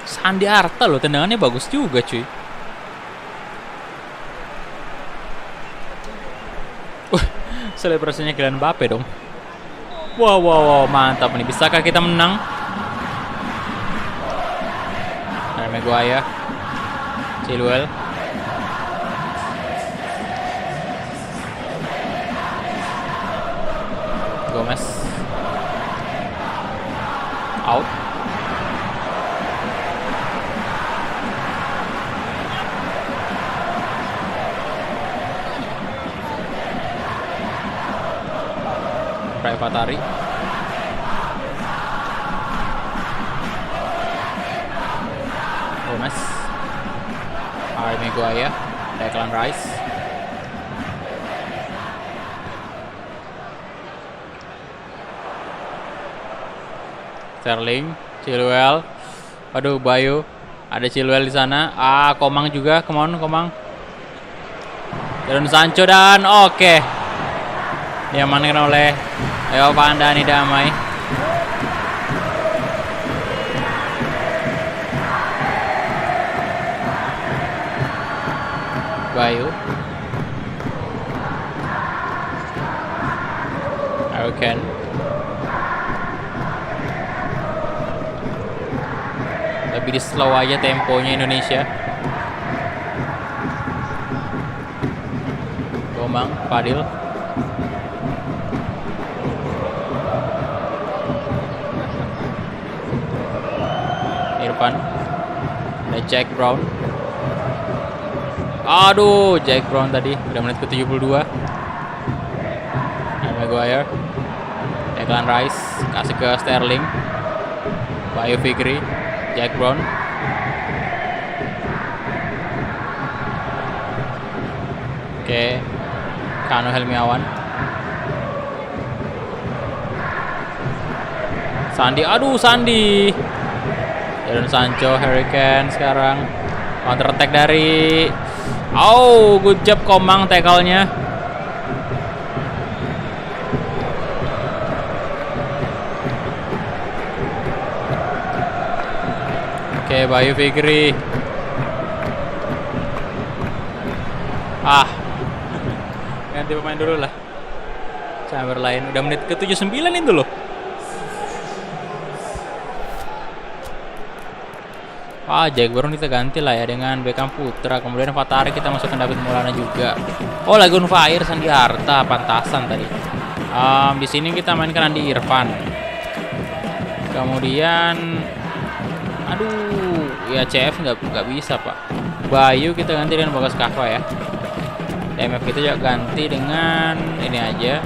Sandi Arta loh, tendangannya bagus juga, cuy. Selebrasinya Kylian Mbappe dong. Wow, mantap nih. Bisakah kita menang? Maguire, Chilwell, Gomez, out. Fatari. Gomez, Harry Maguire, Declan Rice, Sterling, Chilwell. Aduh, Bayu, ada Chilwell di sana. Komang juga, come on, Komang. Jadon Sancho dan oke. Diamankan oleh Leo Pandani Damai. Bayu, Hurricane, lebih di slow aja temponya Indonesia. Gomang, Fadil, Irfan, ada Jack Brown. Aduh, Jack Brown tadi udah menit ke 72. Maguire, Declan Rice kasih ke Sterling, Bayu Fikri, Jack Brown, oke, Kano Helmiawan, Sandi, aduh Sandi, Jadon Sancho, Hurricane sekarang counter attack dari, good job Komang tackle-nya. Oke, Bayu Fikri. Ganti pemain dulu lah. Chamberlain udah menit ke 79 itu loh. Jack Brown kita ganti lah ya dengan Beckham Putra. Kemudian Fatari kita masukkan David Maulana juga. Lagi on fire Sandi Arta, pantasan tadi. Di sini kita mainkan Andi Irfan. Kemudian ya CF nggak bisa, Pak. Bayu kita ganti dengan Bagas Kahwa ya. DMF kita juga ganti dengan ini aja.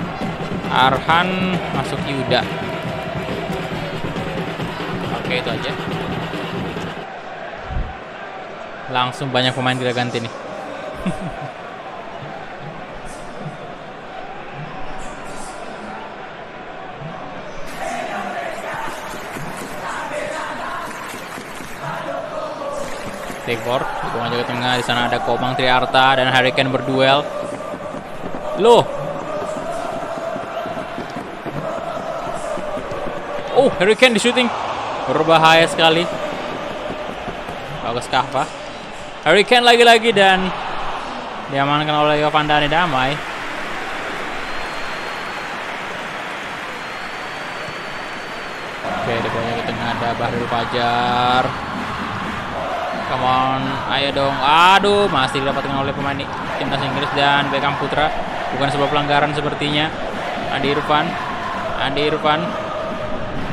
Arhan masuk Yuda. Oke, itu aja. Langsung banyak pemain kita ganti nih. Pickford, hubungan jaga tengah. Di sana ada Komang Triarta dan Harry Kane berduel. Loh. Oh, Harry Kane di shooting. Berbahaya sekali. Bagus Kahva. Harry Kane lagi-lagi dan diamankan oleh Van Dani Damai. Oke, di bawahnya ke tengah ada Bahrul Fajar. Come on, ayo dong. Aduh, masih didapatkan oleh pemain timnas Inggris dan Beckham Putra. Bukan sebuah pelanggaran sepertinya. Andi Irfan.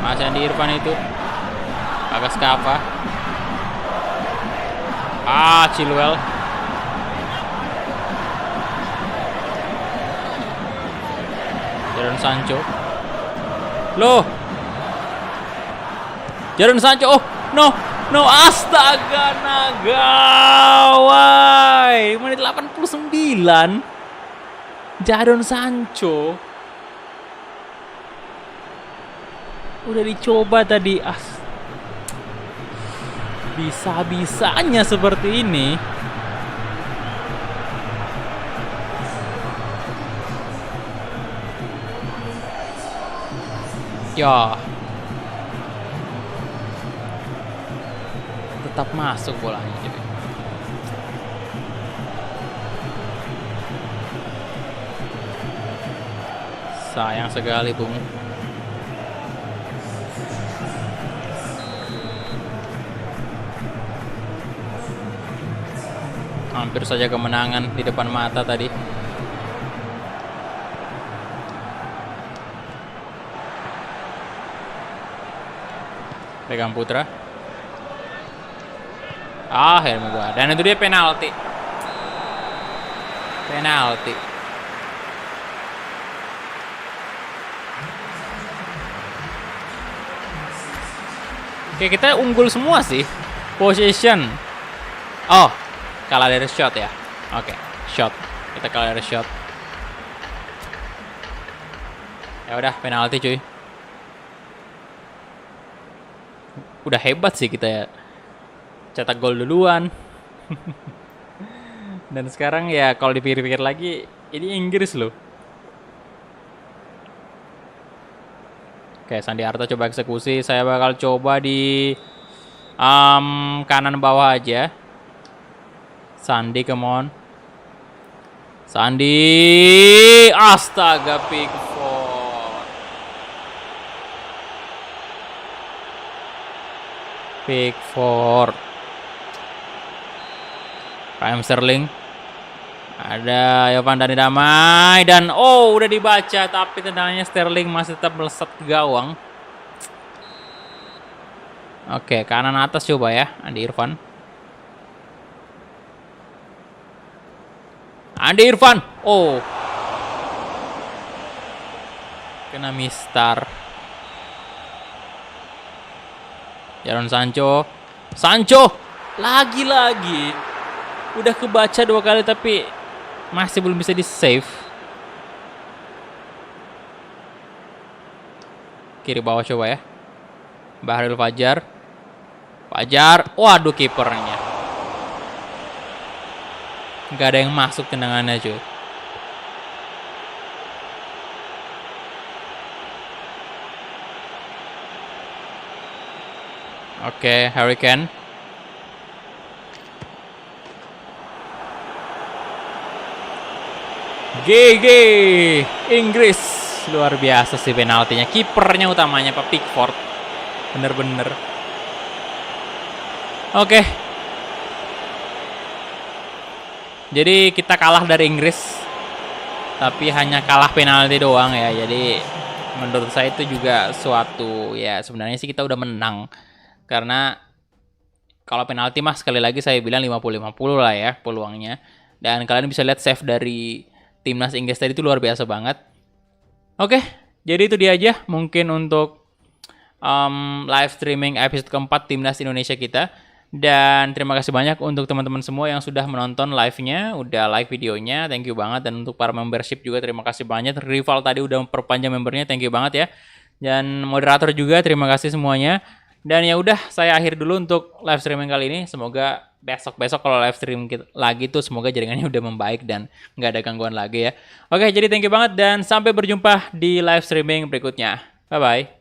Masih Andi Irfan itu. Bagas Kava. Chilwell. Jadon Sancho. Loh. Jadon Sancho. Oh, no. Astaga, Nagawai. Menit 89. Jadon Sancho. Udah dicoba tadi. Bisa-bisanya seperti ini. Ya. Tetap masuk bolanya jadi. Sayang sekali, Bung. Hampir saja kemenangan di depan mata tadi. Beckham Putra. Akhirnya gua. Dan itu dia penalti. Oke, kita unggul semua sih. Possession. Oh, kalah dari shot ya. Oke, shot. Kita kalah dari shot. Ya udah, penalti cuy. Udah hebat sih kita ya. Cetak gol duluan. Dan sekarang ya kalau dipikir-pikir lagi, ini Inggris loh. Oke, Sandiarta coba eksekusi. Saya bakal coba di kanan bawah aja. Sandi, come on. Sandi. Astaga, Pickford. Raheem Sterling. Ada Yovan Dani Damai dan udah dibaca tapi tendangannya Sterling masih tetap melesat ke gawang. Oke, kanan atas coba ya, Andi Irfan. Kena mistar. Jadon Sancho. Lagi-lagi. Udah kebaca 2 kali tapi masih belum bisa di-save. Kiri bawah coba ya. Bahrul Fajar. Waduh, kipernya. Gak ada yang masuk tendangannya cuy. Oke, Harry Kane. GG Inggris. Luar biasa sih penaltinya. Kipernya utamanya Pak Pickford. Bener-bener. Oke. Jadi kita kalah dari Inggris. Tapi hanya kalah penalti doang ya. Jadi menurut saya itu juga suatu ya sebenarnya sih kita udah menang. Karena kalau penalti mah sekali lagi saya bilang 50-50 lah ya peluangnya. Dan kalian bisa lihat save dari timnas Inggris tadi itu luar biasa banget. Oke, jadi itu dia aja mungkin untuk live streaming episode keempat Timnas Indonesia kita. Dan terima kasih banyak untuk teman-teman semua yang sudah menonton live-nya, udah like videonya, thank you banget. Dan untuk para membership juga terima kasih banyak. Rival tadi udah memperpanjang membernya, thank you banget ya. Dan moderator juga terima kasih semuanya. Dan ya udah, saya akhir dulu untuk live streaming kali ini. Semoga besok-besok kalau live stream lagi tuh semoga jaringannya udah membaik dan nggak ada gangguan lagi ya. Oke, jadi thank you banget dan sampai berjumpa di live streaming berikutnya. Bye-bye.